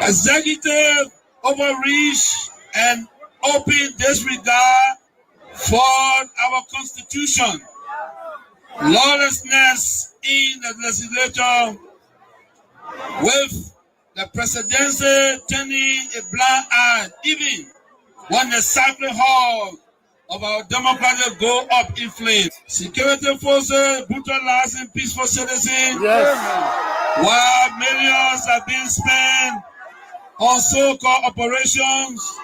Executive overreach and open disregard for our Constitution. Lawlessness in the legislature, with the presidency turning a blind eye even when the sacred hall of our democracy go up in flames. Security forces brutalizing peaceful citizens, while millions are being spent on so-called operations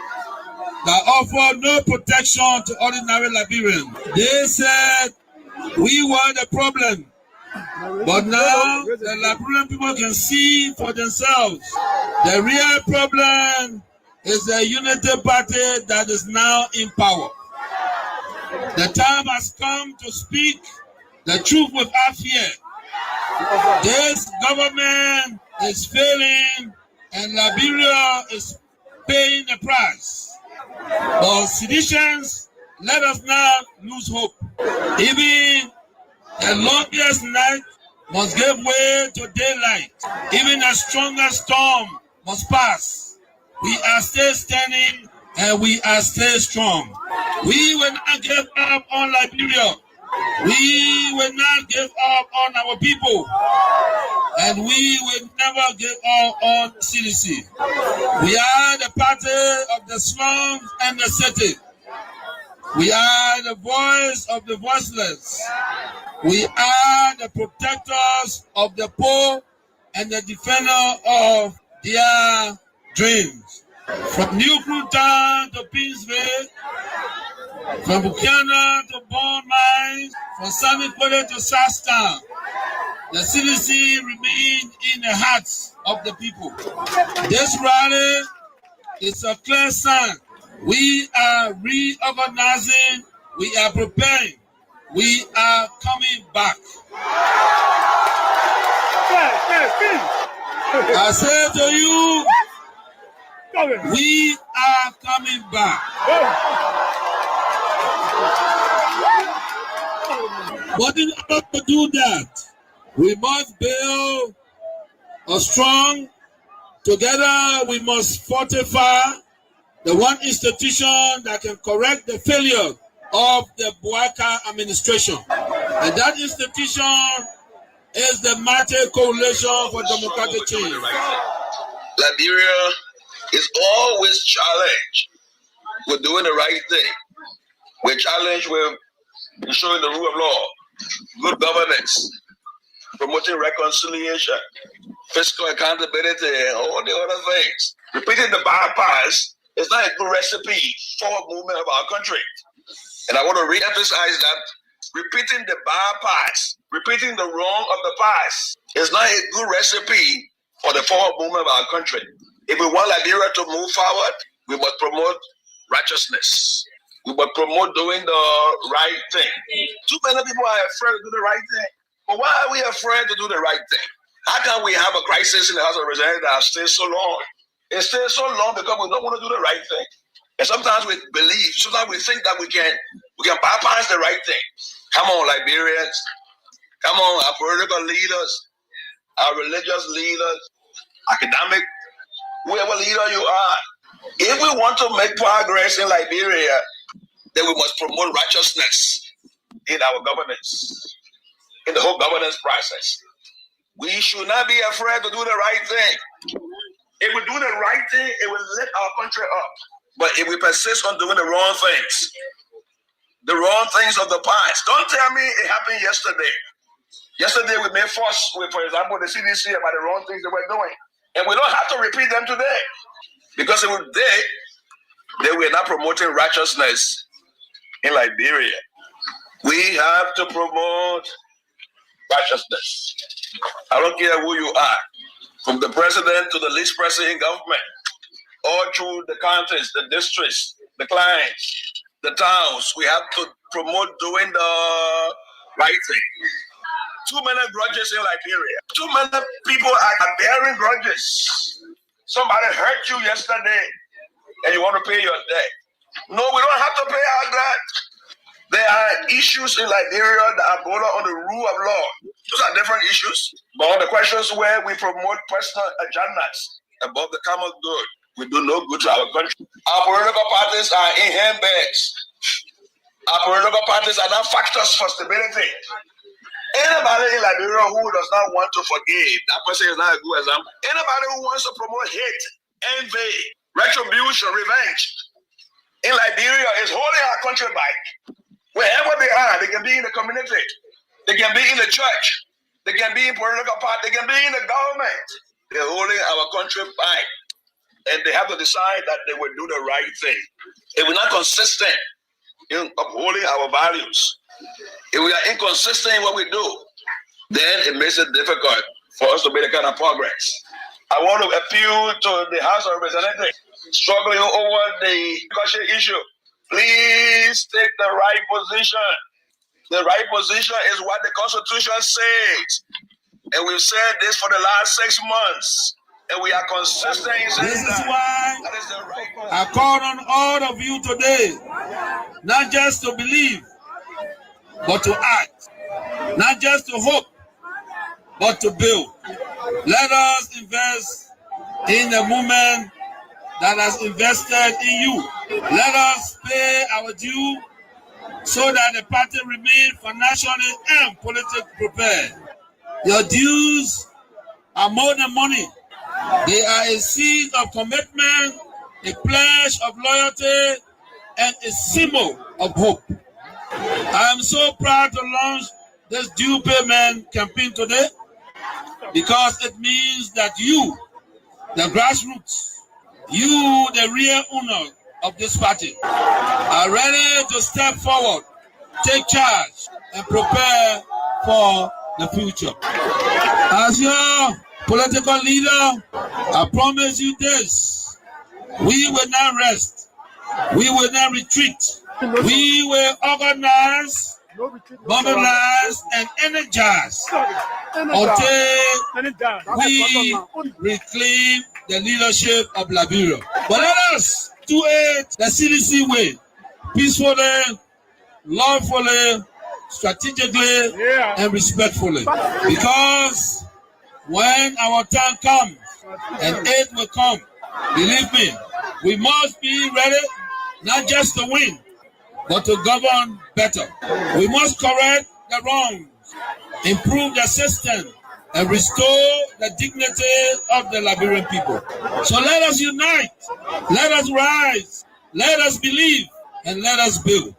that offer no protection to ordinary Liberians. They said we were the problem, but now the Liberian people can see for themselves. The real problem is the unity party that is now in power. The time has come to speak the truth without fear. This government is failing and Liberia is paying the price. But citizens, let us not lose hope. Even the longest night must give way to daylight. Even the strongest storm must pass. We are still standing and we are still strong. We will not give up on Liberia. We will not give up on our people. And we will never give up on CDC. We are the party of the slums and the city. We are the voice of the voiceless. We are the protectors of the poor and the defender of their dreams. From New Town to Peaceville, from Buchanan to Bond Mines, from Sammy Quarter to Southtown, the CDC remains in the hearts of the people. This rally is a clear sign. We are reorganizing, we are preparing, we are coming back. I say to you, we are coming back. But in order to do that, we must build a strong, together we must fortify the one institution that can correct the failure of the Buaka administration. And that institution is the Mighty Coalition for Democratic Change. Liberia is always challenged with doing the right thing. We're challenged with ensuring the rule of law, good governance, promoting reconciliation, fiscal accountability, and all the other things. Repeating the bypass is not a good recipe for movement of our country. And I want to re-emphasize that repeating the bypass, repeating the wrong of the past is not a good recipe for the forward movement of our country. If we want Liberia to move forward, we must promote righteousness. We must promote doing the right thing. Too many people are afraid to do the right thing. But why are we afraid to do the right thing? How can we have a crisis in the House of Representatives that stays so long? It stays so long because we don't want to do the right thing. And sometimes we believe, sometimes we think that we can bypass the right thing. Come on, Liberians. Come on, our political leaders, our religious leaders, academic, whoever leader you are. If we want to make progress in Liberia, then we must promote righteousness in our governance, in the whole governance process. We should not be afraid to do the right thing. If we do the right thing, it will lift our country up. But if we persist on doing the wrong things of the past, don't tell me it happened yesterday. Yesterday we made fuss with, for example, the CDC about the wrong things they were doing. And we don't have to repeat them today. Because if they were not promoting righteousness in Liberia. We have to promote righteousness. I don't care who you are, from the president to the least person in government, all through the counties, the districts, the clients, the towns. We have to promote doing the right thing. Too many grudges in Liberia. Too many people are bearing grudges. Somebody hurt you yesterday and you want to pay your debt. No, we don't have to pay our debt. There are issues in Liberia that are border on the rule of law. Those are different issues. But on the questions where we promote personal agendas, above the common good, we do no good to our country. Our political parties are in handbags. Our political parties are not factors for stability. Anybody in Liberia who does not want to forgive, that person is not a good example. Anybody who wants to promote hate, envy, retribution, revenge in Liberia is holding our country back. Wherever they are, they can be in the community, they can be in the church, they can be in political party, they can be in the government. They're holding our country back, and they have to decide that they will do the right thing. If we're not consistent in upholding our values, if we are inconsistent in what we do, then it makes it difficult for us to make the kind of progress. I want to appeal to the House of Representatives struggling over the discussion issue. Please take the right position. The right position is what the Constitution says. And we've said this for the last 6 months. And we are consistent in saying this is why that is the right position. I call on all of you today, not just to believe, but to act. Not just to hope, but to build. Let us invest in the movement that has invested in you. Let us pay our due so that the party remains financially and politically prepared. Your dues are more than money. They are a seed of commitment, a pledge of loyalty, and a symbol of hope. I am so proud to launch this due payment campaign today because it means that you, the grassroots, you, the real owner of this party, are ready to step forward, take charge, and prepare for the future. As your political leader, I promise you this: we will not rest, we will not retreat, we will organize, mobilize, and energize until we reclaim the leadership of Liberia. But let us do it the CDC way, peacefully, lawfully, strategically, and respectfully. Because when our time comes, and it will come, believe me, we must be ready not just to win, but to govern better. We must correct the wrongs, improve the system, and restore the dignity of the Liberian people. So let us unite, let us rise, let us believe, and let us build.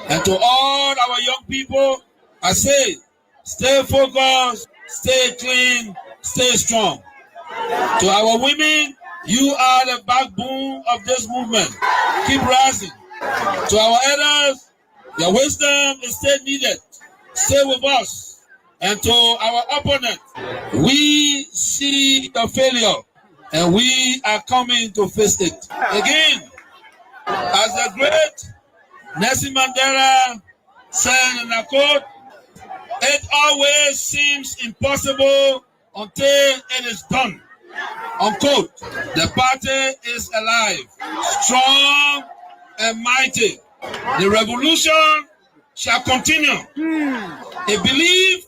And to all our young people, I say, stay focused, stay clean, stay strong. To our women, you are the backbone of this movement. Keep rising. To our elders, your wisdom is still needed. Stay with us. And to our opponent, we see the failure and we are coming to face it. Again, as the great Nelson Mandela said in a quote, it always seems impossible until it is done. Unquote. The party is alive, strong and mighty. The revolution shall continue. A belief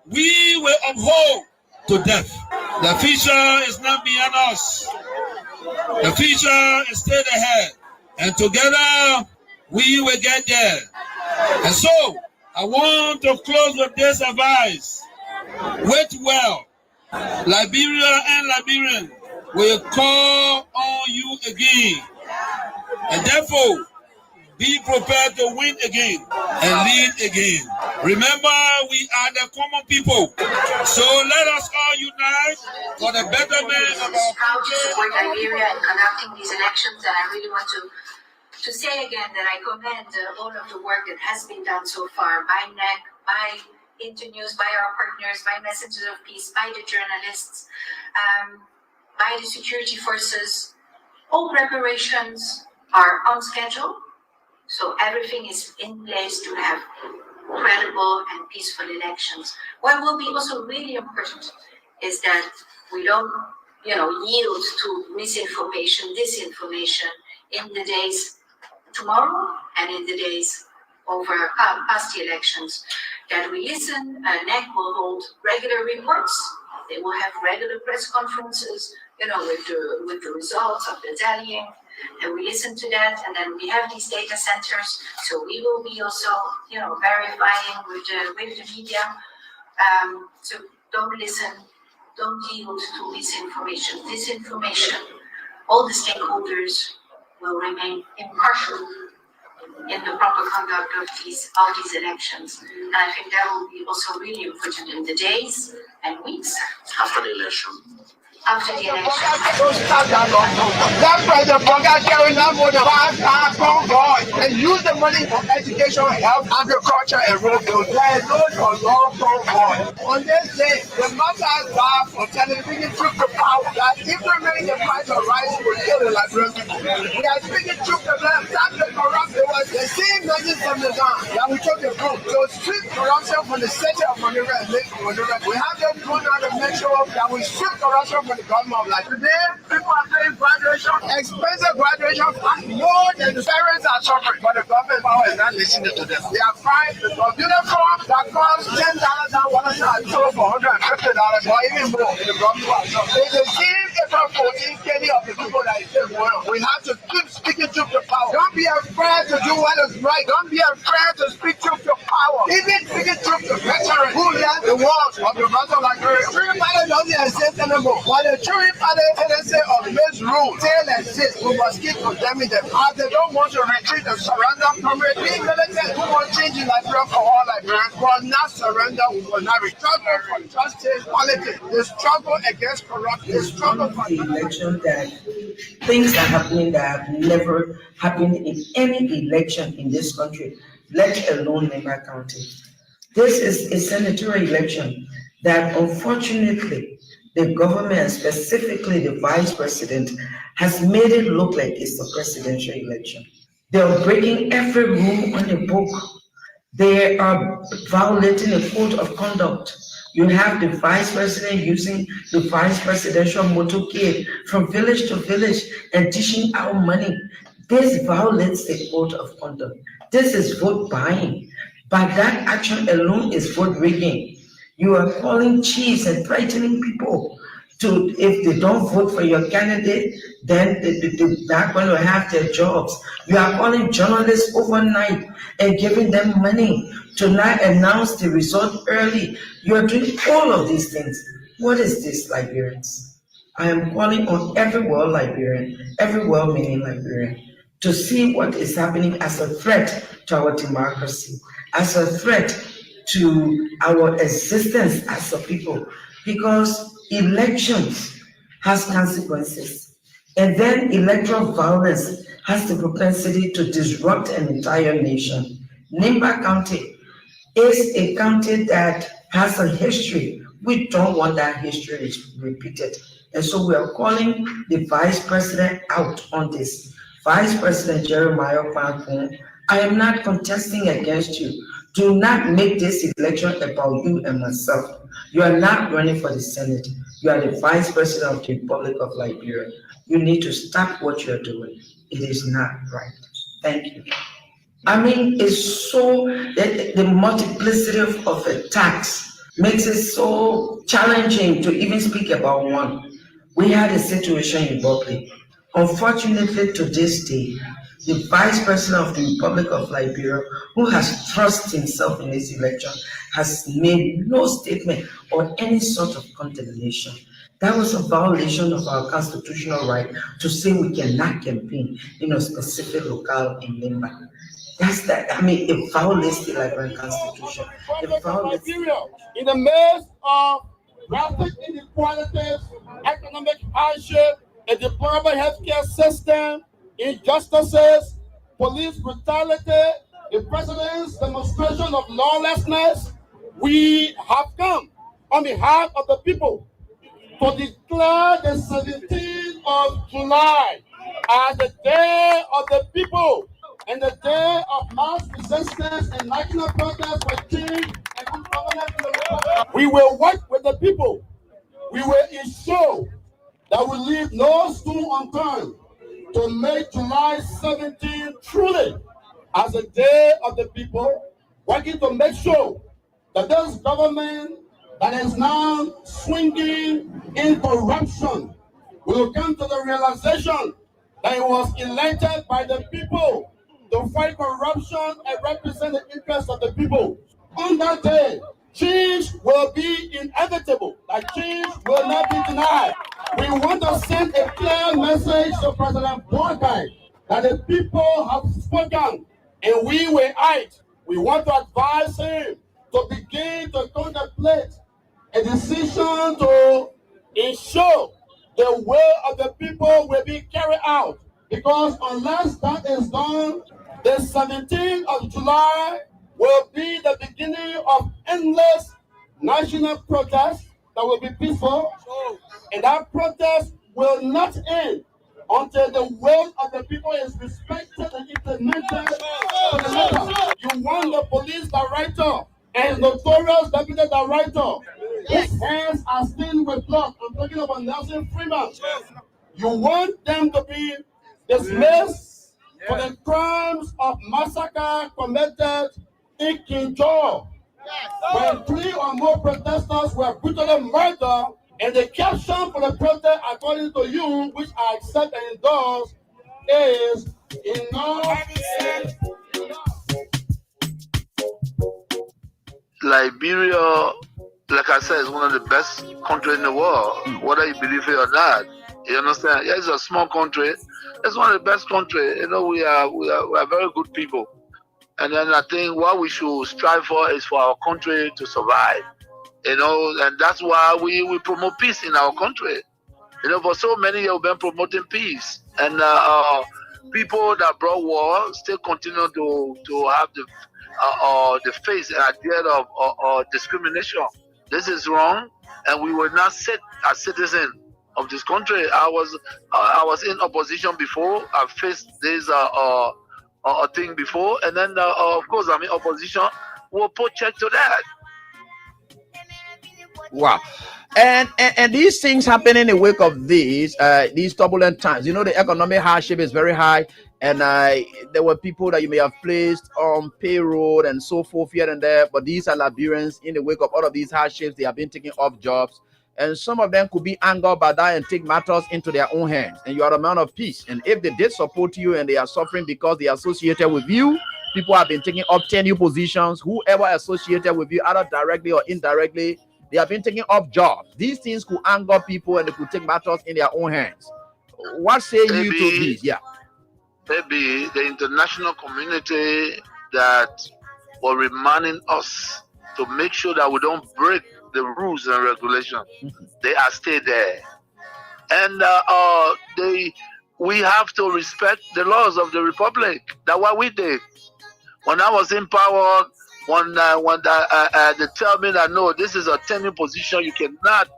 we will uphold to death. The future is not beyond us. The future is still ahead. And together we will get there. And so I want to close with this advice. Wait well. Liberia and Liberians will call on you again. And therefore, be prepared to win again and lead again. Remember, we are the common people. So let us all unite for the betterment of our proud to support Liberia in conducting these elections, and I really want to say again that I commend all of the work that has been done so far by NEC, by Internews, by our partners, by Messengers of Peace, by the journalists, by the security forces. All preparations are on schedule, so everything is in place to have credible and peaceful elections. What will be also really important is that we don't, yield to misinformation, disinformation in the days tomorrow and in the days over past the elections. That we listen, NEC will hold regular reports. They will have regular press conferences. with the results of the tallying, and we listen to that, and then we have these data centers, so we will be also, verifying with the media. So don't listen, don't yield to misinformation, disinformation. All the stakeholders will remain impartial in the proper conduct of these elections. And I think that will be also really important in the days and weeks After the election. after the election. That President Boga carrying out more than 5 convoys and use the money for education, health, agriculture, and road building. There is no long convoy. On this day, the Masters bar for television took the power that implementing the price of rice will kill the Liberian people. We are speaking truth to them. Stop the corrupt. It was the same 1979 that we took the vote. So strip corruption from the center of Monterey and Lake Monterey. We have them going out to make sure that we strip corruption from the government of life. Today, people are paying graduation, expensive graduation, more than the parents are suffering, but the government power is not listening to them. They are crying because uniform that costs $10 and one are sold for $150 or even more in the government power. So they deceive April 14 Kenny of the people that is saying, well, we have to keep speaking truth to power. Don't be afraid to do what is right. Don't be afraid to speak truth to power. Even speaking truth to veterans who left the walls of the battle like Tree Party doesn't exist anymore. While the Tree Party NSA of Miss Rule still exists, we must keep condemning them. As they don't want to retreat and surrender from it, we militants who want change in Liberia for all Liberians will not surrender. We will not struggle for justice, politics, the struggle against corruption, the struggle for the election that things are happening that have never happened in any election in this country, let alone Nimba County. This is a senatorial election that unfortunately the government, specifically the vice president, has made it look like it's a presidential election. They are breaking every rule on the book. They are violating a code of conduct. You have the vice president using the vice presidential motorcade from village to village and dishing out money. This violates the code of conduct. This is vote buying. But that action alone is vote rigging. You are calling chiefs and threatening people to, if they don't vote for your candidate, then they're not going to have their jobs. You are calling journalists overnight and giving them money to not announce the result early. You are doing all of these things. What is this, Liberians? I am calling on every well-Liberian, every well-meaning Liberian, to see what is happening as a threat to our democracy, as a threat to our existence as a people, because elections has consequences, and then electoral violence has the propensity to disrupt an entire nation. Nimba County is a county that has a history. We don't want that history repeated, and so we are calling the vice president out on this. Vice President Jeremiah Kwankun, I am not contesting against you. Do not make this election about you and myself. You are not running for the Senate. You are the Vice President of the Republic of Liberia. You need to stop what you're doing. It is not right. Thank you. I mean, it's so, the multiplicity of attacks makes it so challenging to even speak about one. We had a situation in Berkeley. Unfortunately, to this day, the Vice President of the Republic of Liberia, who has thrust himself in this election, has made no statement or any sort of condemnation. That was a violation of our constitutional right to say we cannot campaign in a specific locale in Nimba. That's that. I mean, it violates the Liberian Constitution. It violates. In the midst of drastic inequalities, economic hardship, a deplorable healthcare system, injustices, police brutality, the president's demonstration of lawlessness, we have come on behalf of the people to declare the 17th of July as the day of the people and the day of mass resistance and national protest for change and good governance in the Republic. We will work with the people. We will ensure that we leave no stone unturned to make July 17th truly as a day of the people, working to make sure that this government that is now swinging in corruption we will come to the realization that he was elected by the people to fight corruption and represent the interests of the people. On that day, change will be inevitable. That change will not be denied. We want to send a clear message to President Boakai that the people have spoken and we will act. We want to advise him to begin to contemplate a decision to ensure the will of the people will be carried out. Because unless that is done, the 17th of July will be the beginning of endless national protests that will be peaceful. And that protest will not end until the will of the people is respected and implemented to the letter. You want the police director and notorious deputy director whose hands are stained with blood. I'm talking about Nelson Freeman. You want them to be dismissed for the crimes of massacre committed in Kinjor, when 3 or more protesters were brutally murdered, and the caption for the protest, according to you, which I accept and endorse, is enough. Liberia, like I said, is one of the best countries in the world, whether you believe it or not. You understand? Yeah, it's a small country. It's one of the best countries. You know, we are very good people. And then I think what we should strive for is for our country to survive. You know, and that's why we promote peace in our country. You know, for so many years we've been promoting peace. And people that brought war still continue to have the face and idea of discrimination. This is wrong, and we will not sit as citizens of this country. I was in opposition before. I faced this thing before, and then of course I'm in opposition. We'll put check to that. Wow. And these things happen in the wake of these turbulent times. You know, the economic hardship is very high, and there were people that you may have placed on payroll and so forth here and there, but these are Liberians. In the wake of all of these hardships, they have been taking off jobs, and some of them could be angered by that and take matters into their own hands. And you are a man of peace, and if they did support you and they are suffering because they are associated with you, people have been taking up tenure positions. Whoever associated with you, either directly or indirectly, they have been taking up jobs. These things could anger people and they could take matters in their own hands. What say you to this? Yeah. Maybe the international community that were reminding us to make sure that we don't break the rules and regulations. They are still there. And we have to respect the laws of the Republic. That's what we did. When I was in power, when they tell me that no, this is a tenure position, you cannot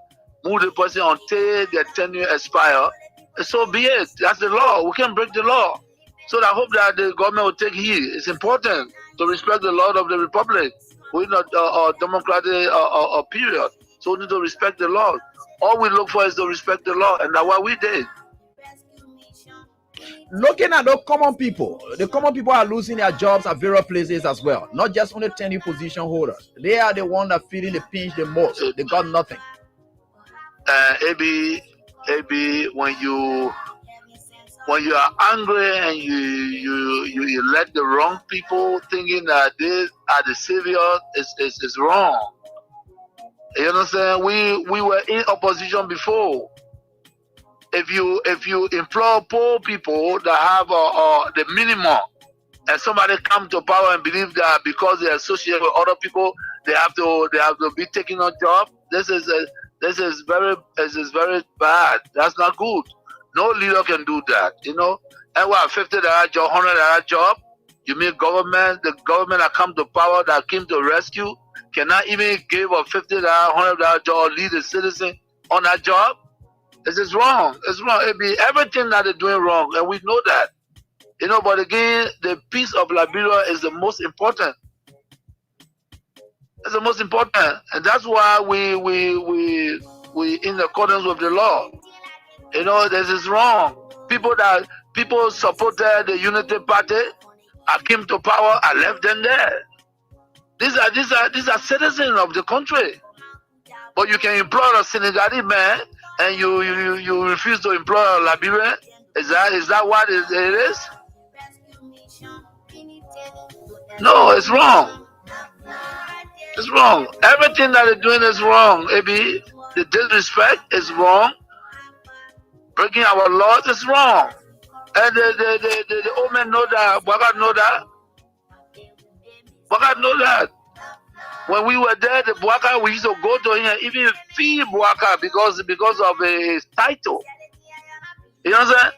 move the person until their tenure expire. So be it. That's the law. We can't break the law. So I hope that the government will take heed. It's important to respect the law of the Republic. We're not a democratic period, so we need to respect the law. All we look for is to respect the law, and that's what we did. Looking at the common people are losing their jobs at various places as well. Not just only tenure position holders. They are the ones that feeling the pinch the most. They got nothing. Maybe when you are angry and you elect the wrong people, thinking that they are the savior, is wrong. You understand? We were in opposition before. If you employ poor people that have the minimum, and somebody come to power and believe that because they associate with other people, they have to be taking a job. This is very bad. That's not good. No leader can do that. You know, and what, $50 job, $100 job? You mean the government that come to power, that came to rescue, cannot even give a $50, $100 job or lead a citizen on that job? This is wrong. It's wrong. It be everything that they're doing wrong, and we know that. You know, but again, the peace of Liberia is the most important. It's the most important, and that's why we in accordance with the law. You know, this is wrong. People supported the Unity Party. I came to power. I left them there. These are citizens of the country. But you can employ a Senegalese man and you refuse to employ a Liberian? Is that what it is? No, it's wrong. It's wrong. Everything that they're doing is wrong, AB. The disrespect is wrong. Breaking our laws is wrong. And the old men know that. Bwaga know that. Bwaga know that. When we were there, the Bwaka, we used to go to him, even fee Bwaka because of his title. You know what I'm saying?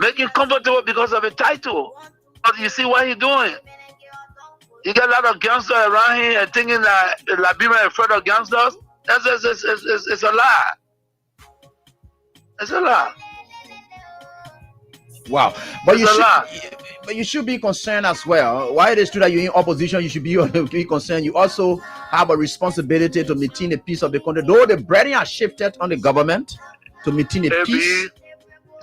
Make him comfortable because of a title. But you see what he's doing. You get a lot of gangsters around here and thinking that Liberia is afraid of gangsters. It's a lie. It's a lie. Wow, but you should be concerned as well. Why it is true that you're in opposition, you should be concerned. You also have a responsibility to maintain the peace of the country. Though the burden has shifted on the government to maintain the peace.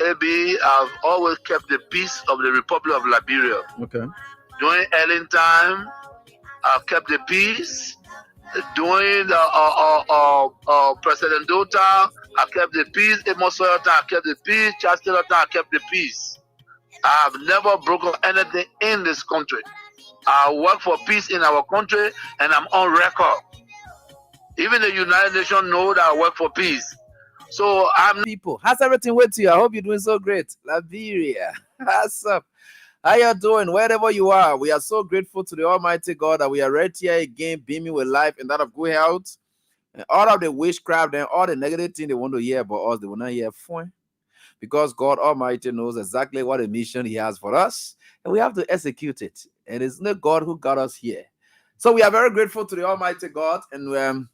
AB, I've always kept the peace of the Republic of Liberia. Okay. During Ellen time, I've kept the peace. During President Dota, I kept the peace. Amos Sawyer time, I kept the peace. Charles Taylor time, I kept the peace. I have never broken anything in this country. I work for peace in our country, and I'm on record. Even the United Nations know that I work for peace. So I'm people. How's everything with you? I hope you're doing so great. Liberia. What's up? How you doing? Wherever you are, we are so grateful to the Almighty God that we are right here again, beaming with life and that of good health. And all of the witchcraft and all the negative thing they want to hear about us, they will not hear fun. Because God Almighty knows exactly what a mission He has for us, and we have to execute it. And it's not God who got us here. So we are very grateful to the Almighty God, and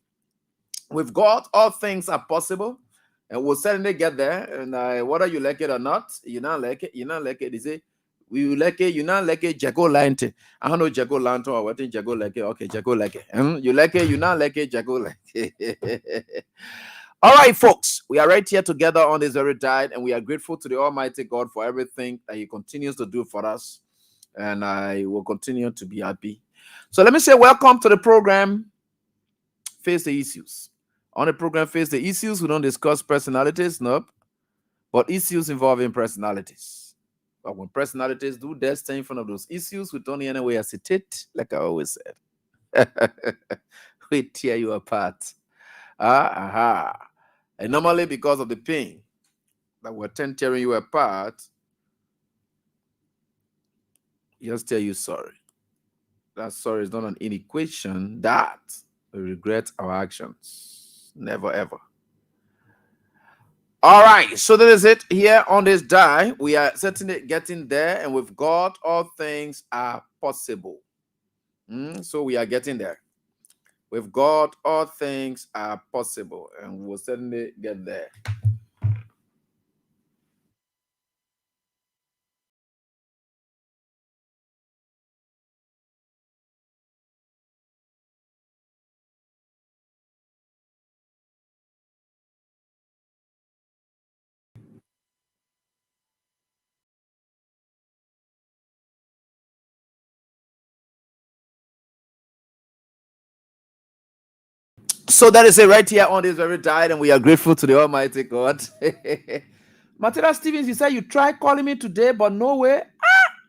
with God, all things are possible. And we'll certainly get there. And whether you like it or not, you not like it, you not like it. They say, we like it, you not like it, Jago Lante. I don't know Jago Lante or what in Jago like it. Okay, Jago like it. You like it, you not like it, Jago like it. All right, folks, we are right here together on this very tide, and we are grateful to the Almighty God for everything that He continues to do for us. And I will continue to be happy. So let me say welcome to the program, Face the Issues. On the program Face the Issues, we don't discuss personalities, nope, but issues involving personalities. But when personalities do their thing in front of those issues, we don't anyway hesitate, like I always said. We tear you apart. And normally because of the pain that we're tearing you apart, just tell you sorry. That sorry is not an equation that we regret our actions. Never ever. All right, so that is it here on this die. We are certainly getting there, and with God, all things are possible. So we are getting there. With God, all things are possible, and we'll certainly get there. So that is it right here on this very diet, and we are grateful to the Almighty God. Matilda Stevens, you said you tried calling me today, but no way.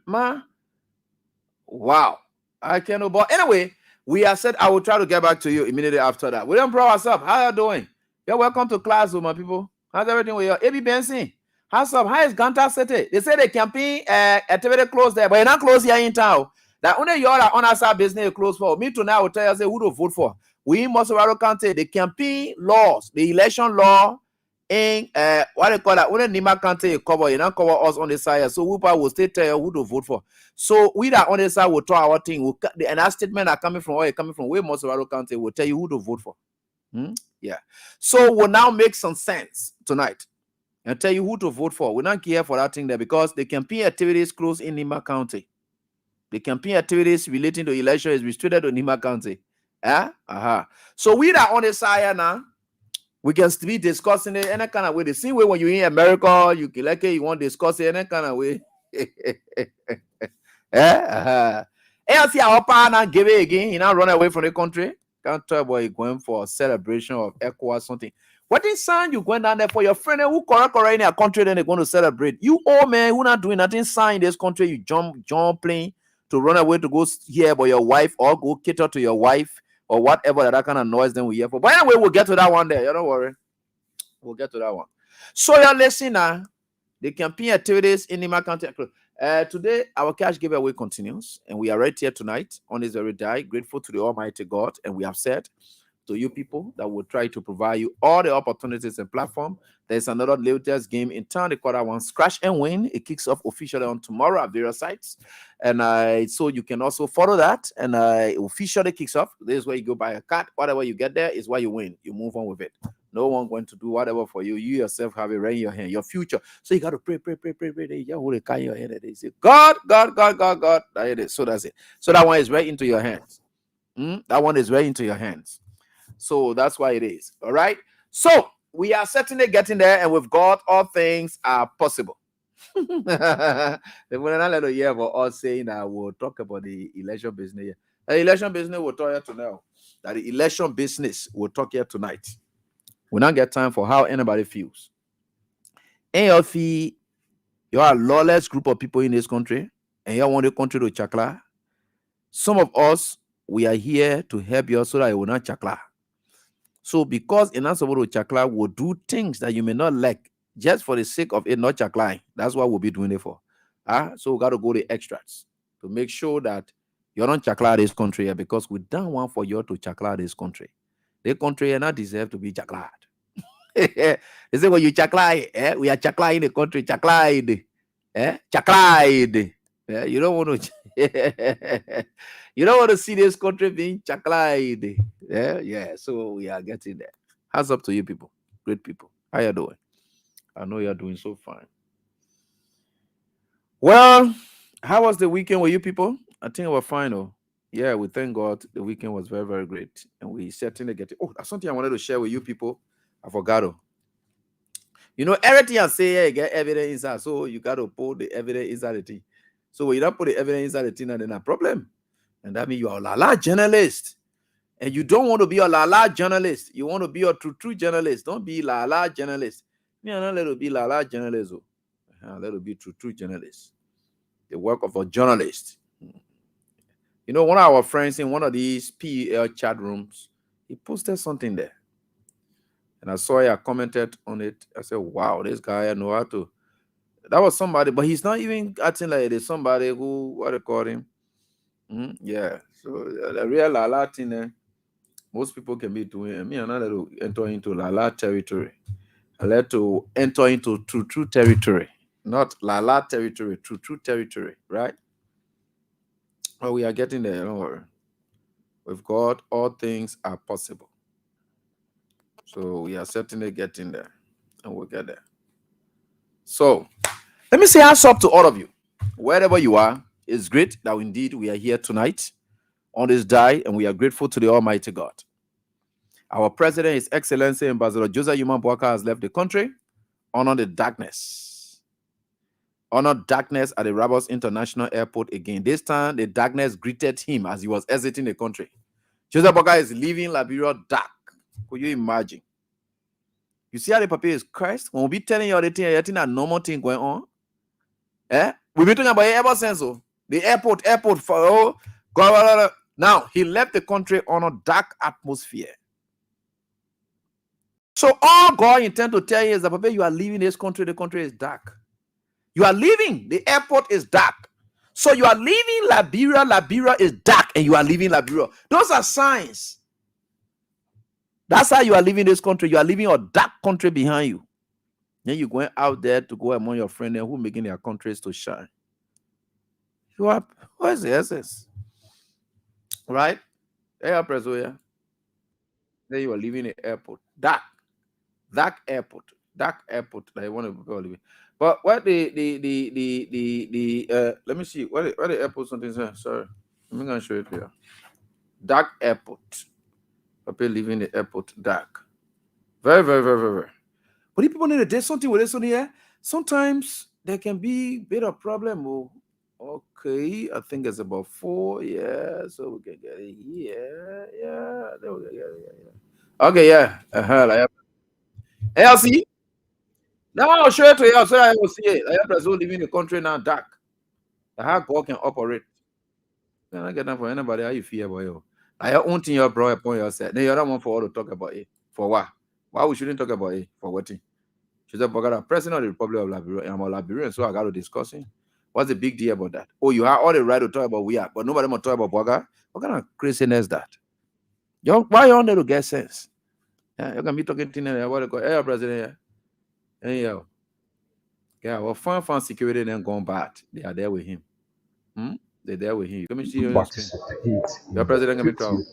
Ma. Wow. I can't know. But anyway, we have said I will try to get back to you immediately after that. William Bro, what's up? How you doing? You're welcome to class, my people. How's everything with you? AB Benson, how's up? How is Ganta City? They say the campaign activity closed there, but you're not closed here in town. That only you're on our business closed for. Me tonight, I will tell you say, who to vote for. We in Mossoraro County, the campaign laws, the election law in what they call that, when Nimba County cover, you not cover us on the side. So we will still tell you who to vote for. So we that on the side will try our thing. And that statement are coming from where you're coming from, where Mossoraro County will tell you who to vote for. Yeah. So we'll now make some sense tonight and tell you who to vote for. We don't care for that thing there because the campaign activities closed in Nimba County. The campaign activities relating to election is restricted to Nimba County. So we that on the side now, we can be discussing it any kind of way. The same way when you're in America, you can like it, you want to discuss it any kind of way. And see our partner give it again, you now run away from the country. Can't tell boy going for a celebration of ECOWAS something. What is sign you going down there for your friend who correct in a country, then they're going to celebrate? You old man who not doing nothing sign in this country, you jump plane to run away to go hear about your wife or go cater to your wife or whatever that kind of noise then we hear for. But anyway, we'll get to that one there. You don't worry. We'll get to that one. So you're listening now. The campaign activities in Nimba County. Today, our cash giveaway continues, and we are right here tonight on this very day, grateful to the Almighty God, and we have said to you people that will try to provide you all the opportunities and platform. There's another latest game in town, the quarter one Scratch and Win. It kicks off officially on tomorrow at various sites, and so you can also follow that. And officially kicks off. This is where you go buy a card. Whatever you get there is where you win. You move on with it. No one going to do whatever for you. You yourself have it right in your hand, your future. So you got to pray. You hold it in your hand. They say, God. That it is. So that's it. So that one is right into your hands. That one is right into your hands. So that's why it is. All right. So we are certainly getting there, and with God, all things are possible. The little year about us saying that we'll talk about the election business. The election business we'll talk here tonight. That the election business we'll talk here tonight. We not get time for how anybody feels. If you are a lawless group of people in this country, and you want the country to chakla, some of us we are here to help you so that you will not chakla. So because in answer to chakla, we'll do things that you may not like just for the sake of it not chakla. That's what we'll be doing it for. So we got to go the extras to make sure that you don't chakla this country here, because we don't want for you to chakla this country. The country not deserve to be chaklad. They say when you chakla, we are chakla in the country, chaklad. Chaklad. You don't want to you don't want to see this country being chaklad. Yeah, so we are getting there. Hands up to you people, great people. How you doing? I know you're doing so fine. Well, how was the weekend with you people? I think it was fine. Oh, yeah, we thank God the weekend was very, very great. And we certainly get it. Oh, that's something I wanted to share with you people. I forgot. Oh. You know, everything I say here, you get evidence inside. So you got to put the evidence inside the thing. So when you don't put the evidence inside the thing, then a problem. And that means you are a la journalist. And you don't want to be a la journalist. You want to be a true journalist. Don't be la journalist. Me, I'm not let it be la journalist. Let it be true journalist. The work of a journalist. You know, one of our friends in one of these PEL chat rooms, he posted something there. And I saw it, I commented on it. I said, wow, this guy, I know how to. That was somebody, but he's not even acting like it is somebody who, what they call him? Yeah. So the real Lala thing, most people can be doing. I mean, I'm not let to enter into Lala territory. I let to enter into true territory. Not Lala territory, true territory, right? Well, we are getting there, don't worry. With God, all things are possible. So we are certainly getting there, and we'll get there. So let me say hands up to all of you. Wherever you are, it's great that indeed we are here tonight on this day, and we are grateful to the Almighty God. Our president, His Excellency Ambassador Joseph Yuma Boaka, has left the country. Honor the darkness. Honor darkness at the Rabos International Airport again. This time, the darkness greeted him as he was exiting the country. Joseph Boaka is leaving Liberia dark. Could you imagine? You see how the paper is cursed? When we be telling you all the thing, you think a normal thing going on. We've been talking about it ever since. So the airport for God. Now he left the country on a dark atmosphere. So all God intend to tell you is that, Papa, you are leaving this country. The country is dark. You are leaving. The airport is dark. So you are leaving Liberia. Liberia is dark, and you are leaving Liberia. Those are signs. That's how you are leaving this country. You are leaving a dark country behind you. Then you're going out there to go among your friends who are making their countries to shine. You are, what is the essence? Right? Then you are leaving the airport. Dark airport. Dark airport. Like one of people living. But what let me see. What the airport something say? Sorry. I'm gonna show it here. Dark airport. People leaving the airport dark. Very, very, very, very, very. But if people need to do something with this one here, sometimes there can be a bit of problem. Oh, okay, I think it's about 4. Yeah, so we can get it here. Yeah, there we go. Yeah. Okay, yeah. LC? No, I'll show it to you. So I will see it. I have Brazil living in the country now dark. How God can operate. Can I get that for anybody? How you feel about you? I own thing your bro upon yourself. Then you don't want for all to talk about it. For what? Why we shouldn't talk about it? For what? She's a president of the Republic of Liberia. I'm a Liberian, so I got to discuss it. What's the big deal about that? Oh, you have all the right to talk about we are, but nobody want to talk about Boga. What kind of craziness that? Why you on there to get sense? Yeah, you can be talking to what they call hey president. Hey yo. Yeah, well, fun security then gone bad. They are there with him. They're there with him. Come and see you on your screen. Your president can be trouble.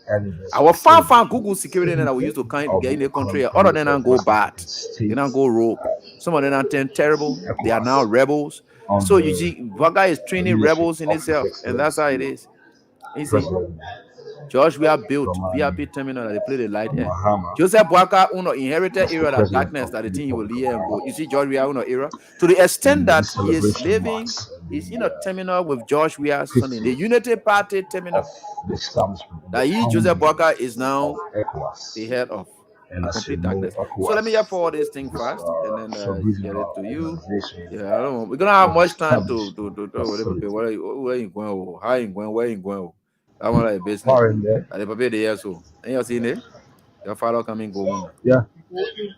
Our fan Google security that we used to get in the country, other than them go bad. They don't go rogue. Some of them are turn terrible. They are now rebels. So you see, Vaga is training rebels in itself, and that's how it is. You see, George, we are built VIP terminal that they play the light air. Joseph Boaka uno inherited era that darkness that the thing he will leave and go. You see, George, we are uno era to the extent that he is living. He's in a terminal with George Weah's son in the Unity Party terminal. That he, Joseph Boaka, is now the head of complete darkness. So let me just forward this thing fast and then get it to you. Yeah, I don't know. We're gonna have much time to whatever. Where you going? How you going? Where you going? That one like business. And the paper there so. And you seen it? Your father coming go. Yeah.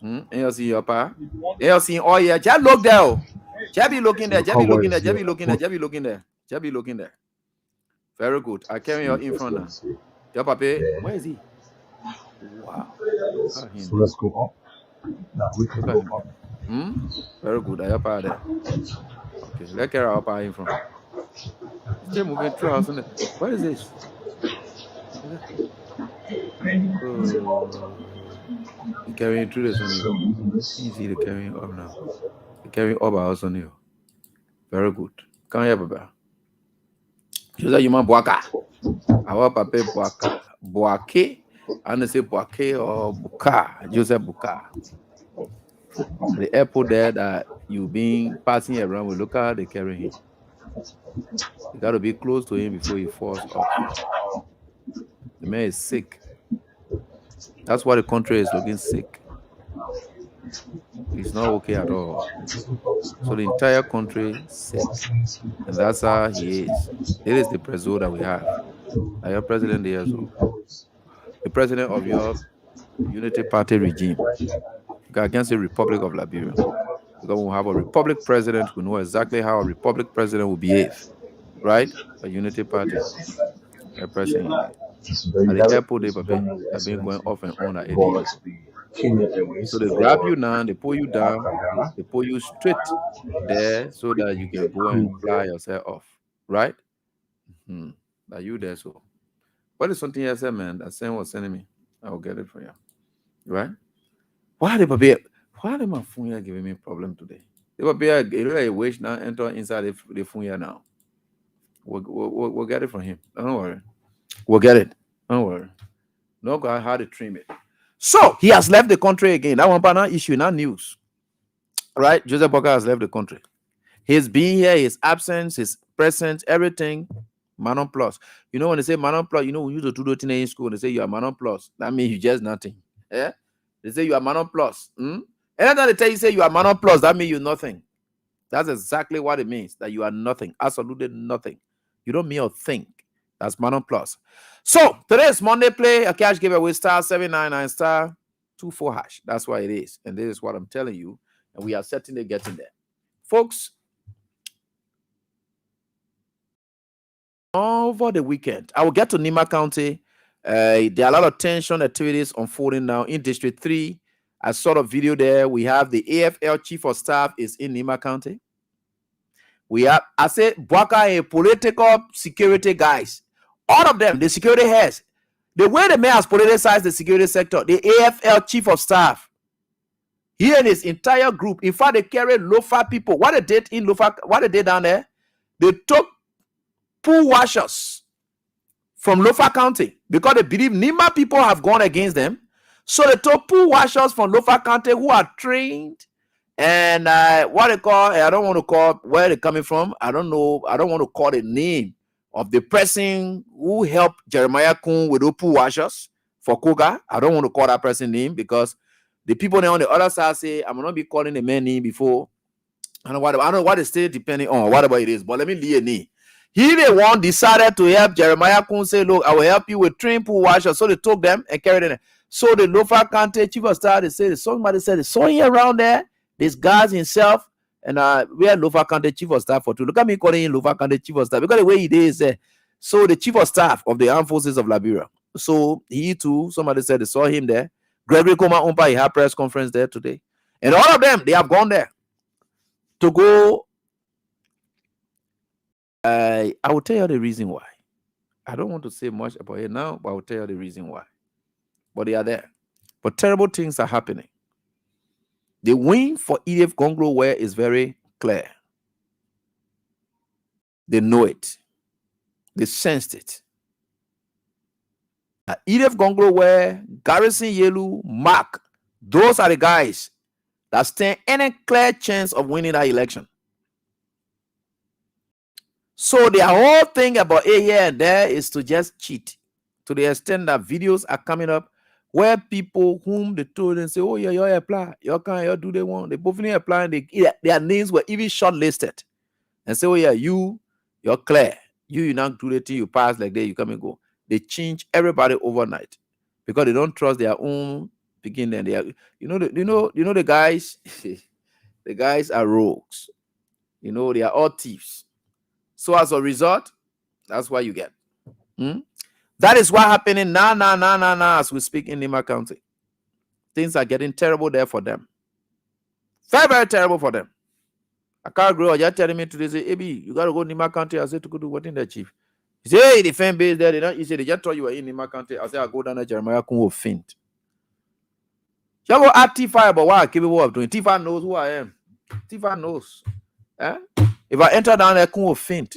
And you see your pa. And you see oh yeah, just look there. Just be looking there. Just be looking there. Just be looking there. Just be looking there. Just be looking there. Very good. I came here in front now. Your papa, where is he? Wow. So let's go up. Now we can go up. Very good. I have there. Okay, let's carry up in front. Still moving through house. What is this? Carrying through this one. Easy to carry up now. Carrying up house on you. Very good. Come here, Baba. Joseph Yuma Boaka. Our papa Boaka. Boake. And they say Boake or Buka. Joseph Buka. The airport there that you been passing around with, look how they carry him. You got to be close to him before he falls off. The man is sick. That's why the country is looking sick. He's not okay at all. So the entire country is sick. And that's how he is. It is the president that we have. Are you president there? The president of your Unity Party regime. Against the Republic of Liberia. Because we have a Republic president, we know exactly how a Republic president will behave. Right? A Unity Party. A president. At the airport, they've been going off and on at 8 years. So they grab you now, they pull you down, they pull you straight there so that you can go and fly yourself off. Right? Are you there? So, what is something else, man? That Sam was sending me. I will get it for you. Right? Why my phone here giving me problem today? They will be a wish now enter inside the phone here now. We'll get it from him. Don't worry. We'll get it. Don't worry. No God how to trim it. So he has left the country again. That one partner issue, not news. Right? Joseph Boaka has left the country. His being here, his absence, his presence, everything. Manon plus. You know when they say Manon plus, you know we used to do the thing in school and they say you are Manon plus. That means you just nothing. Yeah? They say you are Manon plus. Anytime they tell you say you are Manon plus, that means you're nothing. That's exactly what it means. That you are nothing. Absolutely nothing. You don't mean a thing. That's Manon plus. So today is Monday play. A cash giveaway star 799 star 24 hash. That's why it is. And this is what I'm telling you. And we are certainly getting there. Folks, over the weekend, I will get to Nimba County. There are a lot of tension activities unfolding now in District 3. I saw a video there. We have the AFL Chief of Staff is in Nimba County. We have, I said, Boaka and political security guys. All of them, the security heads. The way the mayor has politicized the security sector, the AFL Chief of Staff, he and his entire group, in fact, they carry Lofa people. What they did in Lofa, what they did down there, they took pool washers from Lofa County because they believe Nimba people have gone against them. So they took pool washers from Lofa County who are trained and what they call, I don't want to call where they're coming from. I don't know. I don't want to call the name of the person who helped Jeremiah Kun with those pool washers for Koga. I don't want to call that person name because The people there on the other side say, I'm not be calling the man name before. I don't know what the state depending on whatever it is, but let me leave a name. He the one decided to help Jeremiah Kun say, look, I will help you with train pool washer. So they took them and carried them. So the local county chief of staff, they said, somebody said, it's so here around there, this guy's himself, and we are local county chief of staff for two. Look at me calling him local county chief of staff, because the way he is, so the chief of staff of the armed forces of Liberia. So he too, somebody said they saw him there. Gregory Koma Umpa, he had press conference there today. And all of them, they have gone there to go. I will tell you the reason why. I don't want to say much about it now, but I will tell you the reason why. But they are there. But terrible things are happening. The win for EDF Congo Ware is very clear. They know it. They sensed it. EDF Congo Ware, Garrison Yelu, Mark, those are the guys that stand any clear chance of winning that election. So their whole thing about a here and there is to just cheat, to the extent that videos are coming up where people whom they told and say, oh yeah, you apply, you can't, you do they want, they both need apply, and their names were even shortlisted and say, oh yeah, you're clear, you not do the thing, you pass like that, you come and go. They change everybody overnight because they don't trust their own beginning. They are, you know the guys, the guys are rogues. You know, they are all thieves. So as a result, that's what you get. That is what happening now as we speak in Nimba County. Things are getting terrible there for them. Very, very terrible for them. I can't grow. You're telling me today, say, Ebi, you got to go to Nimba County. I said to go do what in the chief? He said, hey, the fan base there. He said, they just told you were in Nimba County. I said, I go down to Jeremiah Kun will faint. You go at T5 about what I'm capable of doing. T5 knows who I am. T5 knows. If I enter down there, Kun will faint.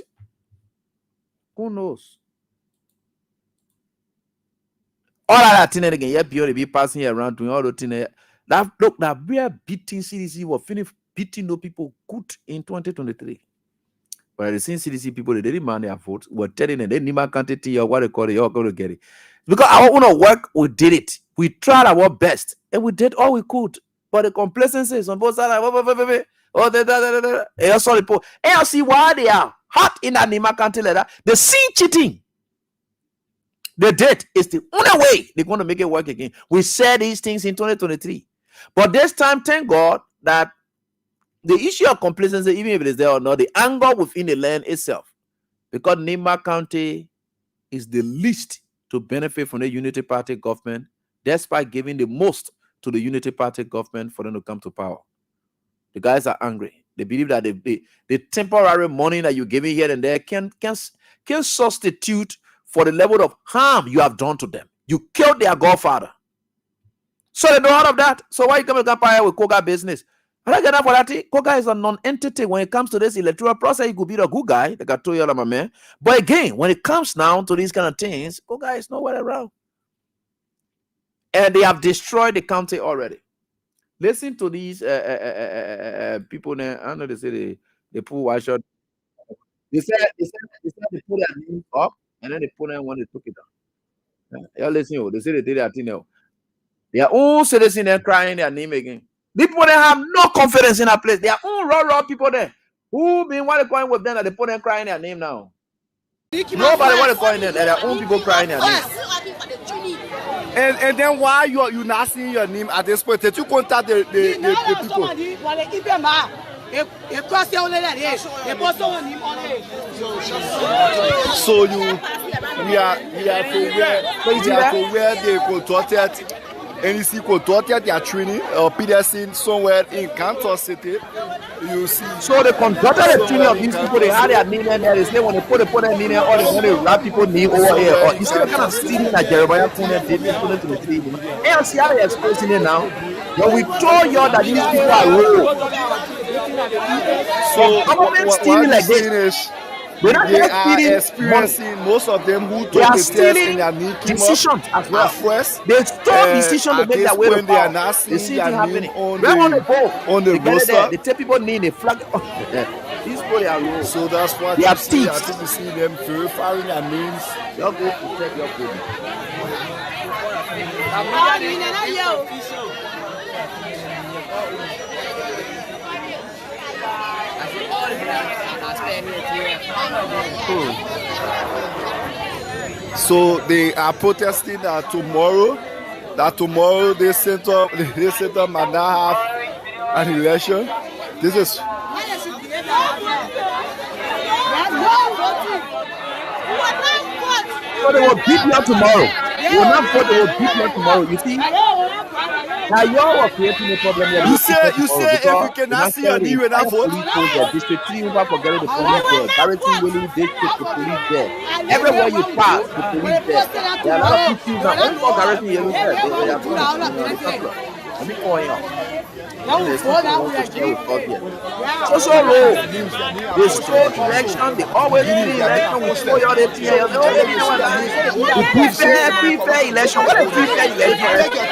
Who knows? All of that thing again, yeah, people be passing around doing all the things. That look, that we are beating CDC, were finished beating those people good in 2023. But the same CDC people, they didn't man their votes. We're telling them they Nimba County tea or what they call it, you're going to get it. Because our own work, we did it. We tried our best and we did all we could. But the complacency is on both sides. And see why they are hot in that Nimba County letter. They see cheating. The date is the only way they're going to make it work again. We said these things in 2023. But this time, thank God that the issue of complacency, even if it is there or not, the anger within the land itself, because Nimba County is the least to benefit from the Unity Party government, despite giving the most to the Unity Party government for them to come to power. The guys are angry. They believe that the temporary money that you're giving here and there can substitute for the level of harm you have done to them. You killed their godfather. So they know all of that. So why you come to Gampire with Koga business? I don't get that for that. Koga is a non-entity when it comes to this electoral process. He could be a good guy, like I told you, my man. But again, when it comes now to these kind of things, Koga is nowhere around. And they have destroyed the county already. Listen to these people there. I know they say they put white shot. They said they put their name up and then they put them when they took it down. Y'all listen, they say they did that thing now. Their own citizens there crying their name again. The people that have no confidence in that place. Their own raw people there who been what they calling with them that they put them crying their name now. Nobody want to call them. Their own people crying their name. And then why you not seeing your name at this point? Did you contact the people? So we are to where they conducted NEC conducted their training or Peterson somewhere in Canton City. You see. So they conducted the training of these people. They had their name in there. They say when they put their name in there, or they want to wrap people name over here. Or you see the kind of stealing that Jeremiah Kuhn did in 2023. And see how they're expressing it now. But we told you that these people are rogue. So government stealing like this. They are experiencing most of them who took the test in their name decisions as well. First, they stole decisions to make their way to they are not seeing their name on the roster. They tell people need a flag. These people are low. So that's what they have thieves. I think you see them verifying their names. You go to check your code. So they are protesting that tomorrow they set up might not have an election. This is So they will beat you tomorrow. They will not vote, they will beat you tomorrow. You see? Now you are creating a problem here. you say if you cannot see your knee without vote. Police force there, District 3 over forgetting the police there. Garrison Willie District, the police there. Everywhere you pass, the police there. There are a lot of people now. Only for Garrison Yellow there. They are doing let me call you. So low. They stole election. They always do the election. We stole your The pre-fair election. What is pre-fair election?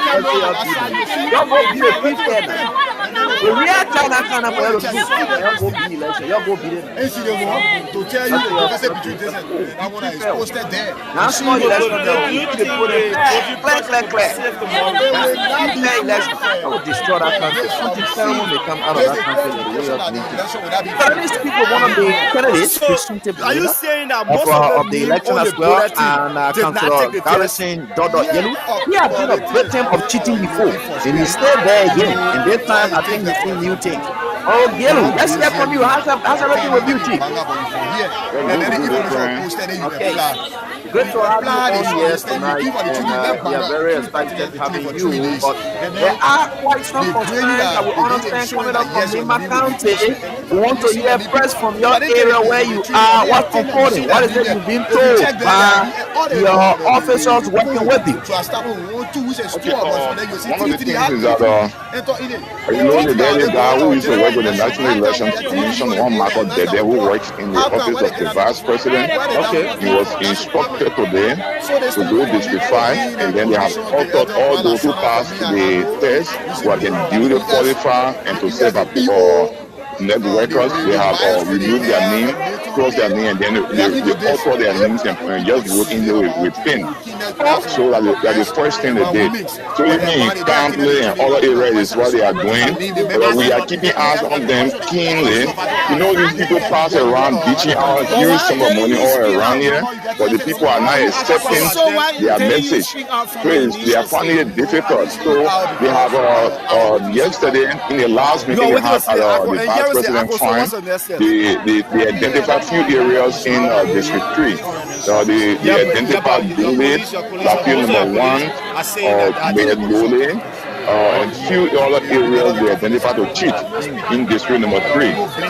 You're going to be a pre-fair now. The real China for your election. You're going to be election. You're going to be there. To tell you that one is posted there. Now small election. They put it clear. Pre-fair election. I will destroy that country. Something terrible may come out of that country. But these people, one of the candidates, are you saying that most of the election as well, and Councillor Garrison Dodo Yellow, he had been a victim of cheating before, and he stayed there again. And this time, I think he's seen new things. Oh, Yellow, let's hear from you. How's everything with you, Chief? Okay. Good to have you on here tonight, and we are very excited having you. But there are quite some concerns that we understand coming up from Nimba County. We want to hear first from your area where you are. What's unfolding? What is it you've been told by your officers working with you? Okay, one of the things is that you know the daily guy who used to work with the National Elections Commission, one Marco Dede, who works in the office of the Vice President. Okay, he was instructed today to go District 5, and then they have altered all those who passed the test who have been duly qualified and to serve as net workers. They have removed their name, crossed their name, and then they alter their names and just vote in there with PIN. So that the first thing they did. So even in Campley and other areas is what they are doing. But we are keeping eyes on them keenly. You know, these people pass around ditching out huge sum of money all around here, but the people are not accepting their message. So they are finding it difficult. So they have yesterday in the last meeting we had at the Vice President Farm, they identified a few areas in District 3. They identified Dole, Lafield number 1, Dole, and few other areas they identified to cheat in District number 3.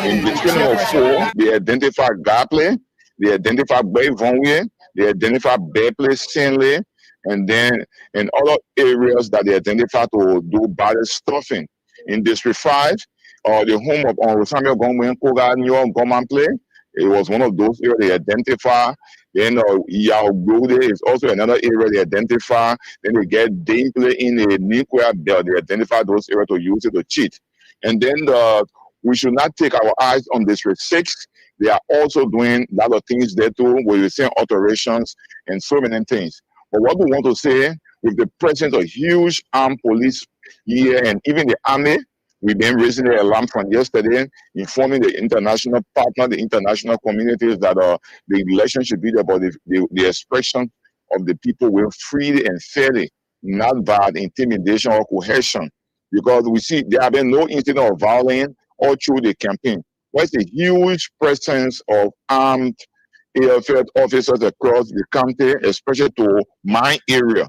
In District number 4, they identified Gapley, they identified Bayvonwe, they identified Bepley, Sinley, and then in other areas that they identified to do ballot stuffing. In District 5, the home of Samuel Gongwen Koga New York Government Play, it was one of those areas they identify. Then Yaogbode is also another area they identify. Then they get gameplay in a nuclear belt. They identify those areas to use it to cheat. And then we should not take our eyes on District 6. They are also doing a lot of things there too, with the same alterations and so many things. But what we want to say, with the presence of huge armed police here and even the army, we've been raising the alarm from yesterday, informing the international partner, the international communities that the election should be about the expression of the people will freely and fairly, not by intimidation or coercion. Because we see there have been no incident of violence all through the campaign. There's a huge presence of armed AFL officers across the county, especially to my area.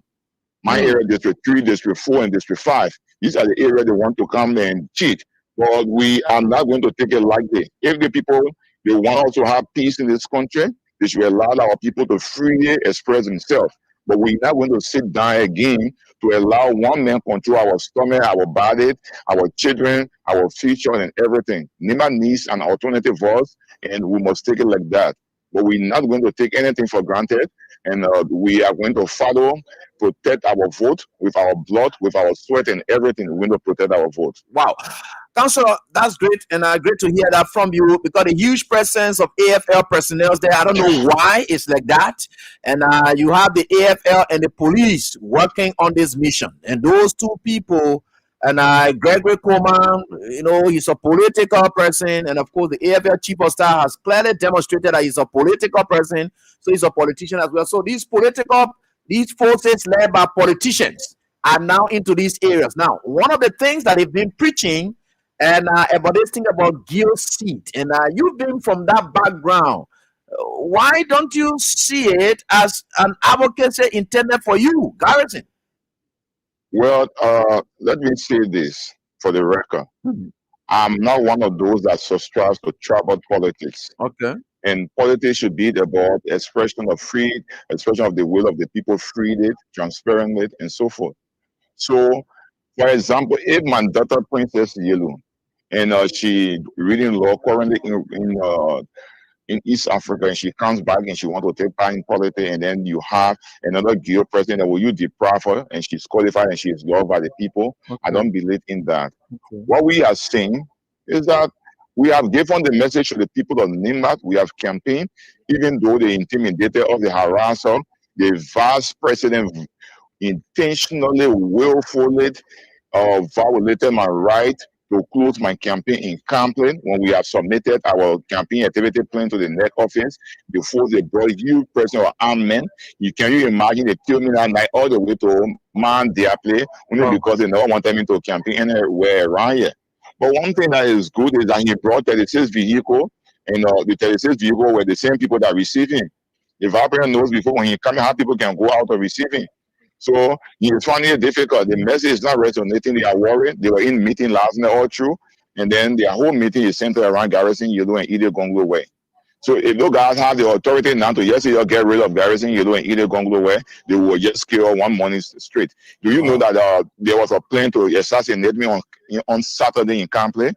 My area, District 3, District 4, and District 5. These are the areas they want to come and cheat. But we are not going to take it lightly. If the people, they want to have peace in this country, they should allow our people to freely express themselves. But we're not going to sit down again to allow one man control our stomach, our body, our children, our future, and everything. Nimba needs an alternative voice, and we must take it like that. But we're not going to take anything for granted, and we are going to follow, protect our vote with our blood, with our sweat, and everything. We're going to protect our vote. Wow. Councillor, that's great, and great to hear that from you, because a huge presence of AFL personnel there. I don't know why it's like that. And you have the AFL and the police working on this mission. And those two people, And Gregory Coleman, he's a political person. And of course, the AFL chief of staff has clearly demonstrated that he's a political person. So he's a politician as well. So these forces led by politicians are now into these areas. Now, one of the things that they've been preaching and about this thing about guilt seat, and you've been from that background. Why don't you see it as an advocacy intended for you, Garrison? Well, let me say this for the record. I'm not one of those that subscribes to tribal politics. Okay. And politics should be about expression of the will of the people, freely, transparently, and so forth. So, for example, if my daughter Princess Yellow, and she reading law currently in East Africa, and she comes back and she wants to take part in politics, and then you have another girl president, that will you deprive her and she's qualified and she is loved by the people? Okay. I don't believe in that. Okay. What we are saying is that we have given the message to the people of Nimba. We have campaigned, even though they intimidated or they harassed her, the vice president intentionally, willfully violated my right to close my campaign in Camplin when we have submitted our campaign activity plan to the NEC office before they brought you person or armed men. Can you imagine they killed me that night all the way to man their play only because they never wanted me to campaign anywhere around here. But one thing that is good is that he brought 36 vehicles, and the 36 vehicles were the same people that received him. The vice knows before when he comes, how people can go out of receiving. So he's finding it difficult. The message is not resonating. They are worried. They were in meeting last night all through, and then their whole meeting is centered around Garrison Yellow and Ide Gonglo Way. So if those guys have the authority now to just get rid of Garrison Yellow and Ide Gonglo Way, they will just kill one morning straight. Do you know that there was a plan to assassinate me on Saturday in Campley?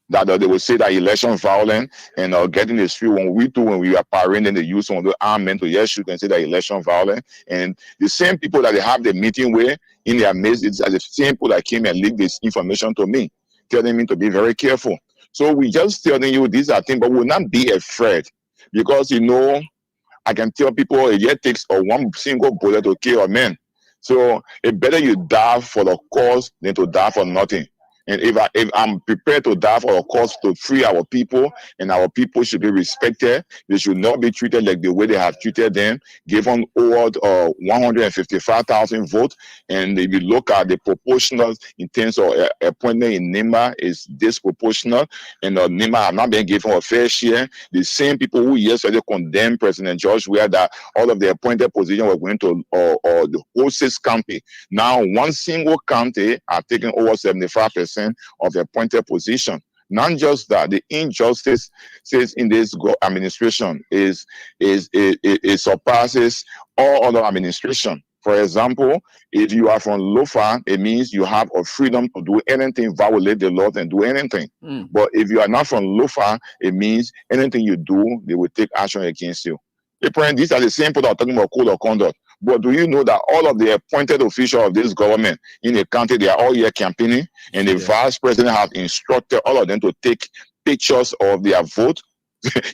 That they will say that election violent and getting the street when we are parading, they use some of the armed men to just shoot and say that election violent. And the same people that they have the meeting with in their midst, it's the same people that came and leaked this information to me, telling me to be very careful. So we just telling you these are things, but we will not be afraid, because I can tell people it takes one single bullet to kill a man. So it's better you die for the cause than to die for nothing. And if I'm prepared to die for a cause to free our people, and our people should be respected, they should not be treated like the way they have treated them, given over 155,000 votes. And if you look at the proportional in terms of appointment in Nimba is disproportionate, and Nimba have not been given a fair share. The same people who yesterday condemned President George Weah that all of the appointed positions were going to the whole 6 county. Now, one single county are taking over 75% of the appointed position. Not just that, the injustice says in this administration it surpasses all other administration. For example, if you are from Lofa, it means you have a freedom to do anything, violate the laws and do anything. But if you are not from Lofa, it means anything you do, they will take action against you. These are the same people that are talking about code of conduct. But do you know that all of the appointed officials of this government in the country, they are all here campaigning, and the vice president have instructed all of them to take pictures of their vote?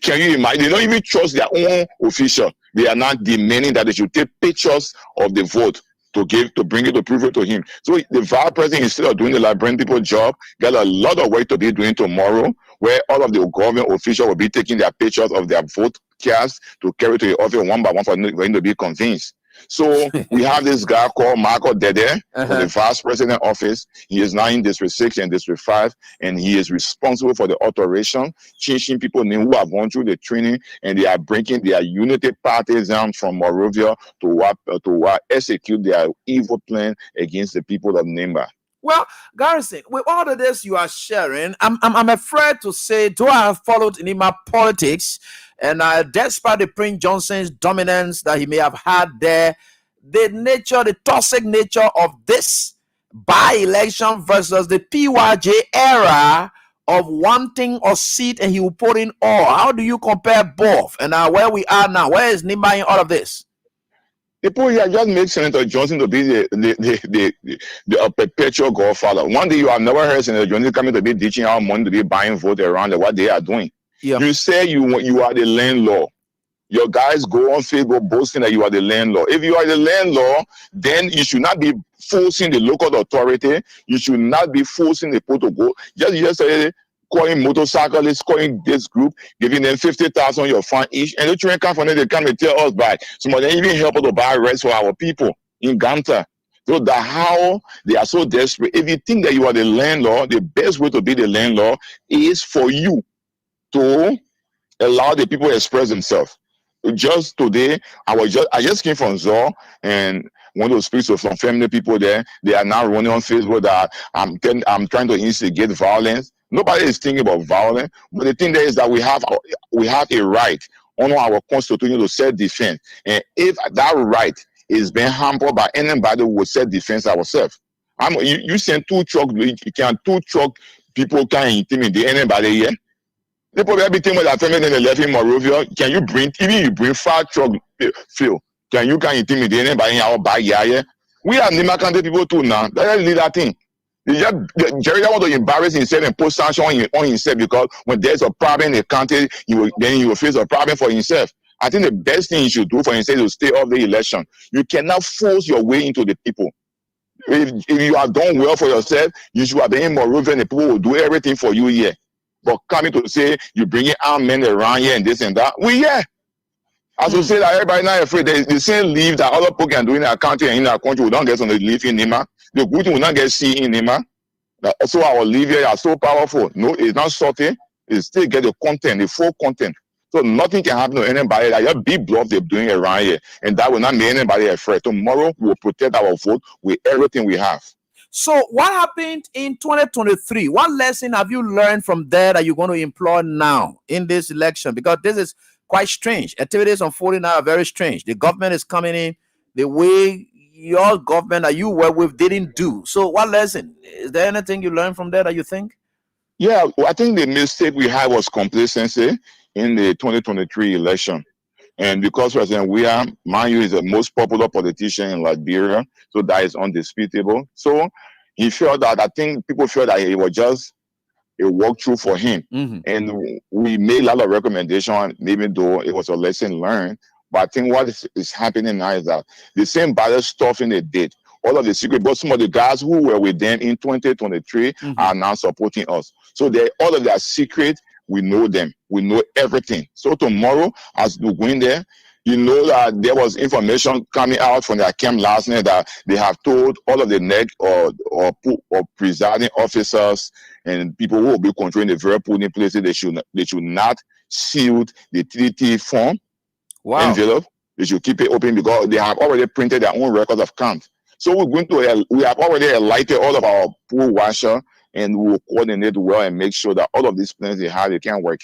Can you imagine? They don't even trust their own official. They are not demanding that they should take pictures of the vote to bring it to prove it to him. So the vice president, instead of doing the librarian people job, got a lot of work to be doing tomorrow, where all of the government officials will be taking their pictures of their vote cast to carry to the office one by one for them to be convinced. So we have this guy called Marco Dede for the vice president office. He is now in District 6 and District 5, and he is responsible for the alteration, changing people name who have gone through the training, and they are breaking their unity partisans from Morovia to execute their evil plan against the people of Nimba. Well, Garrison, with all of this you are sharing, I'm afraid to say, though I have followed Nimba politics, and despite the Prince Johnson's dominance that he may have had there, the toxic nature of this by-election versus the PYJ era of wanting a seat and he will put in all. How do you compare both? And where we are now, where is Nimba in all of this? People here just make Senator Johnson to be the perpetual godfather. One day you have never heard Senator Johnson coming to be ditching out money to be buying vote around what they are doing. Yeah. You say you are the landlord. your guys go on Facebook boasting that you are the landlord. If you are the landlord, then you should not be forcing the local authority. You should not be forcing the people to go. Just yesterday, calling motorcyclists, calling this group, giving them 50,000 your fund each, and the train come from there, they come and tell us back. Some of them even help us to buy rest for our people in Ganta. So that how they are so desperate. If you think that you are the landlord, the best way to be the landlord is for you to allow the people to express themselves. Just today, I just came from Zale, and one of those speak to some family people there. They are now running on Facebook that I'm trying to instigate violence. Nobody is thinking about violence, but the thing there is that we have a right under our constitution to self-defense, and if that right is being hampered by anybody, we will self-defense ourselves. You send two truck people can't intimidate anybody here. They probably everything with that family then they left in Morovia. Can you bring 5 truck fill? Can intimidate anybody in our backyard? We have Nimba County people too now. Let's leave that thing. Jerry want to embarrass himself and put sanction on himself, because when there's a problem in the county, he will face a problem for himself. I think the best thing you should do for himself is to stay off the election. You cannot force your way into the people. If you have done well for yourself, you should have been in Morovia and the people will do everything for you here. But coming to say you bringing armed men around here and this and that, as we say that everybody not afraid. The same leave that other people can do in our country and in our country, we don't get on the leave in Nimba. The good thing we not get see in Nimba. Also our leave here are so powerful. No, it's not salty. It still get the content, the full content. So nothing can happen to anybody. Like your big bluff they're doing around here, and that will not make anybody afraid. Tomorrow we will protect our vote with everything we have. So what happened in 2023? What lesson have you learned from there that you're going to employ now in this election? Because this is quite strange. Activities unfolding now are very strange. The government is coming in the way your government that you work with didn't do. So what lesson? Is there anything you learned from there that you think? Yeah, I think the mistake we had was complacency in the 2023 election. And because President William, mind you, is the most popular politician in Liberia, so that is undisputable. So he felt that, I think people felt that it was just a walkthrough for him. Mm-hmm. And we made a lot of recommendations, even though it was a lesson learned. But I think what is happening now is that the same bad stuff they did, all of the secret, but some of the guys who were with them in 2023 are now supporting us. So all of their secret, we know them. We know everything. So tomorrow, as we go in there, you know that there was information coming out from their camp last night that they have told all of the NEC or presiding officers and people who will be controlling the very polling places, they should not seal the TDT form envelope. They should keep it open because they have already printed their own records of count. So we have already enlightened all of our pool washer, and we will coordinate well and make sure that all of these plans they have, they can work.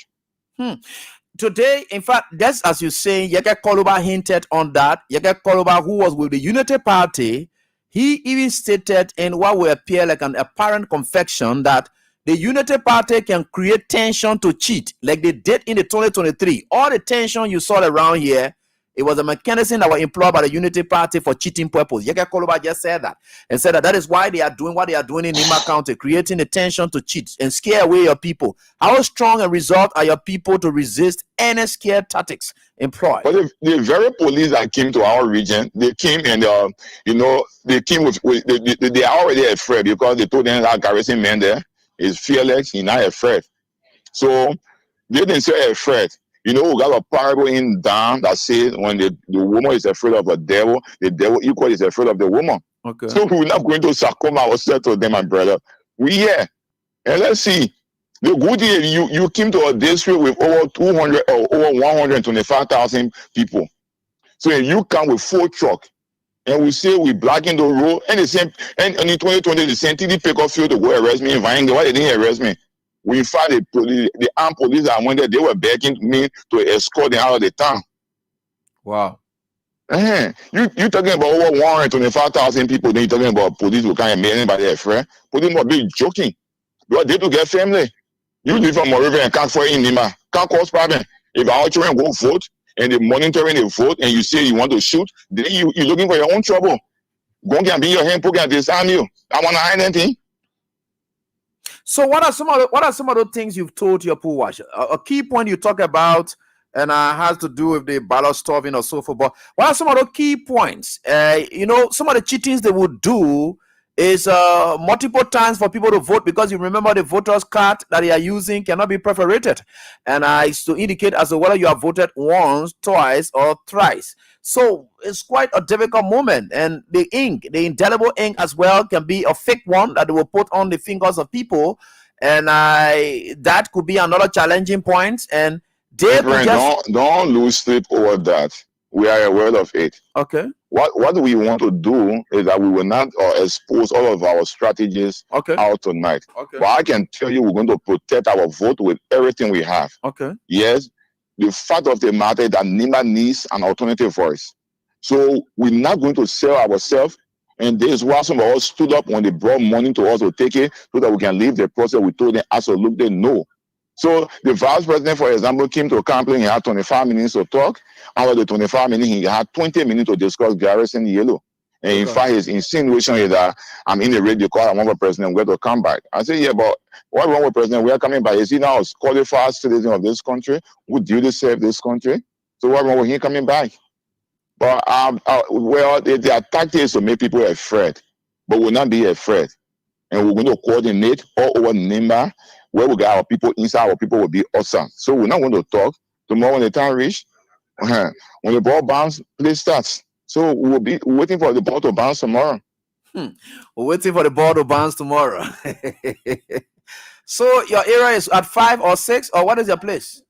Today, in fact, that's as you say, Yeke Koluba hinted on that. Yeke Koluba, who was with the Unity Party, he even stated in what will appear like an apparent confession that the Unity Party can create tension to cheat, like they did in the 2023. All the tension you saw around here, it was a mechanism that was employed by the Unity Party for cheating purpose. Yeke Koluba just said that, and said that is why they are doing what they are doing in Nimba County, creating a tension to cheat and scare away your people. How strong a result are your people to resist any scare tactics employed? But the very police that came to our region, they came and they came with they are already afraid because they told them that garrison man there is fearless, he's not afraid. So they didn't say afraid. We got a parable in down that says when the woman is afraid of the devil equally is afraid of the woman. Okay. So we're not going to succumb ourselves to them, my brother. We here. And let's see. The good thing is you came to a district with over 200 or over 125,000 people. So you come with 4 trucks. And we say we blocking the road, and in 2020 the same TD pick up field to go arrest me in Vanga. Why they didn't arrest me? We found the armed police that went there, they were begging me to escort them out of the town. Wow. You talking about over 125,000 people, then you're talking about police who can't make anybody afraid. Police must be joking. Because they to get family. You live from Morovia and can't fight in Nimba. Can't cause problem. If our children go vote and they're monitoring the vote and you say you want to shoot, then you're looking for your own trouble. Go and be your hand, put and disarm you. I want to hide anything. So what are some of the things you've told your pool washer? A key point you talk about and has to do with the ballot stuffing or so forth. But what are some of the key points? Some of the cheatings they would do is multiple times for people to vote, because you remember the voters card that they are using cannot be perforated, and it's to indicate as to whether you have voted once, twice, or thrice. So it's quite a difficult moment, and the ink, the indelible ink as well, can be a fake one that they will put on the fingers of people, and that could be another challenging point. And they could just don't lose sleep over that. We are aware of it. Okay. What we want to do is that we will not expose all of our strategies out tonight. Okay. But I can tell you, we're going to protect our vote with everything we have. Okay. Yes, the fact of the matter is that Nimba needs an alternative voice. So we're not going to sell ourselves. And this is why some of us stood up when they brought money to us to take it so that we can leave the process. We told them absolutely no. So the vice president, for example, came to a campaign. He had 25 minutes to talk. Out of the 25 minutes, he had 20 minutes to discuss Garrison Yellow. And in fact, his insinuation is that I'm in the radio call, I want the president, we're to come back. I say, yeah, but what wrong with president? We are coming back. Is he now a qualified citizen of this country who duly serve this country? So what wrong with him coming back? But their tactic is to make people afraid, but we'll not be afraid. And we're going to coordinate all over Nimba. Where we get our people inside, our people will be awesome. So we're not going to talk. Tomorrow when the time reach, when the ball bounce, play starts. So we will be waiting for the ball to bounce tomorrow. We're waiting for the ball to bounce tomorrow. So your area is at 5 or 6, or what is your place?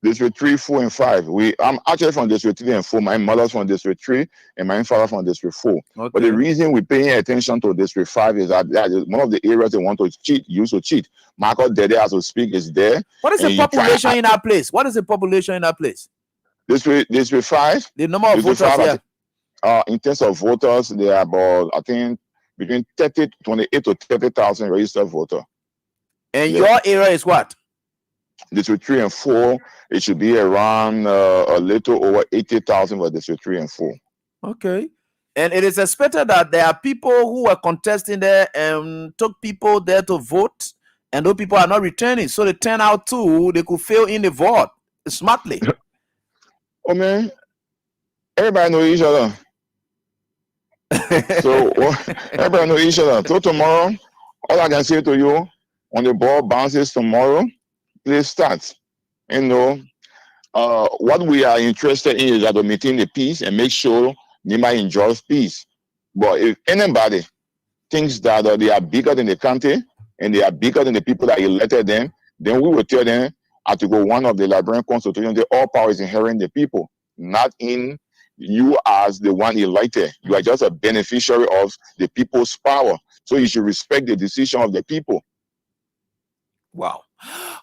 District 3, 4, and 5. I'm actually from District 3 and 4. My mother's from District 3 and my father from District 4. Okay. But the reason we're paying attention to District 5 is that is one of the areas they want to use to cheat. Marco Dede, as we speak, is there. What is the population in that place? What is the population in that place? District 5? The number of voters here? In terms of voters, they are about, I think, between 28 to 30,000 registered voters. And your area is what? District 3 and 4, it should be around a little over 80,000 for District 3 and 4. Okay. And it is expected that there are people who are contesting there and took people there to vote, and those people are not returning. So they turn out too, they could fail in the vote smartly. Oh man, everybody know each other. So everybody know each other. So tomorrow, all I can say to you, when the ball bounces tomorrow, play starts. What we are interested in is that to maintain the peace and make sure Nimba enjoys peace. But if anybody thinks that they are bigger than the country and they are bigger than the people that elected them, then we will tell them Article 1 of the Liberian Constitution, that all power is inherent in the people, not in you as the one elected. You are just a beneficiary of the people's power. So you should respect the decision of the people. Wow.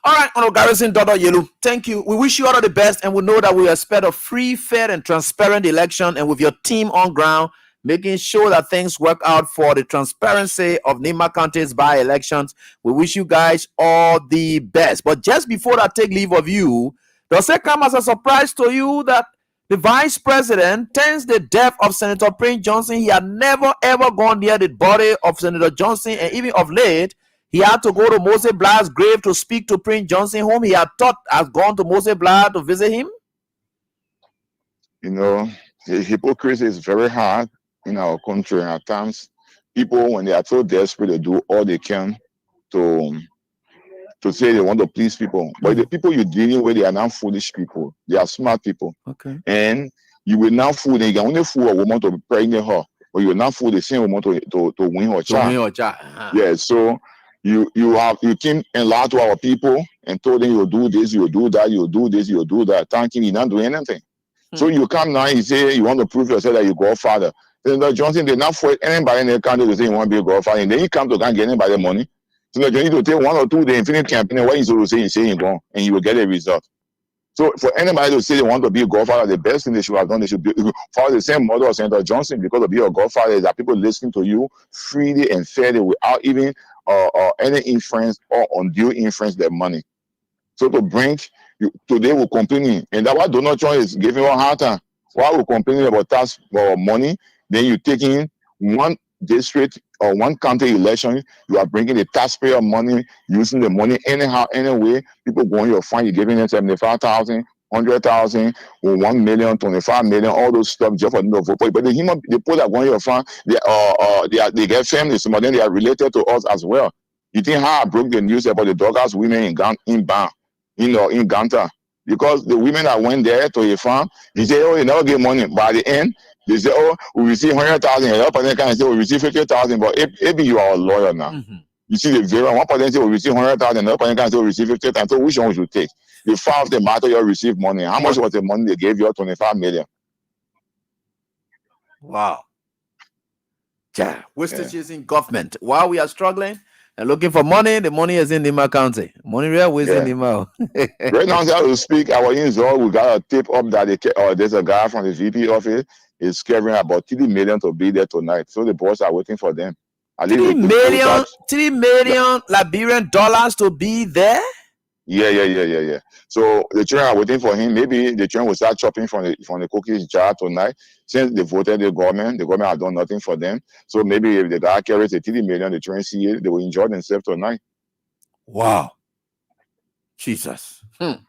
All right, Honorable Garrison Dodo Yelu, thank you. We wish you all the best, and we know that we expect a free, fair, and transparent election, and with your team on ground, making sure that things work out for the transparency of Nimba County's by-elections. We wish you guys all the best. But just before I take leave of you, does it come as a surprise to you that the vice president, since the death of Senator Prince Johnson, he had never ever gone near the body of Senator Johnson, and even of late, he had to go to Moses Bla's grave to speak to Prince Johnson, whom he had thought has gone to Moses Bla to visit him? You know, the hypocrisy is very hard in our country. At times, people, when they are so desperate, they do all they can to say they want to please people. But the people you're dealing with, they are not foolish people. They are smart people. Okay. And you will not fool them. You can only fool a woman to pregnant her, but you will not fool the same woman to win her child. Yeah, so you came and lied to our people and told them you'll do this, you'll do that, you'll do this, you'll do that. Thanking you not doing anything. So you come now and say you want to prove yourself that you're Godfather. Senator Johnson did not force anybody in the country to say you want to be a Godfather, and then you come to can't get anybody money. So you need to take 1 or 2 the infinite campaign. What you supposed to say you're going, and you will get a result. So for anybody to say they want to be a Godfather, the best thing they should have done, they should follow the same model of Senator Johnson, because to be a Godfather is that people listen to you freely and fairly without even any influence or undue influence their money. So to bring you today, we're complaining, and that's why Donald Trump is giving a hard time. While we're complaining about tax or money, then you're taking one district or one county election, you are bringing the taxpayer money, using the money anyhow, anyway. People going your fund, you're giving them 75,000, 100,000, 1 million, 25 million, all those stuff just for them to vote for you. But the people that going to your farm, they get family. Some of them they are related to us as well. You think how I broke the news about the Doggers women in Ganta? Because the women that went there to a farm, they say, oh, you never get money. By the end, they say, oh, we receive 100,000. And the other person can say, we receive 50,000. But if you are a lawyer now, you see the variant. One person say, we receive 100,000. Another person can say, we receive 50,000. So which one would you take? The fact of the matter, you receive money. How much was the money they gave you? 25 million. Wow. Yeah, we're still chasing government. While we are struggling and looking for money, the money is in Nimba County. Money real is in Nimba. Right now, as I speak, our in Zale, we got a tip up that there's a guy from the VP office is carrying about 3 million to be there tonight. So the boys are waiting for them. $3 million Liberian dollars to be there? Yeah. So the children are waiting for him. Maybe the children will start chopping from the cookies jar tonight. Since they voted the government has done nothing for them. So maybe if the guy carries the 3 million, the children see it, they will enjoy themselves tonight. Wow. Jesus.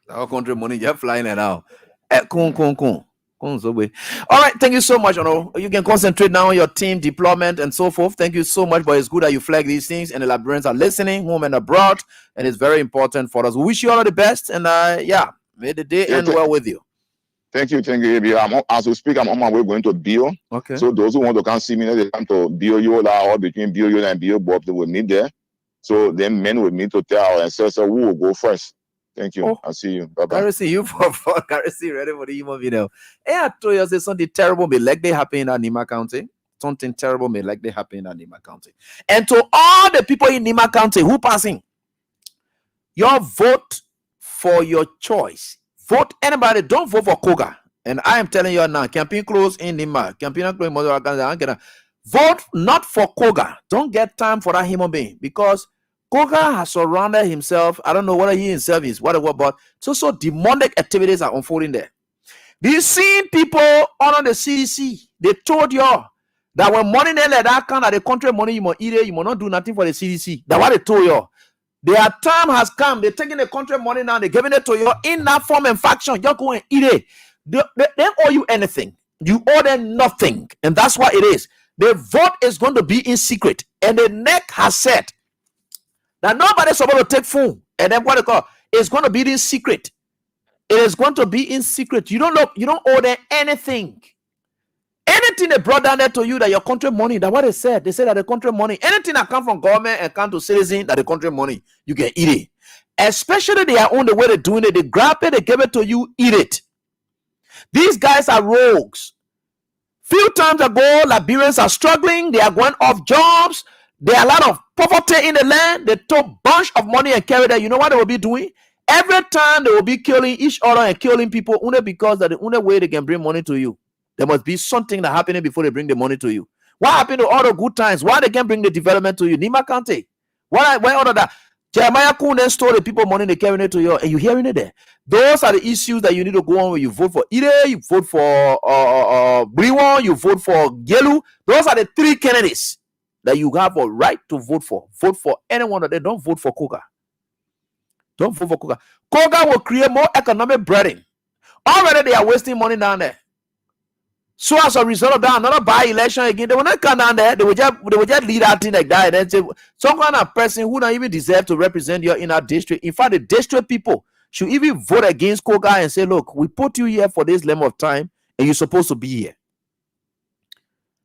Our country money just flying it out. All right, thank you so much. You can concentrate now on your team deployment and so forth. Thank you so much, but it's good that you flag these things and the Liberians are listening home and abroad, and it's very important for us. We wish you all the best, and may the day end well with you. Thank you, AB. As we speak, I'm on my way going to Bio. Okay. So those who want to come see me, they come to Bio Yola or between Bio Yola and Bio Bob, they will meet there. So then men will meet to tell and say, so who will go first? Thank you. I'll see you. Bye-bye. Garrison, you for Garrison ready for the human video. And I told you something terrible may likely happen in Nimba County. Something terrible may likely happen in Nimba County. And to all the people in Nimba County who passing, your vote for your choice. Vote anybody. Don't vote for Koga. And I am telling you now, campaign close in Nimba. Campaign close. Vote not for Koga. Don't get time for that human being because Koga has surrounded himself. I don't know whether he himself is whatever, but so demonic activities are unfolding there. These same people under the CDC, they told you that when money like that kind of the country money, you must eat it, you must not do nothing for the CDC. That's what they told you. Their time has come. They're taking the country money now, they're giving it to you in that form and faction. You're going to eat it. They don't owe you anything. You owe them nothing. And that's what it is. The vote is going to be in secret. And the NEC has said that nobody's supposed to take phone, and then what they call it's going to be in secret. It is going to be in secret. You don't know. You don't owe them anything. Anything they brought down there to you that your country money. That what they said. They said that the country money. Anything that come from government and come to citizen that the country money, you can eat it. Especially their own the way they're doing it. They grab it, they give it to you, eat it. These guys are rogues. Few times ago, Liberians are struggling. They are going off jobs. There are a lot of poverty in the land. They took a bunch of money and carried it. You know what they will be doing? Every time they will be killing each other and killing people only because that the only way they can bring money to you. There must be something that happening before they bring the money to you. What happened to all the good times? Why they can't bring the development to you? Nimba County. Why all of that? Jeremiah Kuhn stole the people money, they carrying it to you, and you hearing it there. Those are the issues that you need to go on when you vote for Ide, you vote for Briwan, you vote for Gelu. Those are the three candidates that you have a right to vote for. Vote for any one of them. Don't vote for Koga. Don't vote for Koga. Koga will create more economic burden. Already they are wasting money down there. So as a result of that, another by-election again, they will not come down there. They will just lead that thing like that. And then say, some kind of person who don't even deserve to represent you in our district. In fact, the district people should even vote against Koga and say, look, we put you here for this length of time and you're supposed to be here.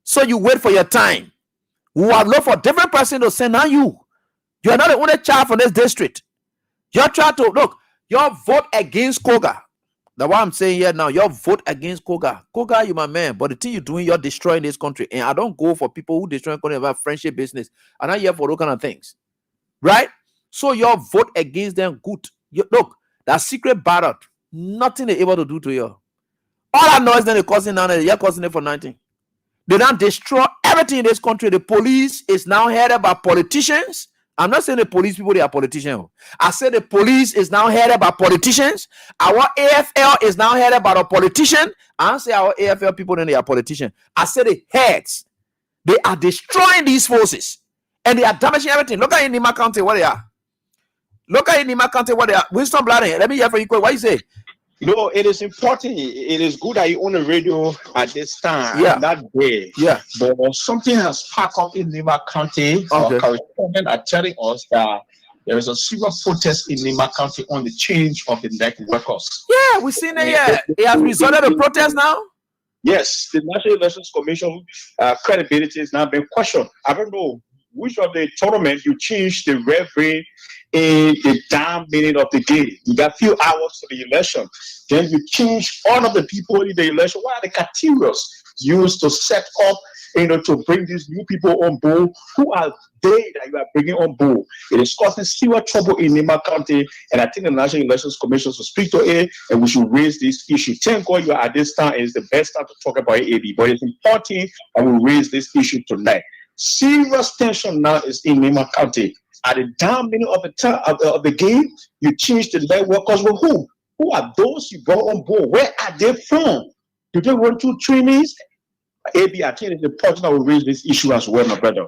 So you wait for your time. We have looked for different person to send on you. You are not the only child from this district. You're trying to, look, your vote against Koga. That's what I'm saying here now. Your vote against Koga. Koga, you my man. But the thing you're doing, you're destroying this country. And I don't go for people who destroy country about friendship business. I'm not here for those kind of things. Right? So your vote against them, good. Look, that secret ballot, nothing they're able to do to you. All I know is that they're causing now, you're causing it for 19. They don't destroy everything in this country. The police is now headed by politicians. I'm not saying the police people, they are politicians. I said the police is now headed by politicians. Our AFL is now headed by a politician. I don't say our AFL people, then they are politicians. I said the heads. They are destroying these forces. And they are damaging everything. Look at Nimba County, what they are. Look at Nimba County, what they are. Winston Bladden, let me hear from you quick. What you say? it is important. It is good that you own a radio at this time, Yeah. that day. Yeah. But something has sparked up in Nimba County. Our Okay. correspondent are telling us that there is a serious protest in Nimba County on the change of the neck workers. Yeah, we've seen it. Yeah, it has resulted in protest now. Yes, the National Elections Commission credibility is now being questioned. I don't know which of the tournament you changed the referee in the damn minute of the game. You got a few hours to the election. Then you change all of the people in the election. What are the criteria used to set up, to bring these new people on board? Who are they that you are bringing on board? It is causing serious trouble in Nimba County, and I think the National Elections Commission should speak to it, and we should raise this issue. Thank God you are at this time. It's the best time to talk about AB, but it's important that we raise this issue tonight. Serious tension now is in Nimba County. At the down minute of the game, you change the leg workers with who? Who are those you brought on board? Where are they from? Do they run through trainings? AB, I think it's important that we raise this issue as well, my brother.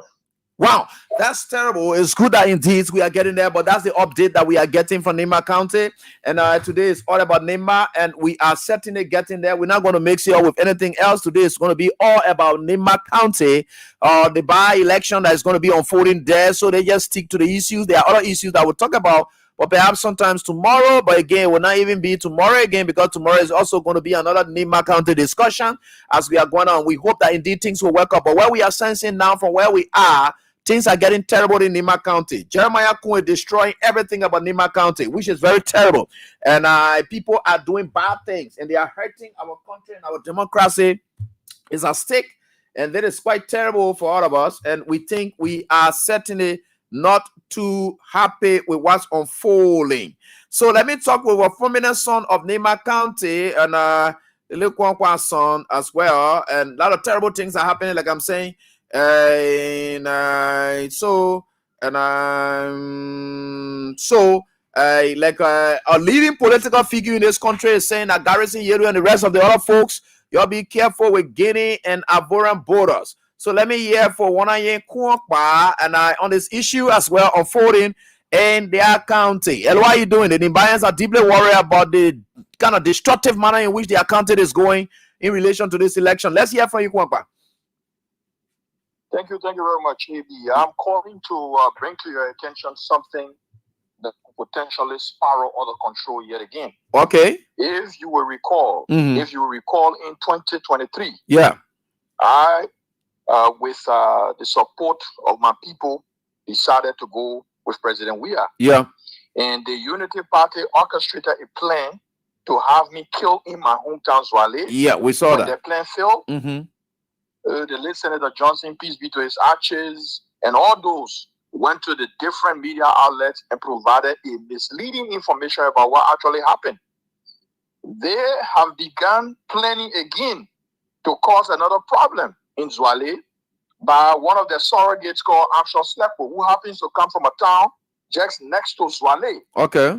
Wow, that's terrible. It's good that indeed we are getting there, but that's the update that we are getting from Nimba County. And today is all about Nimba, and we are certainly getting there. We're not going to mix it up with anything else. Today is going to be all about Nimba County, the by-election that is going to be unfolding there. So they just stick to the issues. There are other issues that we'll talk about, but perhaps sometimes tomorrow. But again, it will not even be tomorrow again, because tomorrow is also going to be another Nimba County discussion as we are going on. We hope that indeed things will work out. But what we are sensing now from where we are, things are getting terrible in Nimba County. Jeremiah Kun is destroying everything about Nimba County, which is very terrible. And people are doing bad things, and they are hurting our country, and our democracy is at stake. And that is quite terrible for all of us. And we think we are certainly not too happy with what's unfolding. So let me talk with a prominent son of Nimba County, and the little Kwankwa son as well. And a lot of terrible things are happening, like I'm saying. A leading political figure in this country is saying that Garrison Yeru and the rest of the other folks, you'll be careful with Guinea and Ivorian borders. So let me hear for one and on this issue as well unfolding in their county. And what are you doing? The Nimbayans are deeply worried about the kind of destructive manner in which their county is going in relation to this election. Let's hear from you, Kwankwa. Thank you very much, AB. I'm calling to bring to your attention something that could potentially spiral out of control yet again. Okay. If you will recall, in 2023, yeah, I, with the support of my people, decided to go with President Weah. Yeah. And the Unity Party orchestrated a plan to have me killed in my hometown, Zale. Yeah, we saw that. The plan failed. Mm-hmm. The late Senator Johnson, peace be to his ashes, and all those went to the different media outlets and provided a misleading information about what actually happened. They have begun planning again to cause another problem in Zale by one of their surrogates called Armstrong Slepo, who happens to come from a town just next to Zale. Okay.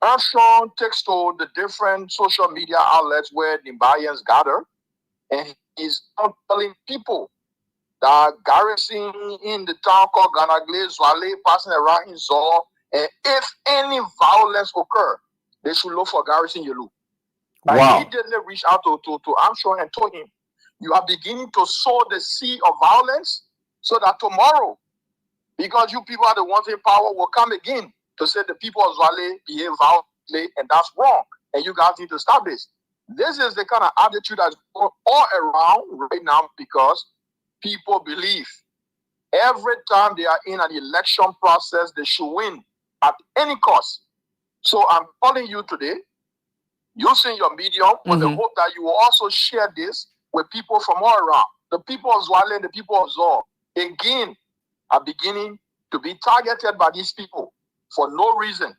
Armstrong takes to the different social media outlets where Nimbayans gather, and he's now telling people that garrison in the town called Ganagle, Zale, passing around in Zor, and if any violence occur, they should look for Garrison Yelu. Wow. I immediately reached out to Armstrong and told him, you are beginning to sow the seed of violence so that tomorrow, because you people are the ones in power, will come again to say the people of Zale behave violently, and that's wrong, and you guys need to stop this. This is the kind of attitude that's going all around right now, because people believe every time they are in an election process, they should win at any cost. So I'm calling you today, using your medium, with the hope that you will also share this with people from all around. The people of Zale and the people of Zor, again, are beginning to be targeted by these people for no reason.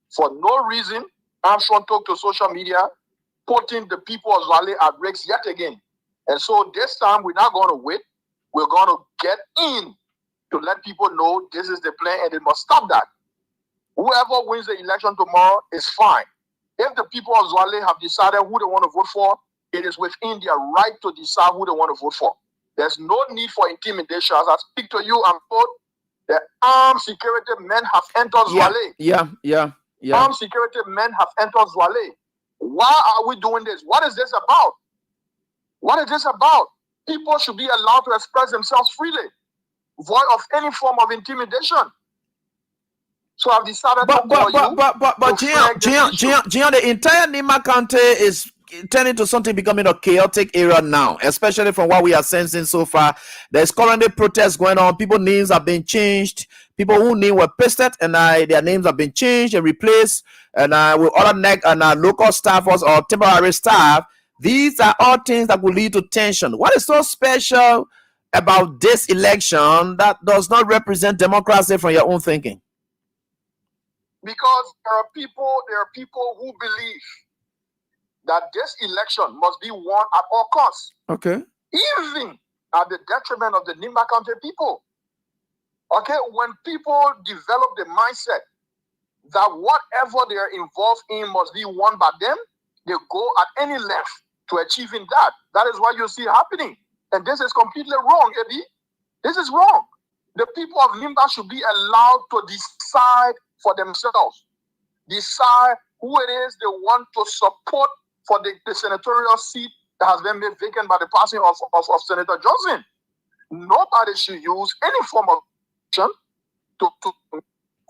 For no reason, Armstrong took to social media, putting the people of Zale at risk yet again. And so this time, we're not going to wait. We're going to get in to let people know this is the plan, and they must stop that. Whoever wins the election tomorrow is fine. If the people of Zale have decided who they want to vote for, it is within their right to decide who they want to vote for. There's no need for intimidation. As I speak to you, I'm told the armed security men have entered Zale. Yeah. Armed security men have entered Zale. Why are we doing this? What is this about? What is this about? People should be allowed to express themselves freely, void of any form of intimidation. So I've decided But to call Gian, the entire Nimba County is turning to something becoming a chaotic area now, especially from what we are sensing so far. There's currently protests going on. People's names have been changed. People whose names were pasted and their names have been changed and replaced, and with other local staffers or temporary staff. These are all things that will lead to tension. What is so special about this election that does not represent democracy from your own thinking? Because there are people who believe that this election must be won at all costs. Okay. Even at the detriment of the Nimba County people. Okay, when people develop the mindset that whatever they are involved in must be won by them, they go at any length to achieving that. That is what you see happening. And this is completely wrong, Eddie. This is wrong. The people of Nimba should be allowed to decide for themselves. Decide who it is they want to support for the senatorial seat that has been made vacant by the passing of Senator Johnson. Nobody should use any form of action to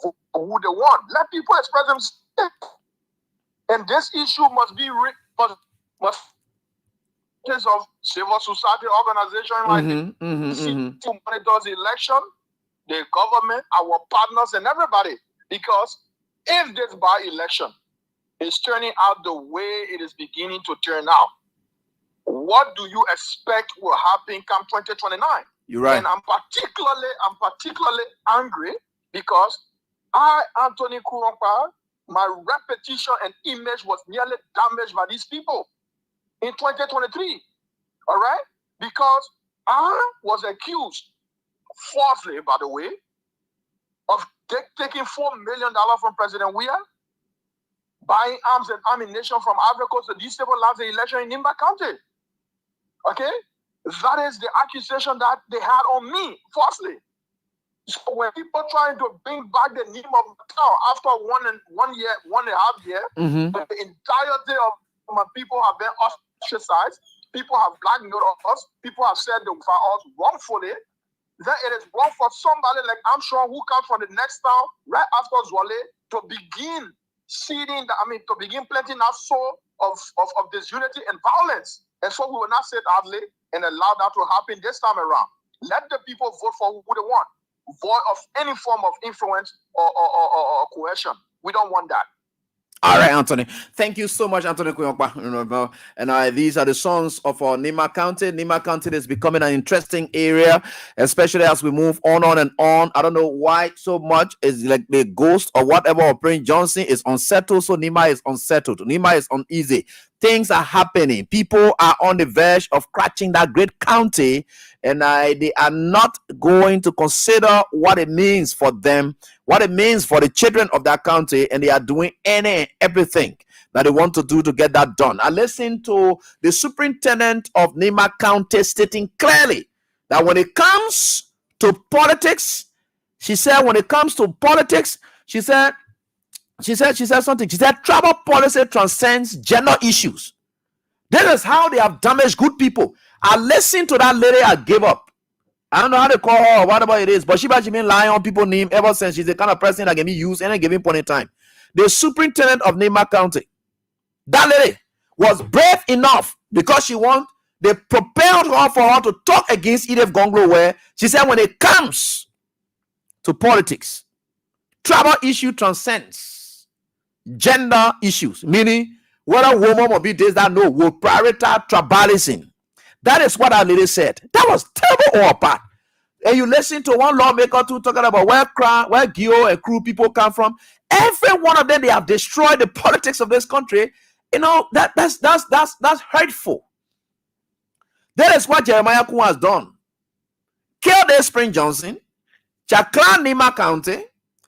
who they want. Let people express themselves. And this issue must be of civil society organization to monitor the election, the government, our partners, and everybody. Because if this by-election is turning out the way it is beginning to turn out, what do you expect will happen come 2029? You're right. And I'm particularly angry because Anthony Kurompa, my reputation and image was nearly damaged by these people in 2023. All right? Because I was accused, falsely, by the way, of taking $4 million from President Weah, buying arms and ammunition from Ivory Coast to destabilize the election in Nimba County. Okay? That is the accusation that they had on me, falsely. So when people trying to bring back the name of the town after 1.5 years, the entirety of my people have been ostracized, people have blackmailed us, people have said they were us wrongfully, then it is wrong for somebody like Armstrong who comes from the next town right after Zale to begin to begin planting that soul of disunity and violence. And so we will not sit idly and allow that to happen this time around. Let the people vote for who they want, void of any form of influence or coercion. We don't want that. All right, Anthony. Thank you so much, Anthony Kuyokpa. And these are the sons of Nimba County. Nimba County is becoming an interesting area, especially as we move on and on. I don't know why so much. It's like the ghost or whatever of Prince Johnson is unsettled, so Nimba is unsettled. Nimba is uneasy. Things are happening. People are on the verge of crashing that great county, and they are not going to consider what it means for them, what it means for the children of that county, and they are doing everything that they want to do to get that done. I listened to the superintendent of Nimba County stating clearly that when it comes to politics, she said, she said something. She said, tribal policy transcends gender issues. This is how they have damaged good people. I listened to that lady. I gave up. I don't know how to call her or whatever it is, but she been lying on people's name ever since. She's the kind of person that can be used any given point in time. The superintendent of Nimba County, that lady was brave enough because they propelled her for her to talk against Edith Gonglo, where she said when it comes to politics, tribal issue transcends gender issues, meaning whether woman or be this that no will prioritize tribalism. That is what our lady said. That was terrible on her part. And you listen to one lawmaker too talking about where Gio and crew people come from. Every one of them, they have destroyed the politics of this country. You know, that's hurtful. That is what Jeremiah Kun has done. Kill the Spring Johnson, Chaklan Nimba County,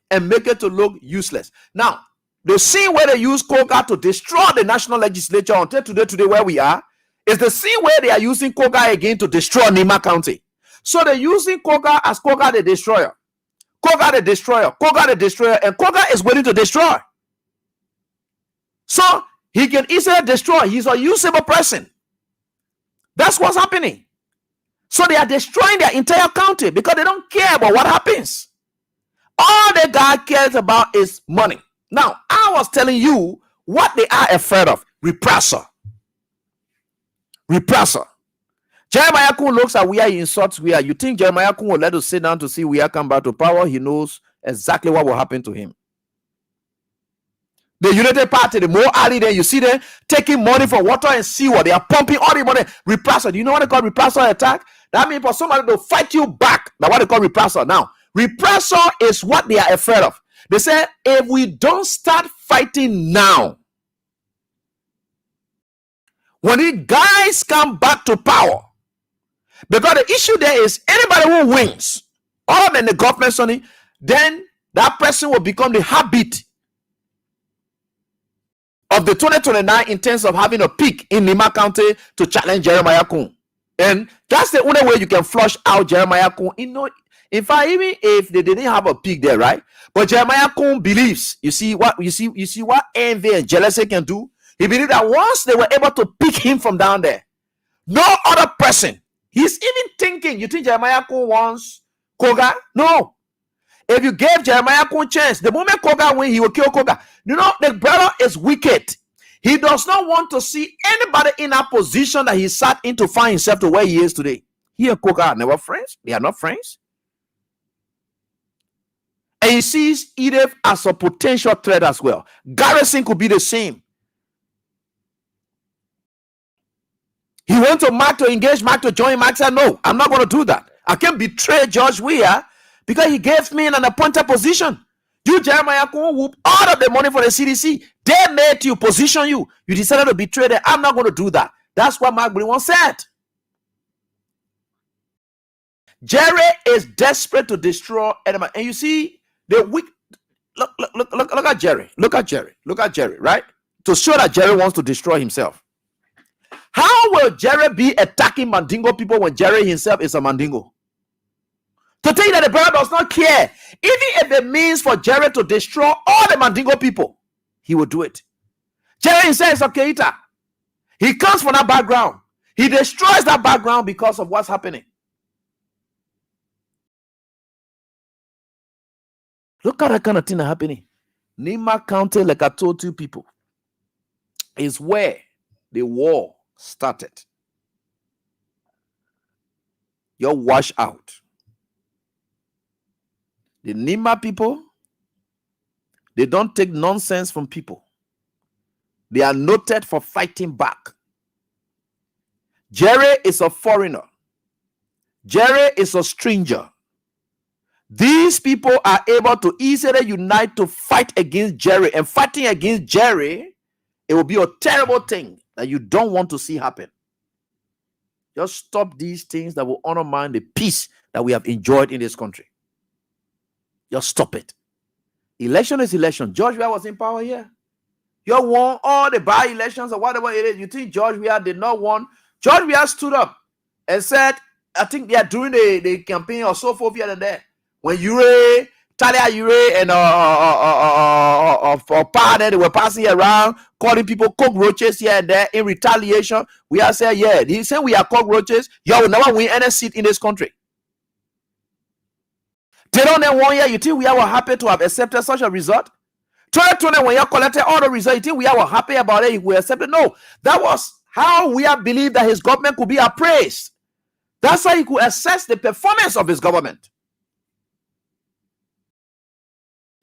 and make it to look useless. Now, the scene where they use Koga to destroy the national legislature until today where we are, is the same way they are using Koga again to destroy Nimba County. So they're using Koga as Koga the destroyer. Koga the destroyer, and Koga is waiting to destroy. So He can easily destroy. He's a usable person. That's what's happening. So they are destroying their entire county because they don't care about what happens. All the guy cares about is money. Now, I was telling you what they are afraid of. Repressor. Repressor. Jeremiah Kun looks at where he insults where. You think Jeremiah Kun will let us sit down to see where come back to power? He knows exactly what will happen to him. The United Party, the more early there, you see them taking money for water and seawater. They are pumping all the money. Repressor. Do you know what they call repressor attack? That means for somebody to fight you back. That's what they call repressor. Now, repressor is what they are afraid of. They say, if we don't start fighting now, when the guys come back to power, because the issue there is anybody who wins, other than the government, Sonny, then that person will become the habit of the 2029 in terms of having a peak in Nimba County to challenge Jeremiah Kun. And that's the only way you can flush out Jeremiah Kun. You know, in fact, even if they didn't have a peak there, right? But Jeremiah Kun believes, you see what envy and jealousy can do? He believes that once they were able to pick him from down there, no other person, he's even thinking, you think Jeremiah Kun wants Koga? No. If you gave Jeremiah Kun chance, the moment Koga win, he will kill Koga. You know, the brother is wicked. He does not want to see anybody in that position that he sat in to find himself to where he is today. He and Koga are never friends. They are not friends. And he sees Edith as a potential threat as well. Garrison could be the same. He went to Mark to engage Mark to join. Mark said, no, I'm not going to do that. I can't betray George Weah because he gave me an appointed position. You, Jeremiah Kun, whoop all of the money for the CDC. They made you, position you. You decided to betray them. I'm not going to do that. That's what Mark Greenwald said. Jerry is desperate to destroy anybody. And you see, the weak. Look at Jerry. Look at Jerry. Look at Jerry, right? To show that Jerry wants to destroy himself. How will Jerry be attacking Mandingo people when Jerry himself is a Mandingo? To tell you that the brother does not care. Even if it means for Jerry to destroy all the Mandingo people, he will do it. Jerry himself is a Keita. He comes from that background. He destroys that background because of what's happening. Look at that kind of thing happening. Nimba County, like I told you people, is where the war started. You're washed out. The Nimba people, they don't take nonsense from people. They are noted for fighting back. Jerry is a foreigner. Jerry is a stranger. These people are able to easily unite to fight against Jerry. And fighting against Jerry, it will be a terrible thing that you don't want to see happen. Just stop these things that will undermine the peace that we have enjoyed in this country. Just stop it. Election is election. George Weah was in power here. You won all the by-elections or whatever it is. You think George Weah did not win? George Weah stood up and said, I think they are doing the campaign or so forth here and there. When Talia Ure and Party, they were passing around, calling people cockroaches here and there in retaliation. We are saying, yeah, he said we are cockroaches. You will never win any seat in this country. They don't know 1 year. You think we are happy to have accepted such a result? 2020, when you collected all the results, you think we are happy about it? We accepted? No, that was how we have believed that his government could be appraised. That's how he could assess the performance of his government.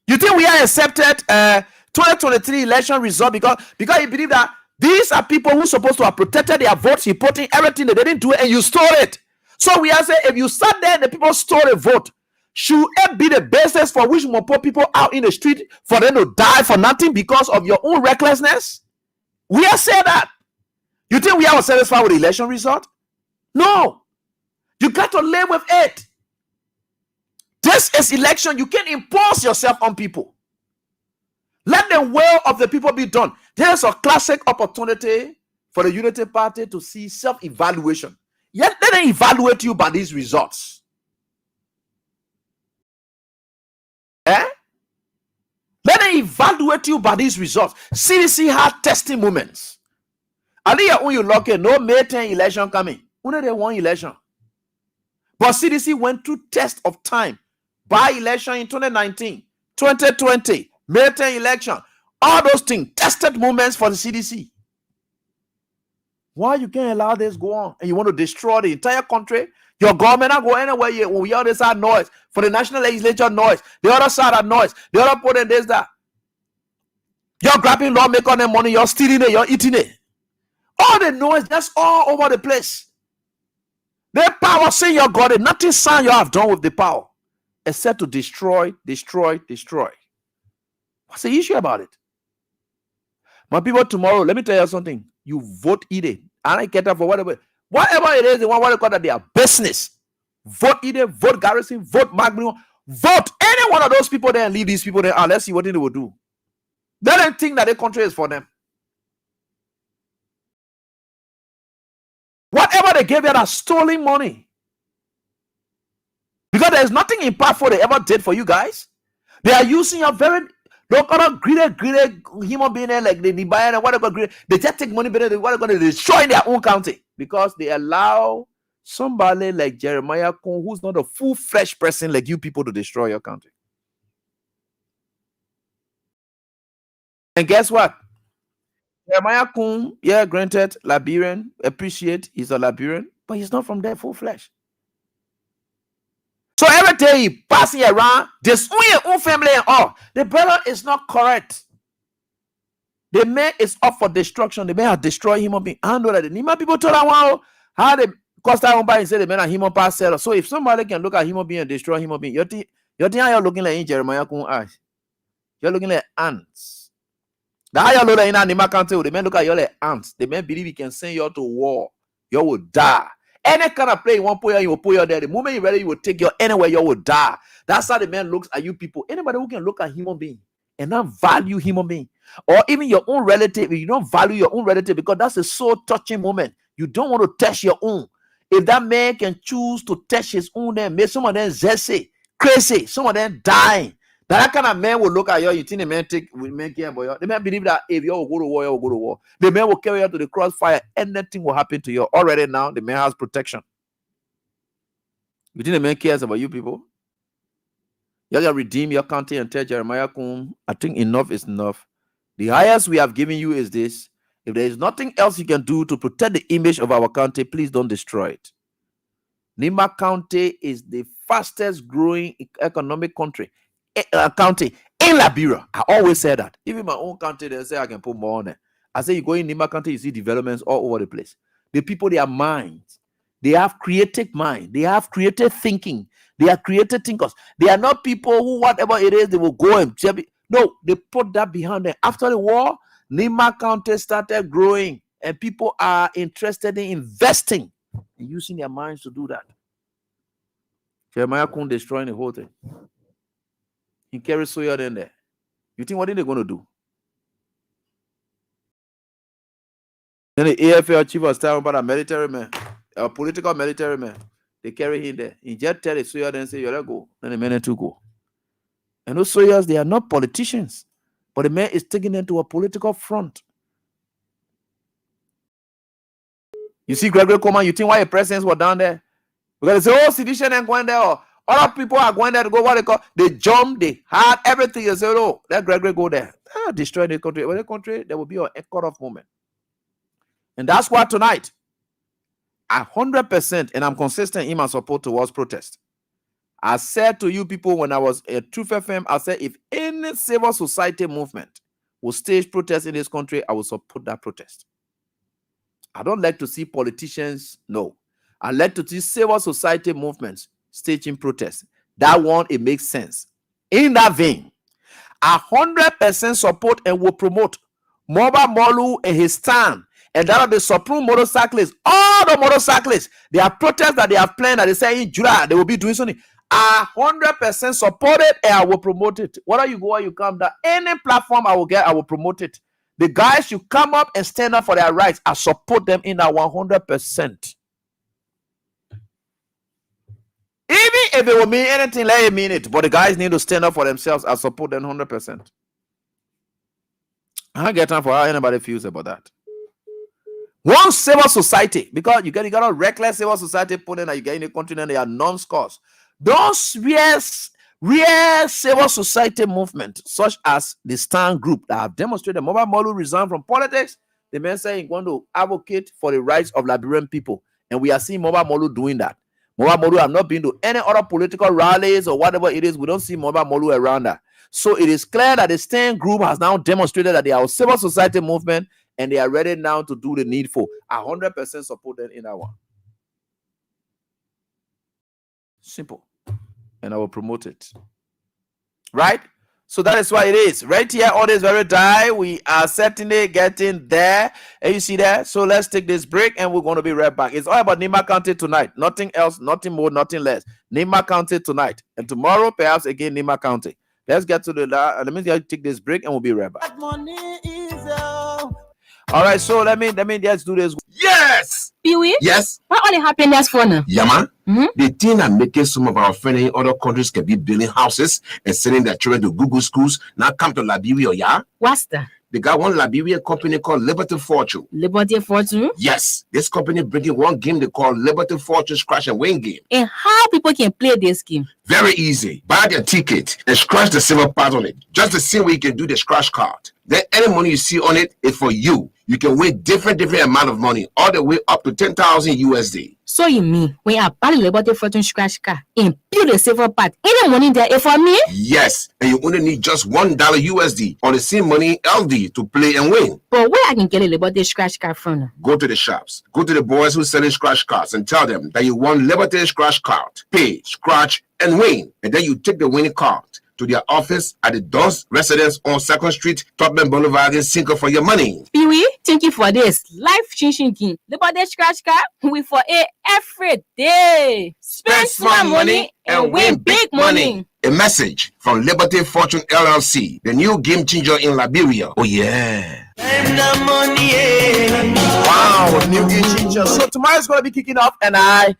You think we are accepted 2023 election result because he believed that these are people who are supposed to have protected their votes, reporting everything that they didn't do it, and you stole it. So we are saying, if you sat there and the people stole a vote, should it be the basis for which more poor people out in the street for them to die for nothing because of your own recklessness? We are saying that. You think we are satisfied with the election result? No. You got to live with it. This is election. You can't impose yourself on people. Let the will of the people be done. There's a classic opportunity for the Unity Party to see self-evaluation. Yet let them evaluate you by these results. Let them can't evaluate you by these results. CDC had testing moments. Aliyah, when you look at no May 10 election coming, only they won election. But CDC went through test of time. By election in 2019, 2020, May 10 election, all those things, tested moments for the CDC. Why you can't allow this go on? And you want to destroy the entire country? Your government not go anywhere yet. We hear this side noise. For the national legislature noise. The other side of noise. The other putting this, that. You're grabbing lawmaker their money. You're stealing it. You're eating it. All the noise, that's all over the place. The power saying you got it. Nothing sign you have done with the power. Except to destroy, destroy, destroy. What's the issue about it? My people, tomorrow, let me tell you something. You vote either. I don't get that for whatever. Whatever it is, they want what they call that their business. Vote either, vote Garrison, vote Magno, vote any one of those people there and leave these people there. And let's see what they will do. They don't think that the country is for them. Whatever they gave you are stolen money. Because there's nothing impactful they ever did for you guys. They are using your very greedy human being like the Nimba and whatever greedy. They just take money, but what are going to destroy their own county because they allow somebody like Jeremiah Kun, who's not a full-fledged person like you people, to destroy your country. And guess what? Jeremiah Kun, yeah, granted, Liberian, appreciate he's a Liberian, but he's not from there full-fledged. So every day he passing around, this own family and all. The brother is not correct. The man is up for destruction. The man has destroyed human being. I know that the Nimba people told him, wow, how they cost that one by and say the man are human pass seller. So if somebody can look at human being and destroy human being, you think you're looking like in Jeremiah Kun eyes. You're looking like ants. The higher loader in Nimba country, the man look at you like ants. The man believe he can send you to war. You will die. Any kind of play you want to put you will put you there. The moment you're ready, you will take you anywhere, you will die. That's how the man looks at you people. Anybody who can look at human being and not value human being, or even your own relative, you don't value your own relative because that's a so touching moment. You don't want to touch your own. If that man can choose to touch his own, then make some of them zesty, crazy, some of them dying. That kind of man will look at you. You think the man will make care about you? The man believe that if you will go to war, you will go to war. The man will carry you to the crossfire. Anything will happen to you. Already now, the man has protection. You think the man cares about you people? You gotta redeem your country and tell Jeremiah Kun, I think enough is enough. The highest we have given you is this. If there is nothing else you can do to protect the image of our country, please don't destroy it. Nimba County is the fastest growing economic county in Liberia. I always say that. Even my own country, they say I can put more on it. I say you go in Nimba County, you see developments all over the place. The people, their minds, they have creative mind, they have creative thinking, they are creative thinkers. They are not people who, whatever it is, they will go and no, they put that behind them. After the war, Nimba County started growing, and people are interested in investing and using their minds to do that. Jeremiah Kun destroying the whole thing. He carries soya in there. You think what are they going to do? Then the AFL chief was telling about a military man, a political military man. They carry him there. He just tell the soya and say, you let go. Then the men to go. And those soyas, they are not politicians, but the man is taking them to a political front. You see Gregory Coleman, you think why the presidents were down there? Because they say, oh, sedition ain't going there. Or other people are going there to go, what they call, they jump, they had everything. They say, oh, let Gregory go there. Destroy the country. Well, the country, there will be a cut-off moment. And that's why tonight, 100%, and I'm consistent in my support towards protest. I said to you people when I was at Truth FM, I said, if any civil society movement will stage protest in this country, I will support that protest. I don't like to see politicians, no. I like to see civil society movements staging protests. That one, it makes sense. In that vein, 100% support and will promote Moba Molu and his stand, and that of the Supreme motorcyclists, all the motorcyclists, they have protests that they have planned that they say in July, they will be doing something. 100% support it and I will promote it. Whether you go or you come down, any platform I will get, I will promote it. The guys should come up and stand up for their rights. I support them in that 100%. Even if it will mean anything, let it mean it. But the guys need to stand up for themselves. I support them 100%. I don't get time for how anybody feels about that. One civil society, because you got a reckless civil society put in that you get in the country and they are non-scores. Those real civil society movement, such as the Stand Group that have demonstrated Mobile Molu resigned from politics, the men say going to advocate for the rights of Liberian people. And we are seeing Mobile Molu doing that. Mobile Molu have not been to any other political rallies or whatever it is. We don't see Mobile Molu around that. So it is clear that the Stand Group has now demonstrated that they are a civil society movement and they are ready now to do the needful. 100% support them in that one. Simple. And I will promote it. Right? So that is why it is. Right here, all this very die. We are certainly getting there. And you see that? So let's take this break and we're going to be right back. It's all about Nimba County tonight. Nothing else, nothing more, nothing less. Nimba County tonight. And tomorrow, perhaps again, Nimba County. Let's get to the let me take this break and we'll be right back. All right, so let me just do this. Yes. Pee-wee? Yes. What only happened just for now? Yeah, man. The thing that making some of our friends in other countries can be building houses and sending their children to Google schools now come to Liberia, yeah? What's that? They got one Liberian company called Liberty Fortune. Liberty Fortune? Yes. This company bringing one game they call Liberty Fortune Scratch and Win game. And how people can play this game? Very easy. Buy their ticket and scratch the silver part on it. Just the same way you can do the scratch card. Then any money you see on it is for you. You can win different amount of money, all the way up to 10,000 USD. So you mean when I buy the Liberty Fortune scratch card and build the silver part, any money there is for me? Yes, and you only need just $1 USD or the same money LD to play and win. But where I can get a Liberty scratch card from? Go to the shops. Go to the boys who selling scratch cards and tell them that you want Liberty scratch card. Pay, scratch, and win. And then you take the winning card to their office at the Don's residence on 2nd Street, Topman Boulevard in Cinco for your money. Pee-wee, thank you for this life-changing game. Liberty scratch card, we for it every day. Spend small money and win big money. A message from Liberty Fortune LLC, the new game changer in Liberia. Oh yeah. Wow, new game changer. So tomorrow is going to be kicking off, and I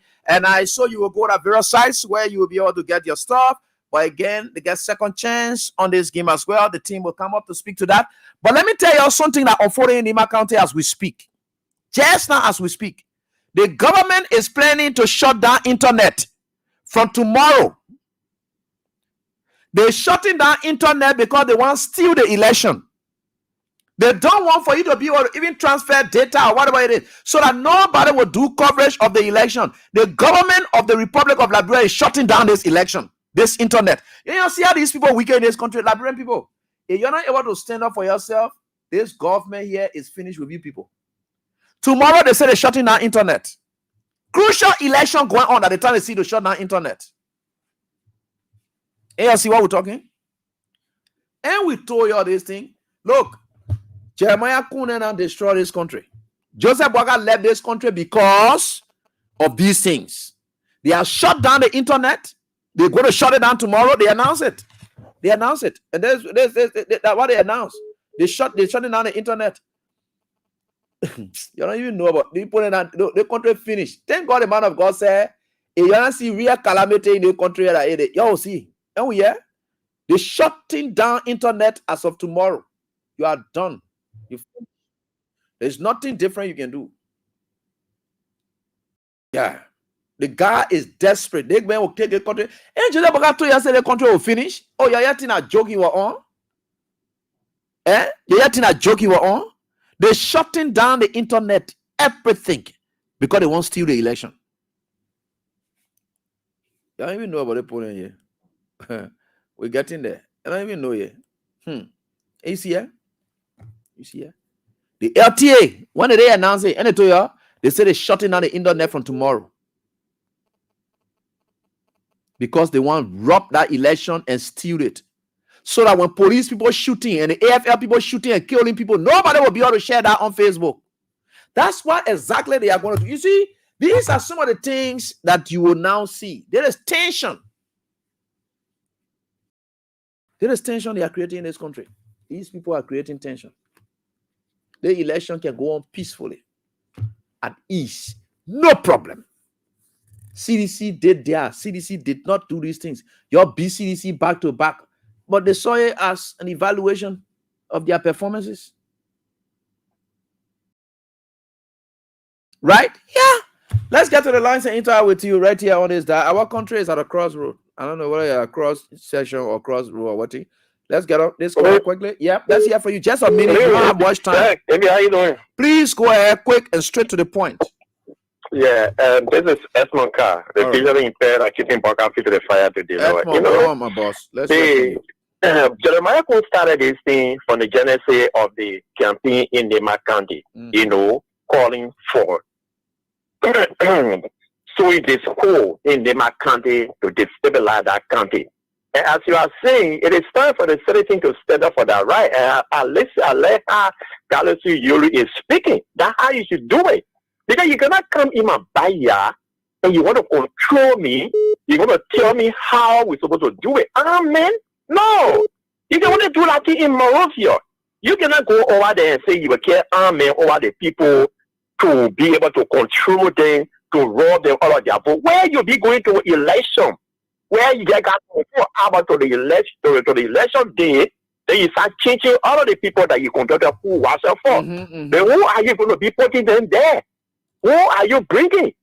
saw you will go to various sites where you will be able to get your stuff. But again, they get second chance on this game as well. The team will come up to speak to that. But let me tell you something that unfolding in Nimba County as we speak. Just now as we speak, the government is planning to shut down internet from tomorrow. They're shutting down internet because they want to steal the election. They don't want for you to be able to even transfer data or whatever it is, so that nobody will do coverage of the election. The government of the Republic of Liberia is shutting down this election. This internet. You know, see how these people weaken in this country, Liberian people. If you're not able to stand up for yourself, this government here is finished with you people. Tomorrow they say they're shutting down internet. Crucial election going on at the time they see to shut down internet. And you see what we're talking? And we told you all this thing. Look, Jeremiah Kuhnen destroyed this country. Joseph Boaga left this country because of these things. They have shut down the internet. They're going to shut it down tomorrow. They announce it. And that's what they announced. They're shutting down the internet. You don't even know about they put it on the country finished. Thank God the man of God said, if you don't see real calamity in the country, you see. Oh yeah. They're shutting down internet as of tomorrow. You are done. There's nothing different you can do. Yeah. The guy is desperate. The man will take the country. And Joseph Boaga told you say the country will finish. Oh, you're think a joke you were on? You're think a joke you were on? They're shutting down the internet, everything, because they won't steal the election. You don't even know about the point here. We're getting there. I don't even know yet. You see here? You see here? The LTA, when did they announce it? And they told you, they said they're shutting down the internet from tomorrow. Because they want to rob that election and steal it. So that when police people shooting and the AFL people shooting and killing people, nobody will be able to share that on Facebook. That's what exactly they are going to do. You see, these are some of the things that you will now see. There is tension. There is tension they are creating in this country. These people are creating tension. The election can go on peacefully, at ease, no problem. CDC did there. CDC did not do these things. Your BCDC back to back. But they saw it as an evaluation of their performances. Right? Yeah. Let's get to the lines and interact with you right here on this. That our country is at a crossroad. I don't know whether you're a cross section or crossroad or what. Let's get up this call quickly. Yep, let's hear for you. Just a minute. We don't have much time. Maybe how you doing? Please go ahead, quick and straight to the point. Yeah, this is Esmond Carr, the visually impaired are keeping back out to the fire to Deloitte. Esmond, go on, my boss. Let's see. Jeremiah Cole started this thing from the genesis of the campaign in Nimba County, calling for suing the school in Nimba County to destabilize that county. And as you are saying, it is time for the citizen to stand up for that right. And I let how Galaxy Yuri is speaking. That's how you should do it. Because you cannot come in my backyard and you want to control me. You want to tell me how we're supposed to do it. Amen? No. You can only do that in Morovia. You cannot go over there and say you will care amen over the people to be able to control them, to rob them all of their vote. Where you be going to election? Where you get got to go about to the election day, then you start changing all of the people that you conducted who was for. Then who are you going to be putting them there? Who are you bringing?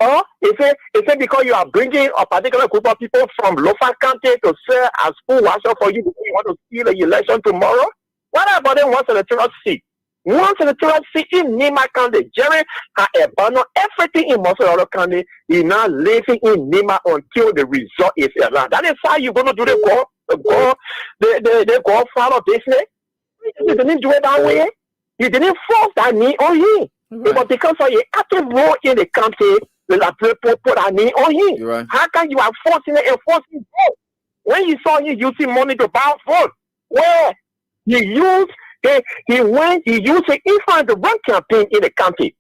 Or is it because you are bringing a particular group of people from local county to serve as who was for you because you want to steal the election tomorrow? What about them once electoral seat? Once electoral seat in Nimba County, Jerry has abandoned everything in Montreal County. He's now living in Nimba until the result is around. That is how you're going to do the godfather business. You didn't do it that way. You didn't force that knee on him. Right. But because of your active role in the country, the people put a knee on him. Right. How can you are forcing it and forcing vote? When you saw him using money to buy vote, where he used the influence to run campaign in the country.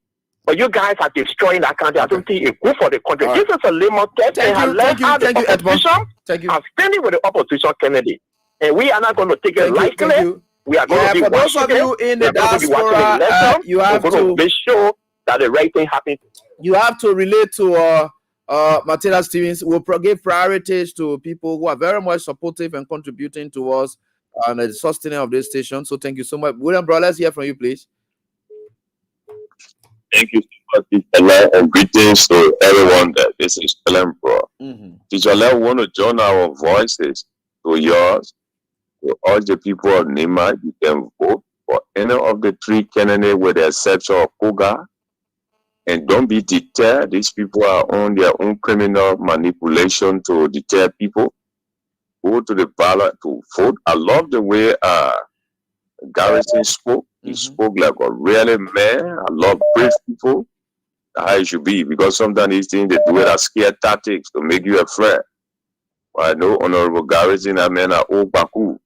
But you guys are destroying that country. I don't think it's good for the country. Right. This is a lemon test. Thank you. I'm standing with the opposition candidate. And we are not going to take it lightly. We are going to be for those of you in the diaspora, you have to make sure that the right thing happens. You have to relate to Matilda Stevens. We'll give priorities to people who are very much supportive and contributing to us and the sustaining of this station. So thank you so much. William, bro, let's hear from you, please. Thank you so much, Teacher, and greetings to everyone. This is William, bro. Teacher, I want to join our voices to yours. To all the people of Nimba, you can vote for any of the three candidates with the exception of Koga. And don't be deterred. These people are on their own criminal manipulation to deter people. Go to the ballot to vote. I love the way Garrison spoke. He spoke like a really man. I love brave people. How it should be. Because sometimes these things, they do it as scare tactics to make you afraid. I know Honorable Garrison, that man are old Baku.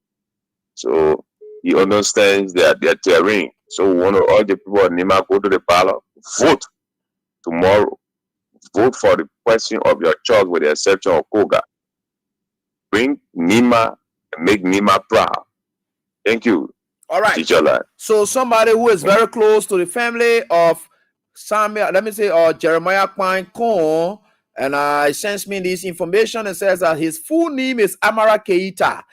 So he understands their terrain. So one of all the people of Nimba go to the ballot, vote tomorrow. Vote for the person of your choice with the exception of Koga. Bring Nimba and make Nimba proud. Thank you. All right. Teacher. So somebody who is very close to the family of Samuel, let me say, Jeremiah Kwan Kon, and he sends me this information and says that his full name is Amara Keita.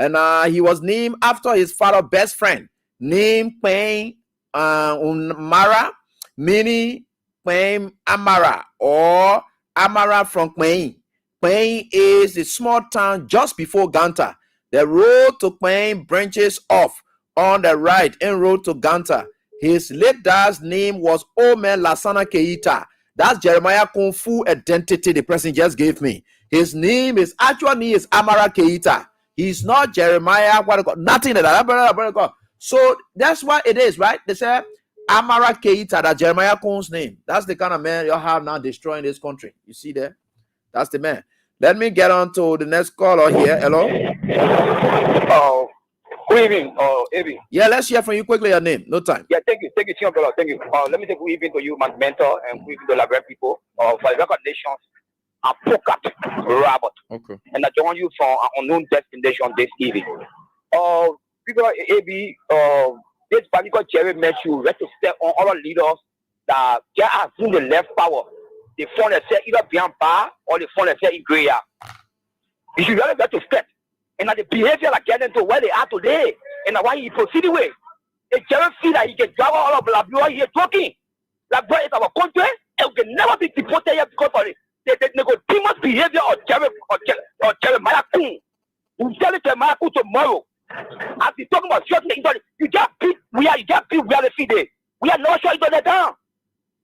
And he was named after his father's best friend, named Kwan Mara, meaning Kwan Amara, or Amara from Kwan. Kwan is a small town just before Ganta. The road to Kwan branches off on the right en road to Ganta. His late dad's name was Omen Lasana Keita. That's Jeremiah Kung Fu identity the person just gave me. His name is Amara Keita. He's not Jeremiah, nothing like that. So that's what it is, right? They say Amara Keita, that Jeremiah Kung's name. That's the kind of man you have now destroying this country. You see there? That's the man. Let me get on to the next caller here. Hello? Good evening, Avi. Yeah, let's hear from you quickly, your name. No time. Yeah, thank you, Senior Brother. Thank you. Let me say good evening to you, my mentor, and good evening to the Liberia people. For the record nations, I'm focused, Robert. Okay. And I join you from an unknown destination this evening. Because AB, this particular Jerry Matthew, let to step on all the leaders that they are in the left power. They find themselves either behind bar or they find themselves in gray. You should really get to step. And the behavior like getting to where they are today, and why he proceeded with. If Jerry feel that he can drag all of the blue, he is talking. Liberia is our country, and we can never be deported here because of the demon behavior of Jeremiah Kun. We'll tell it to Jeremiah Kun tomorrow. As we talking about shutting the internet, you just beat reality day. We are never shut internet down.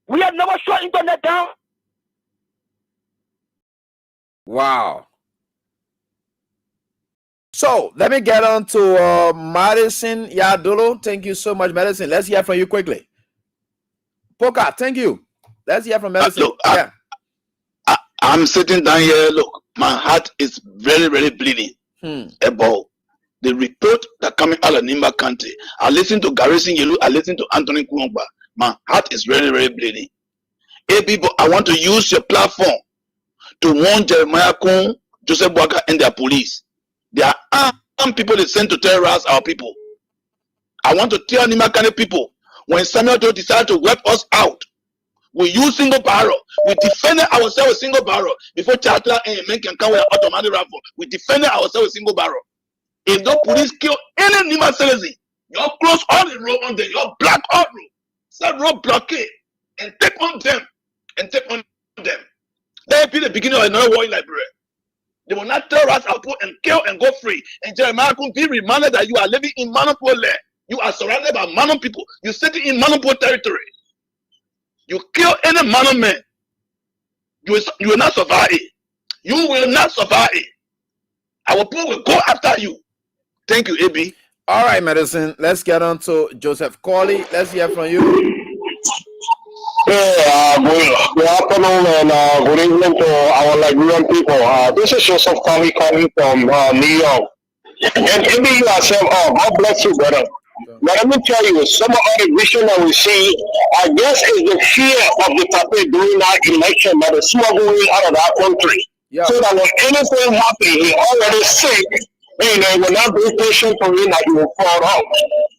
We are never shut internet down. Wow. So let me get on to Madison Yadulo. Thank you so much, Madison. Let's hear from you quickly. Poka, thank you. Let's hear from Madison. Look, I'm sitting down here. Look, my heart is very, very bleeding about the report that coming out of Nimba County. I listen to Garrison Yelu. I listen to Anthony Kulomba. My heart is very, very bleeding. Hey, people, I want to use your platform to warn Jeremiah Kun, Joseph Boakai, and their police. There are armed people they send to terrorize our people. I want to tell Nimba County people, when Samuel Doe decided to wipe us out, we use single barrel. We defended ourselves with single barrel. Before Chatla and men can come with an automatic rifle, we defended ourselves with single barrel. If the police kill any Nimba citizen, you close all the road on them, you block all road, set road blockade, and take on them, That will be the beginning of another war in Liberia. They will not terrorize our people and kill and go free. And Jeremiah can be reminded that you are living in Manopole land. You are surrounded by Manon people. You sit in Manopole territory. You kill any Manon man. You will not survive it. You will not survive it. Our people will go after you. Thank you, AB. All right, Madison. Let's get on to Joseph Corley. Let's hear from you. Good afternoon and good evening to our Liberian people. This is Joseph Corley coming from New York. And AB yourself, God bless you, brother. But let me tell you, some of the vision that we see, I guess, is the fear of the puppet during that election that is smuggling out of that country. Yeah. So that when anything happens, he already sick, and they will not be patient for him that he will fall out.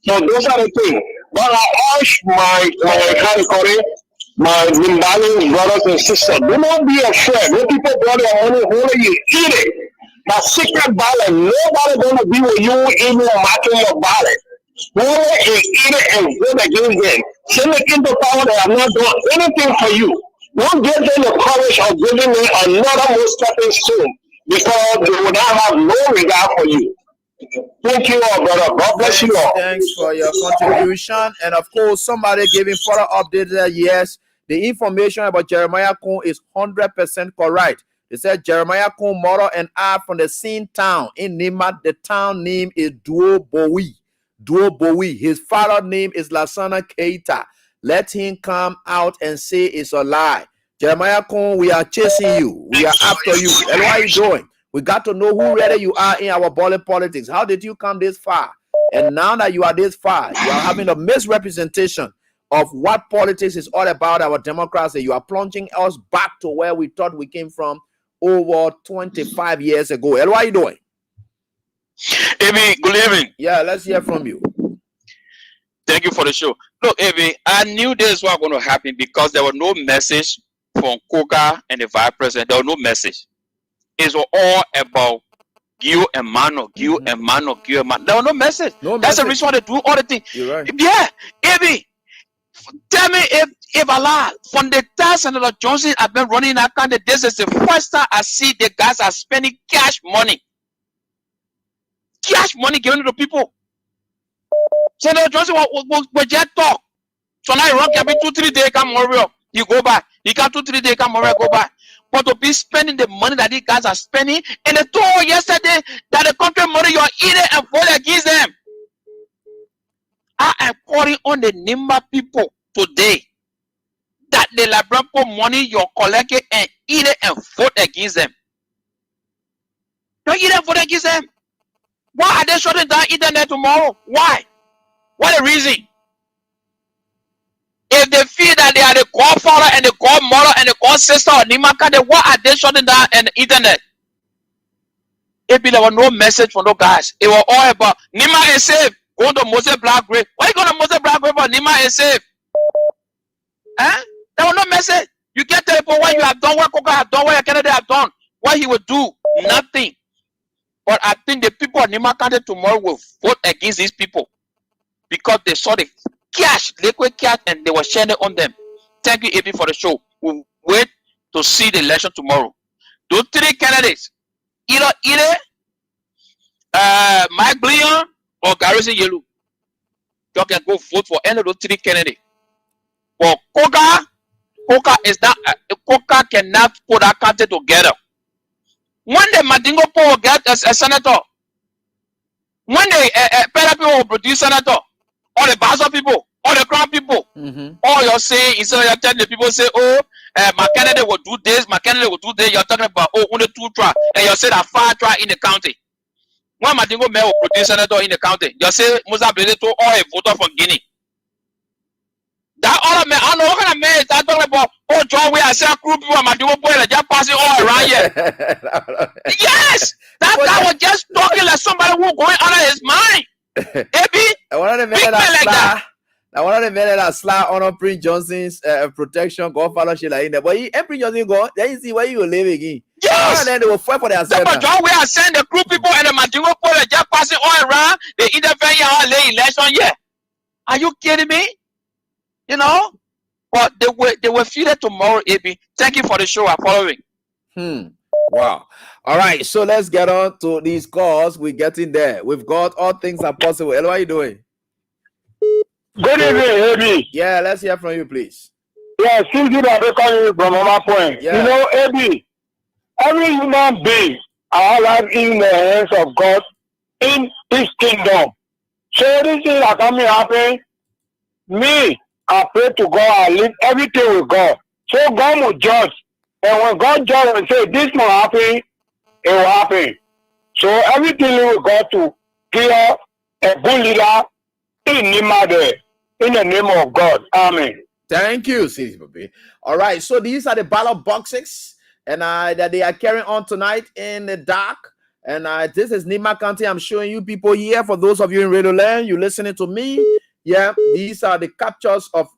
So those are the things. But I urge my Zimbabwean brothers and sisters, do not be afraid. When people brought their money, holding you, eat it. That secret ballot, nobody going to be with you even marking your ballot. Whoever is eating and vote against them, send it into power. They have not done anything for you. Don't give them the courage of giving me another more stepping stone because they will not have no regard for you. Thank you all, brother. God bless you all. Thanks for your contribution. And of course, somebody giving further updates that yes, the information about Jeremiah Kun is 100% correct. They said Jeremiah Kun, mother and I from the same town in Nimba. The town name is Duobowi. His father's name is Lasana Keita. Let him come out and say it's a lie. Jeremiah Kun, we are chasing you. We are after you. And what are you doing? We got to know who really you are in our body politics. How did you come this far? And now that you are this far, you are having a misrepresentation of what politics is all about, our democracy. You are plunging us back to where we thought we came from over 25 years ago. And what are you doing? Amy, good evening. Yeah, let's hear from you. Thank you for the show. Look, Amy, I knew this was going to happen because there was no message from Koga and the vice president. There was no message. It was all about Gio and Mano. There was no message. That's the reason why they do all the things. You're right. Yeah, Amy, tell me if Allah, from the time Senator Johnson have been running that country, this is the first time I see the guys are spending cash money. Cash money given to the people. Senator Johnson was just talk. So now he run can be 2-3 days, come over. He go back. He come 2-3 days, come over, go back. But to be spending the money that these guys are spending, and they told yesterday that the country money you are eating and vote against them. I am calling on the Nimba people today that the Liberian money you're collecting and eat it and vote against them. Don't eat and vote against them. Why are they shutting down internet tomorrow? Why? What the reason? If they feel that they are the godfather and the godmother and the godsister of Nimaka, then why are they shutting down the internet? If there was no message from those guys, it was all about Nima is safe. Go to Moses Black Grave. Why you go to Moses Black Grave for Nima is safe? Huh? There was no message. You can't tell people what you have done, what Coca have done, what Kennedy have done, what he will do. Nothing. But I think the people of Nimba County tomorrow will vote against these people because they saw the cash, liquid cash, and they were sharing it on them. Thank you, AP, for the show. We'll wait to see the election tomorrow. Those three candidates, either Mike Bleon or Garrison Yellow. You can go vote for any of those three candidates. But Coca is not. Coca cannot put that country together. When the Madingo will get a senator, when the Pera people will produce senator, or the Baza people, or the Crown people, all you're saying instead of telling the people say, oh, my candidate will do this, my candidate will do this. You're talking about only 2 try, and you say that 5 try in the county. When Madingo Mayor will produce senator in the county, you say Musa Bledo or a voter from Guinea. That other man, I know what kind of man is that talking about. Oh, John, we are saying group people, Madingo boy, like just passing all around here. Yes, that guy was just talking like somebody who going out of his mind. I wanted to make that I wanted to make that slap on Prince Johnson's protection, Godfather shit like in there. But Prince Johnson go, then you see where you will live again. Yes, and then they will fight for their self. John, we are saying the group people and the Madingo boy, like just passing all around. They interfere or lay election. Yeah, are you kidding me? You know, but they were feeded tomorrow, AB. Thank you for the show. I'm following. Wow. All right, so let's get on to these calls. We're getting there. We've got all things are possible. Hello, how are you doing? Good evening, AB. Yeah, let's hear from you, please. Yeah, since you are calling from Mama Point. Yeah. You know, AB, every human being are alive in the hands of God in His kingdom. So this is that coming happen. Me, I pray to God, I leave everything with God. So God will judge. And when God judge and say, this will happen, it will happen. So everything will go to clear a good leader in Nimba there. In the name of God. Amen. Thank you, City Papi. All right, so these are the ballot boxes and that they are carrying on tonight in the dark. And this is Nimba County. I'm showing you people here. For those of you in Radio Land, you listening to me. Yeah, these are the captures of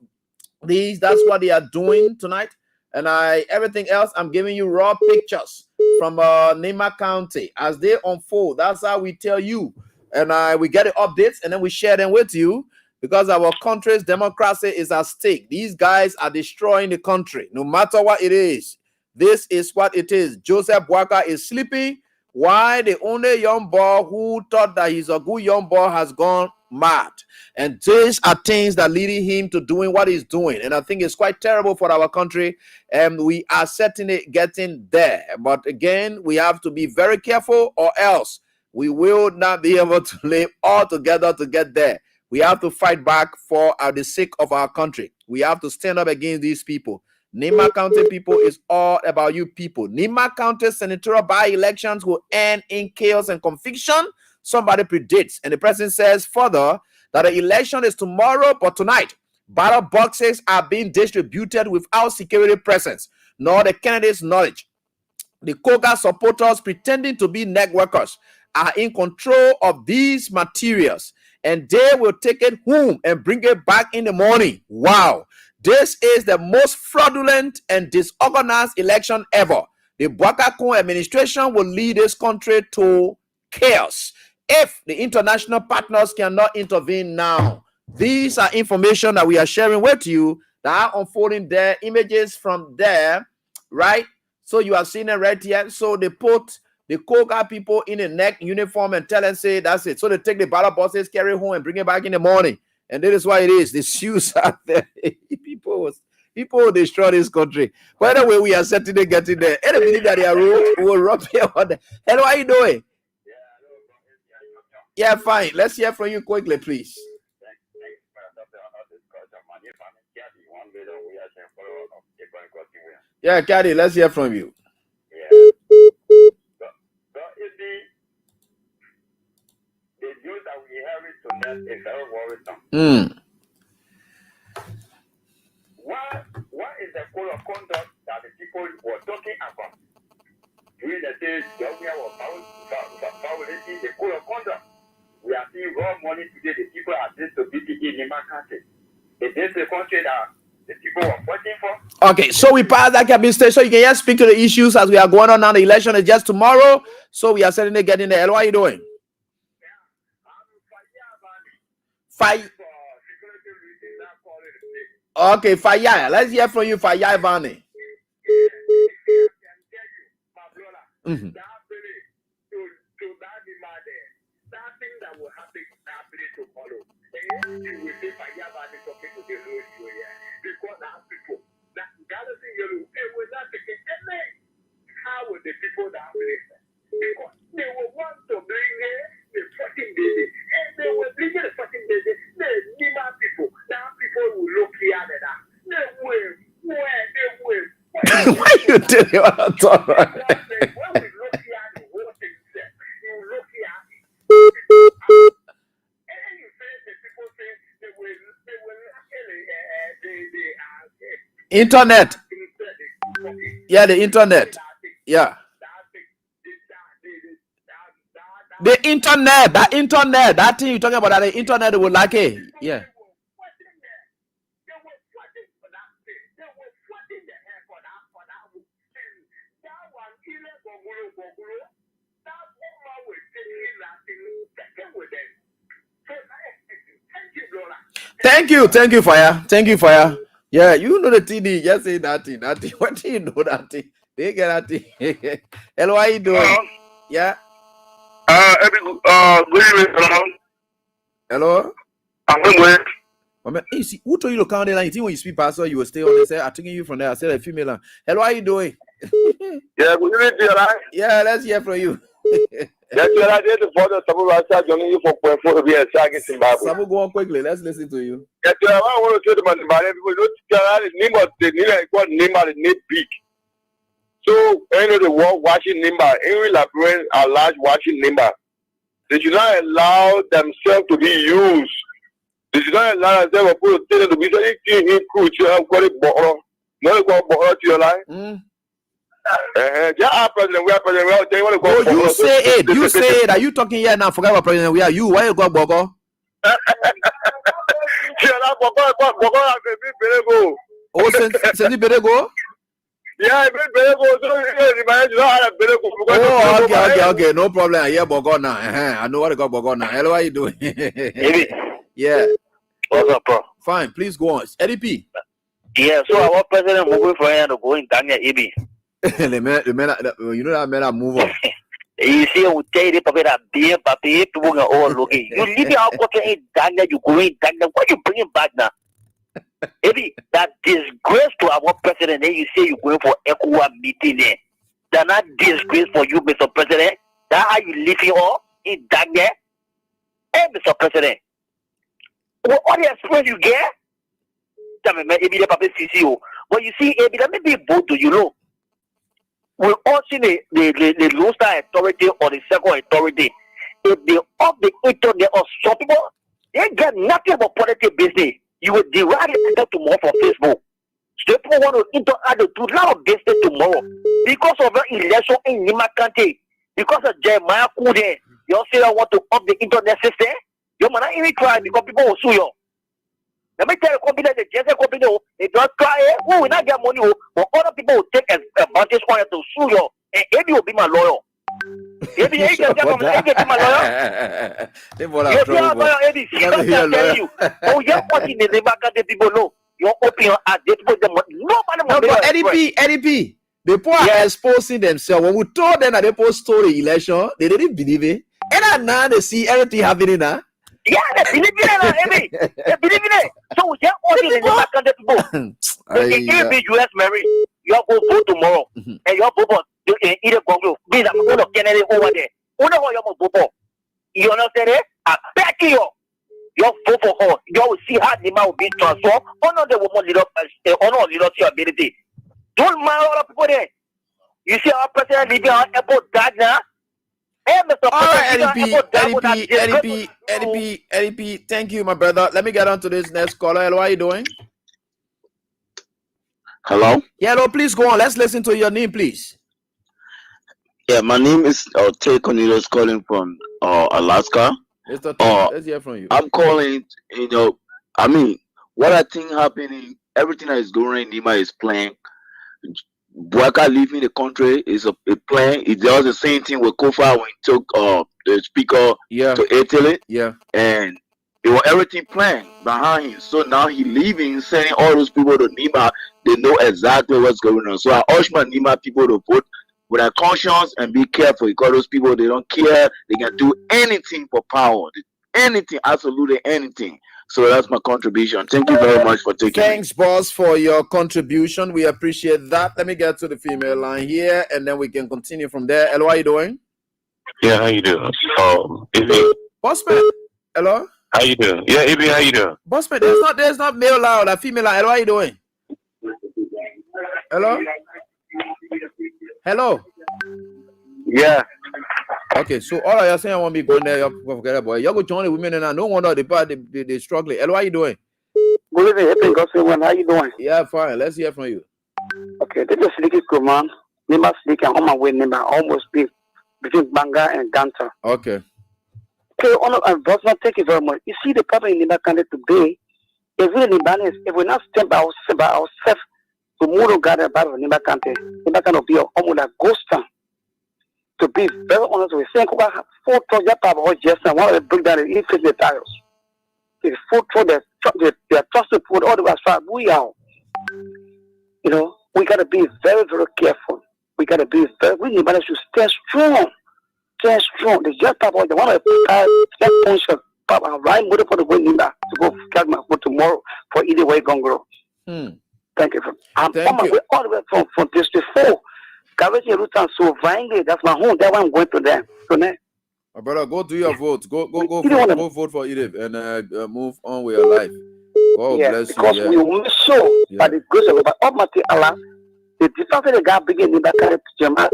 these. That's what they are doing tonight. And everything else, I'm giving you raw pictures from Nimba County as they unfold. That's how we tell you. And we get the updates and then we share them with you because our country's democracy is at stake. These guys are destroying the country, no matter what it is. This is what it is. Joseph Boakai is sleeping. Why the only young boy who thought that he's a good young boy has gone mad. And these are things that leading him to doing what he's doing. And I think it's quite terrible for our country. And we are certainly getting there. But again, we have to be very careful or else we will not be able to live all together to get there. We have to fight back for the sake of our country. We have to stand up against these people. Nimba County people is all about you people. Nimba County senatorial by-elections will end in chaos and confusion. Somebody predicts, and the president says further that the election is tomorrow, but tonight, ballot boxes are being distributed without security presence, nor the candidates' knowledge. The Koga supporters pretending to be networkers are in control of these materials, and they will take it home and bring it back in the morning. Wow. This is the most fraudulent and disorganized election ever. The Boakai administration will lead this country to chaos if the international partners cannot intervene now. These are information that we are sharing with you that are unfolding there, images from there, right? So you are seeing it right here. So they put the Koga people in a neck uniform and tell them, say, that's it. So they take the ballot boxes, carry it home, and bring it back in the morning. And that is why it is. The shoes out there. People will destroy this country. By the way, we are certainly getting there. Any minute that they are will rub here on the. Hello, how are you doing? Yeah, fine. Let's hear from you quickly, please. Yeah, Caddy, let's hear from you. The news that we inherit tonight is very worrisome. What is the code of conduct that the people were talking about? During the days government was violating the code of conduct. We are seeing raw money today. The people are disobedient in Nimba County. Is this the country that the people were fighting for? Okay, so we passed that cabin stage. So you can just speak to the issues as we are going on now. The election is just tomorrow. So we are certainly getting there. Hello, how are you doing? Okay, Faya. Let's hear from you, Faya Vani. Mm-hmm. How would the people that listen? Because they will want to bring the 14 days, and they will bring the 14 days. The Nimba people, now people will look here and that. They will. Why you tell you what I'm talking about? When we look here at the whole thing, you look here at it. And you say the people say they will Internet. Yeah, the internet. Yeah. The internet, that thing you're talking about, that the internet will like it. Yeah. Thank you, Fire. Yeah, you know the TD. Just say that thing. What do you know that thing? They get that thing. Hello, how you doing? Yeah. Good evening. Hello. I'm good. You see, who told you to count the line? You think when you speak pastor, you will stay on. They say, I'm taking you from there. I said a female. Hello, how you doing? Yeah, good evening, right? Yeah, let's hear from you. Yes, I did the father Sabu joining you for be a target in Bible. Sabu, go on quickly. Let's listen to you. Yes, I want to tell the man, people don't Nimba, the Nimba, the name big. So, any of the world watching Nimba, every Liberian are large watching Nimba. They should not allow themselves to be used. They should not allow themselves to be anything cool to have got it borrow. No, go borrow to your life. Yeah, President, we are President. Oh, you say it. You say it. Are you talking here now? Forget about President. We are you. Why you go Bogo? Oh, since you better go? Yeah, okay. No problem. I hear Bogo now. I know what to go Bogo now. Hello, how you doing? Yeah. What's up, bro? Fine. Please go on. EDP. Yeah, so our president moving for him to go in Daniel EB. You know that man move on. You see, I will tell you that being papi, people are all looking. You leave your country in Daniel, you go in Daniel. What you bring him back now? Maybe that disgrace to our president. Then you say you're going for ECOWAS meeting there. That's not disgrace for you, Mr. President. That's how you living all in Daniel. Hey, Mr. President. What all the experience you get? But you see, let me be bold to you know. We all see the low star authority or the second authority. If they off the internet or some people, they get nothing about politics business. You will derive it tomorrow from Facebook. So people want to interact with a lot of business tomorrow. Because of the election in Nimba County, because of Jeremiah Kude, you say I want to off the internet system, you might not even try because people will sue you. Let me tell you, company, the JS company, they don't try it. Who will not get money? But other people will take advantage on it to sue you. And Eddie will be my lawyer. Eddie, you can be my lawyer. You see how lawyer Eddie, she doesn't tell you. Oh, you're watching the Nimba County people know. You're opening your eyes. They put them. Nobody but EDP, the people are exposing themselves. When we told them that they post story election, they didn't believe it. And now they see everything happening now. Yeah, they believe in it, they believe in it. So we just order the Nimba County people. If the US marry, you have to vote tomorrow. And you have to vote either Congo. These are going to Kennedy over there. You know how you have to vote. You understand it? I bet you. You have to vote for her. You will see how Nimba will be transformed. Honor the woman leadership ability. Don't mind all the people there. You see our president leaving our airport that now. Hey, Mr. All right, EDP, thank you, my brother. Let me get on to this next caller. Hello, how are you doing? Hello? Yeah, hello, please go on. Let's listen to your name, please. Yeah, my name is Tay Cornelius calling from Alaska. Mr. Tay, let's hear from you. I'm calling, I mean, what I think happening, everything that is going on in Nimba is playing. Bwaka leaving the country is a plan. It does the same thing with Kofa when he took the speaker to Italy. Yeah. And It was everything planned behind him. So now he leaving, sending all those people to Nimba. They know exactly what's going on. So I urge my Nimba people to vote with their conscience and be careful, because those people, they don't care. They can do anything for power. Anything, absolutely anything. So that's my contribution. Thank you very much for taking Thanks, boss, for your contribution. We appreciate that. Let me get to the female line here, and then we can continue from there. Hello, how you doing? Yeah, how you doing? Bossman. Hello? How you doing? Yeah, Ibi, how you doing? Bossman, there's not male loud, a female line. Hello, how you doing? Hello? Hello? Yeah. Okay, so all of you saying I want me going there, you forget about it. You go join the women and I no wonder they struggling. Hello, how you doing? Good evening, how you doing? Yeah, fine. Let's hear from you. Okay, this is Slicky Kuman. Nimba Slicky, I'm on my way, Nimba. Almost be between Banga and Ganta. Okay. Okay, Bosman, thank you very much. You see the problem in Nimba County today, if we're in balance, if we're not stand by ourselves to move on God about Nimba County will be almost like ghost town. To be very honest with you, saying about 4 tons of just and one of the bring down and increase the tires. The 4 tons, they are trusted food all the way as far as we are. You know, we got to be very, very careful. We got to be we need to stay strong. Stay strong. The just about the one of the function, Papa, right, motor for the way to go catch my food tomorrow for either way going grow. Thank you. I'm on my way all the way from District 4. So that's my home. That's why I'm going to them. So now, my brother, go do your vote. Go vote for Edith and move on with your life. God bless you. Because we will show by the grace of God, Almighty Allah, the difference the guy begin in the Jamaica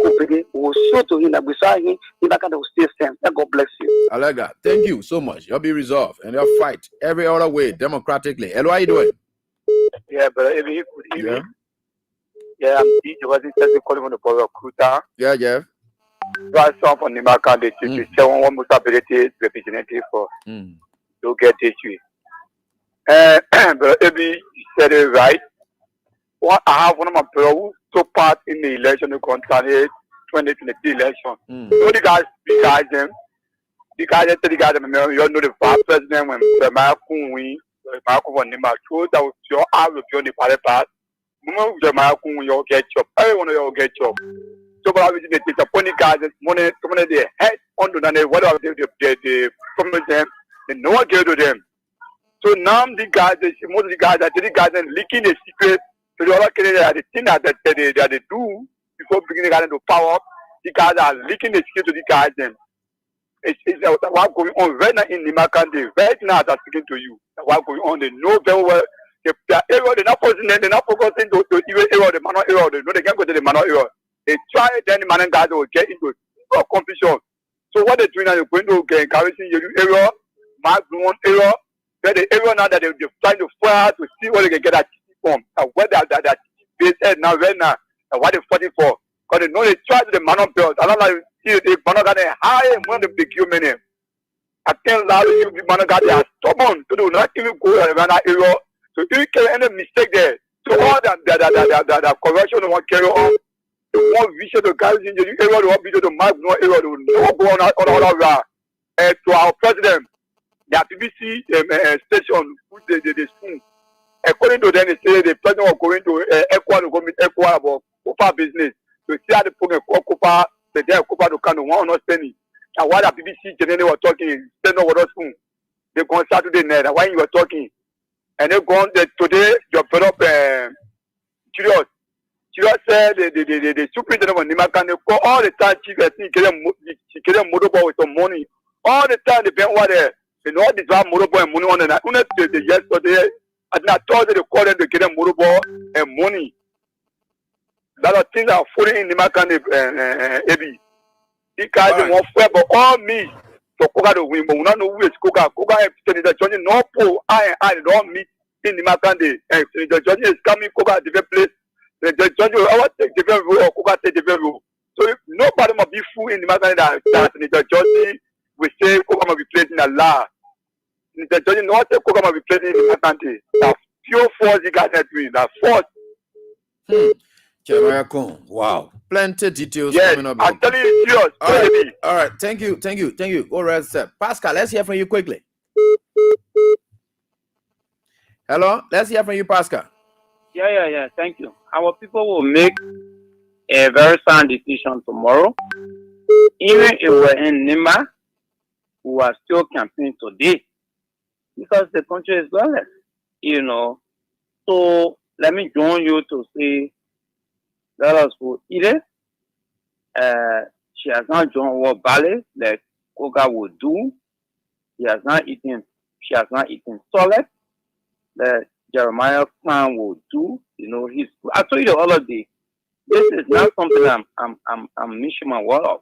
will show to him that beside him, in the will still stand. God bless you. I like that. Thank you so much. You'll be resolved and you'll fight every other way democratically. Hello, how you doing? Yeah, but good evening. Yeah, I'm DJ was interested calling on the power of Kuta. Yeah, yeah. Right, some from Nimba County, 7 ability representative for to get it. But Ebi said it right. I have one of my brothers who took part in the election to concerning 2023 election. So the guys them. The guys that the guys, you know the vice president when Marco win, Marco won Nimba. So that was your hour of the party part. Move the Marco you get job. Everyone you get job. So but I was the pony guys money they head on to the whatever the promise them, they no one give to them. So now the guys, most of the guys are leaking the secret to the other Canadians, the thing that they do before beginning to power. The guys are leaking the secret to the guys. Then it's what's going on right now in Nimba County. Right now, as I'm speaking to you, what's going on? They know very well. They're not focusing. They're not focusing to even area the manual area. They know they can't go to the manual area. They try then the man guys will get into confusion. So what they're doing now, they're going to get encouraging your area, mark one area. Then the area now that they're trying to fire to see where they can get that from. And where that base head now, right now, and what they're fighting for. Because they know they try to the manual bills. I don't know if the manual got a high amount of the human. I can't allow you the manual guys, they are stubborn. So they will not even go around that area. So if you can any mistake there, so all that correction they want carry on. The one vision the guys in the area, the one vision the mark no area, the no go on around. To our president, the BBC station put the spoon. According to them, they say the president was going to Ecuador to go meet Ecuador about Copa business. To see how the program Copa, the day Copa to come to one not spending. And while the BBC generally were talking, stand over the spoon. They go on Saturday night. And while you were talking, and they go on today, you put up curious. She said the superintendent of Nimba County call all the time. She get them motorball with some money. All the time they been over there. They know they drive motorball and money on the night. Yesterday, and I told them they call them to get them motorball and money. A lot of things are falling in Nimba County, Ebi. These guys they want fair, but all me. So Koga to win, but we don't know who is Koga. Koga is the judge. No pool. I don't meet in Nimba County. The judge is coming. Koga at different place. The judge will take different rule or Koga take different rule. So if nobody must be fool in Nimba County that the judge will say Koga must be placed in the law. The judge not say Koga must be placed in Nimba County. That's pure force you guys are doing. That's force. Wow. Plenty details coming up. I'm telling you, serious. All right. Thank you. Go right step. Pascal, let's hear from you quickly. Hello, let's hear from you, Pascal. Yeah. Thank you. Our people will make a very sound decision tomorrow. Even if we're in Nimba, we are still campaigning today because the country is godless, So let me join you to say, let us go eat it. She has not joined what ballet like Koga would do. She has not eaten solid that Jeremiah Khan will do. I told you the other day, this is not something I'm missing my word of.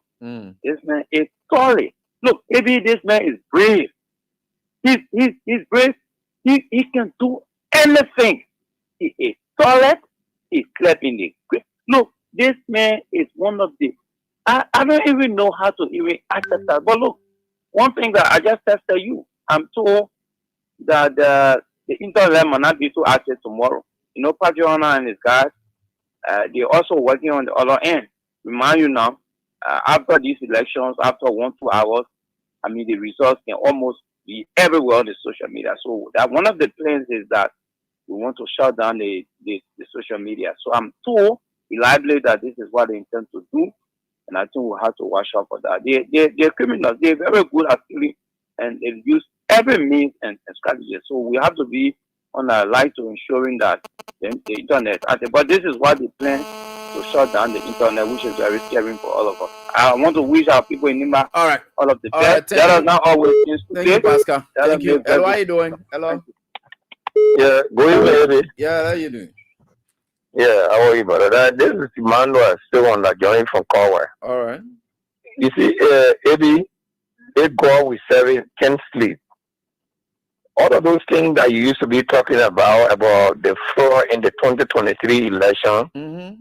This man is solid. Look, maybe this man is brave. He's brave. He can do anything. He is solid. He slept in the grave. Look, this man is one of the. I don't even know how to even access that. But look, one thing that I just tested you, I'm told that the internet might not be too active tomorrow. Fraudulent and his guys, they're also working on the other end. Remind you now, after these elections, after 1-2 hours, the results can almost be everywhere on the social media. So that one of the plans is that we want to shut down the social media. So I'm told reliably that this is what they intend to do, and I think we'll have to watch out for that. They're criminals. They're very good at killing, and they've used every means and strategy. So we have to be on our line to ensuring that the internet. But this is what they plan to shut down the internet, which is very scary for all of us. I want to wish our people in Nimba all of the best. That is not always things to Thank you, Pascal. Thank you. Hello, how are you doing? Hello. Yeah, good evening. Yeah, how you doing? Yeah, how are you, brother? This is Emmanuel, still on that joining from Corway. All right. You see, Eddie, a God we serving can't sleep. All of those things that you used to be talking about the fraud in the 2023 election,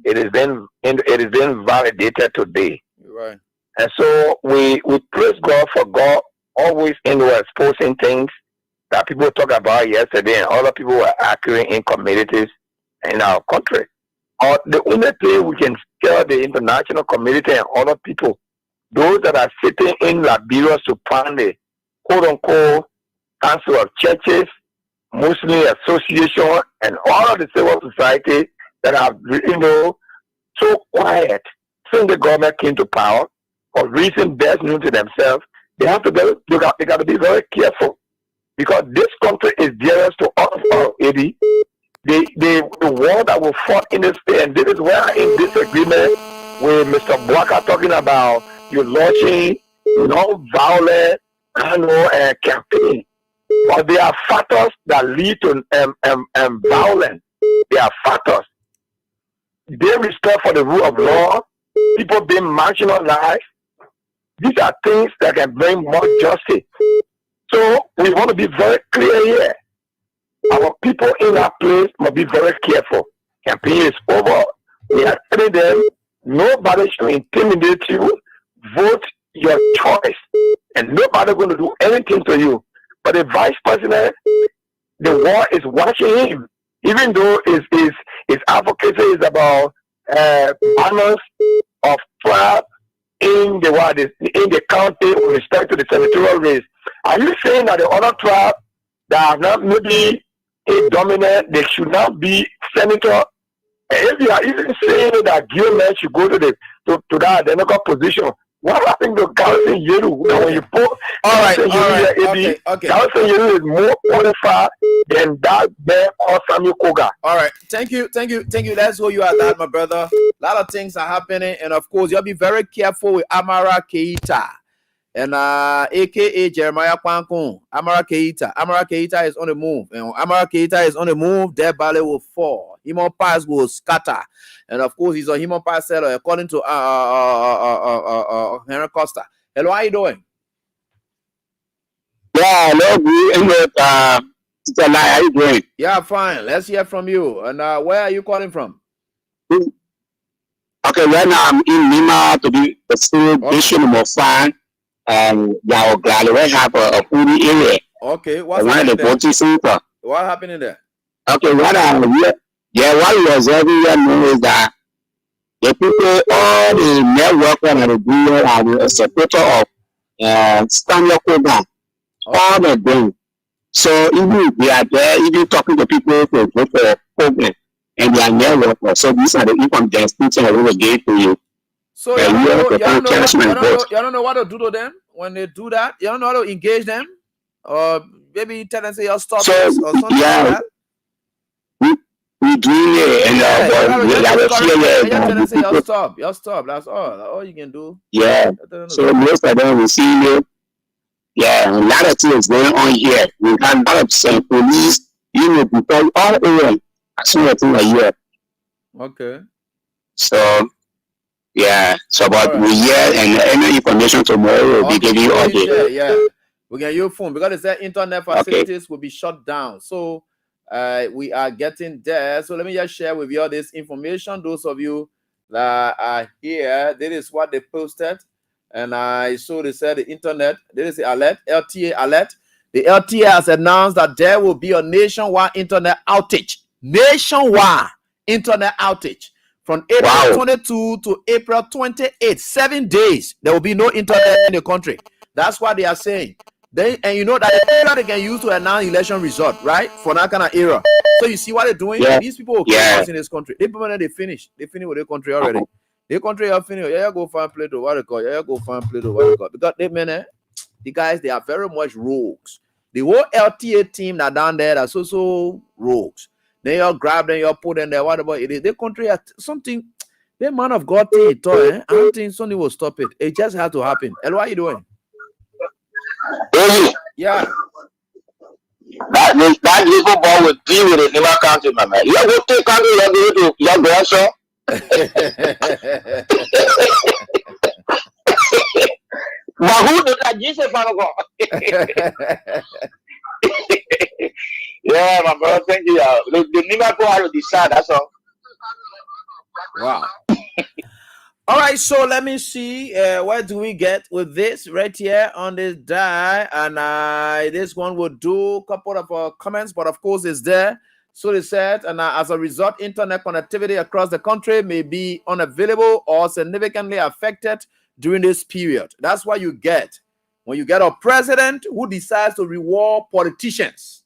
it is then validated today. Right. And so we praise God for God always exposing things that people talk about yesterday, and other people were accurate in communities in our country. Or the only thing we can tell the international community and other people, those that are sitting in Liberia to find the quote-unquote Council of Churches, Muslim Association, and all of the civil society that are, so quiet since the government came to power, for reasons best known to themselves, they have to they got to be very careful, because this country is dearest to us, Eddie. The war that will fought in this state, and this is where I'm in disagreement with Mr. Bwaka talking about you launching non-violent campaign. But there are factors that lead to violence. There are factors. They respect for the rule of law, people being marginalized. These are things that can bring more justice. So we want to be very clear here. Our people in that place must be very careful. Campaign is over. We are telling them nobody should intimidate you. Vote your choice, and nobody going to do anything to you. But the vice president, the war is watching him. Even though his advocacy is about balance of tribe in the county with respect to the senatorial race. Are you saying that the other tribe that are not maybe a dominant, they should not be senator? If you are even saying that Gilman should go to that identical position, what happened to Galson Yeru? When you put Galson Yeru is more qualified than that man or Samuel Koga. All right, thank you. Let's hold you at that, my brother. A lot of things are happening, and of course, you'll be very careful with Amara Keita and aka Jeremiah Kwankun. Amara Keita is on the move, and Amara Keita is on the move. Their ballet will fall. Human pass will scatter, and of course, he's a human pass seller, according to Henry Costa. Hello, how you doing? Yeah, hello, how you doing? Yeah, fine. Let's hear from you. And where are you calling from? Okay, right now I'm in Nimba to be the school bishop number 5. Y'all gladly have a foodie area. Okay, what's happening there? What happened in there? Okay, what we observing here now is that the people, all the network and the group are a supporter of Samuel Koga. All of them. So even they are there, even talking to people to vote for program, and they are near workers. So these are the income justification I will give to you. So you don't know what to do to them when they do that. You don't know how to engage them, or maybe tell them say you'll stop this or something like that. We do it, and tell them say you'll stop. That's all you can do. Yeah. So most of them will see you. Yeah, a lot of things going on here. We got a lot of police, because all over. I saw a thing here. Okay. So, yeah. So, but we hear and any information tomorrow will be giving you update. Yeah. We get your phone because they said internet facilities will be shut down. So, we are getting there. So, let me just share with you all this information. Those of you that are here, this is what they posted. And I saw they said the internet, there is the alert, LTA alert. The LTA has announced that there will be a nationwide internet outage. Nationwide internet outage from April 22 to April 28. 7 days. There will be no internet in the country. That's what they are saying. And you know that the era they can use to announce election result, right? For that kind of era. So you see what they're doing? Yeah. These people will kill us in this country. They finished. They finished with their country already. The country are finished. Yeah, go find Plato. What they call? Yeah, go find Plato. What they call? Because they men, the guys, they are very much rogues. The whole LTA team that down there are so rogues. Then you grab them, you put them there. Whatever it is, the country are something. The man of God thing, I don't think something will stop it. It just had to happen. And what are you doing? Yeah. That little boy will deal with it in my country, my man. You go take country, you go to your grandson. But who did that Jesus go? Yeah, my brother, thank you. The Nimba go out of decide, that's all. Wow. All right, so let me see. Where do we get with this right here on this die? And this one will do a couple of comments, but of course it's there. So they said, and as a result, internet connectivity across the country may be unavailable or significantly affected during this period. That's what you get when you get a president who decides to reward politicians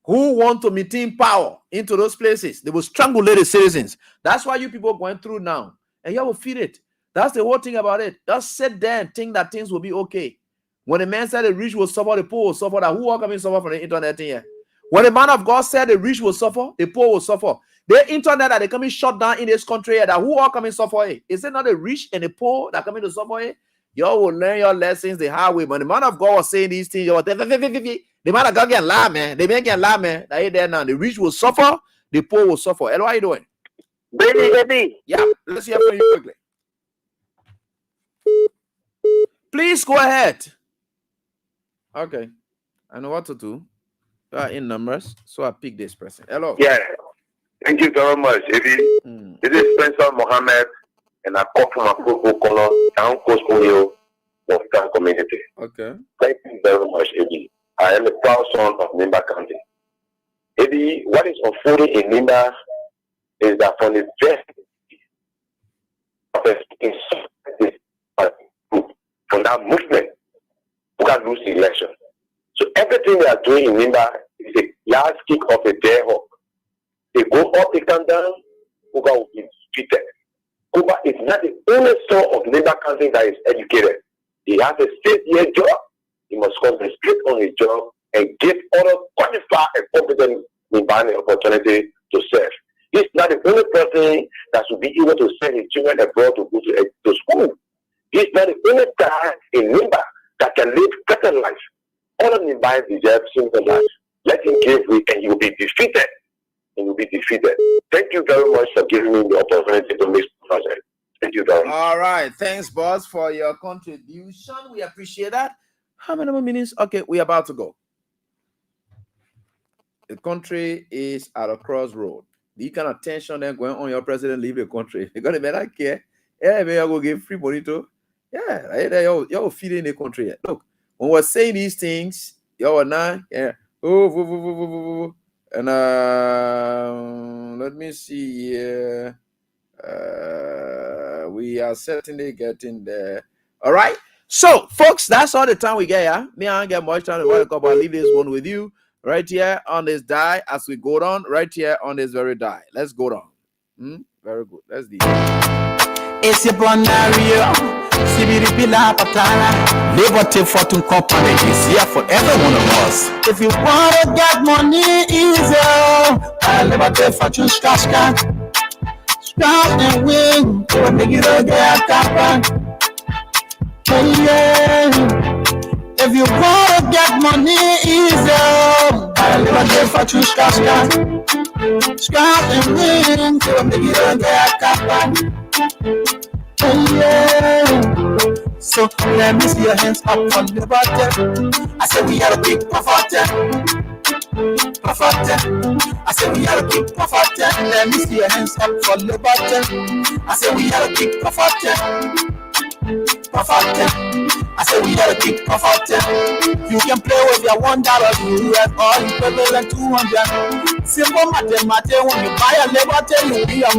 who want to maintain power into those places. They will strangulate the citizens. That's why you people are going through now. And you will feel it. That's the whole thing about it. Just sit there and think that things will be okay. When the man said the rich will suffer, the poor will suffer, that who are coming to suffer from the internet thing here? When the man of God said the rich will suffer, the poor will suffer. The internet that they coming shut down in this country here, that who are coming to suffer here? Is it not the rich and the poor that coming to suffer here? Y'all will learn your lessons the hard way. When the man of God was saying these things, the man of God can lie, man. The man can lie, man. That ain't there now. The rich will suffer, the poor will suffer. Hello, how you doing? Baby. Yeah, let's hear from you quickly. Please go ahead. Okay. I know what to do. You are in numbers, so I pick this person. Hello. Yeah. Thank you very much, Eddie. This is Spencer Mohammed, and I come from a Koko Color, Town Coast Studio of Town Community. Okay. Thank you very much, Eddie. I am a proud son of Nimba County. Eddie, what is unfolding in Nimba is that from the very from that movement, we can lose the election. So everything we are doing in Nimba is a large kick of a bear hawk. They go up, they come down, Kuba will be defeated. Kuba is not the only son of Nimba County that is educated. He has a 6-year job. He must concentrate on his job and give other qualified and competent Nimba opportunity to serve. He's not the only person that should be able to send his children abroad to go to school. He's not the only guy in Nimba that can live better life. All of Nimba deserve simple life. Let him give way and he will be defeated. He will be defeated. Thank you very much for giving me the opportunity to make this project. Thank you very much. All right. Thanks, boss, for your contribution. We appreciate that. How many more minutes? Okay, we're about to go. The country is at a crossroad. The kind of tension then going on, your president leave the country. You're going to better care. Yeah, maybe I'll go give free money to. Yeah, you're feeding the country. Look, when we're saying these things, you're not, yeah. And let me see here. We are certainly getting there. All right. So, folks, that's all the time we get. Yeah, me, I don't get much time to work about. I'll leave this one with you right here on this die as we go on. Right here on this very die. Let's go on. Very good. Let's do it. It's your bonario. Sibiri Pila Patala. Liberty Fortune Company is here for every one of us. If you want to get money easy, Liberty Fortune Scratch Card. Scratch and win. To make it all get happen. Yeah. If you want to get money easy, Liberty Fortune Scratch Card. Scratch and win. To make it all get happen. Yeah. So let me see your hands up on the bottom. I said we are a big profit. I said we are a big profit. Let me see your hands up on the bottom. I said we are a big profit. I said we are a big profit. You can play with your $1 US or equivalent 200. Simple mathematics. When you buy a liberty, you be a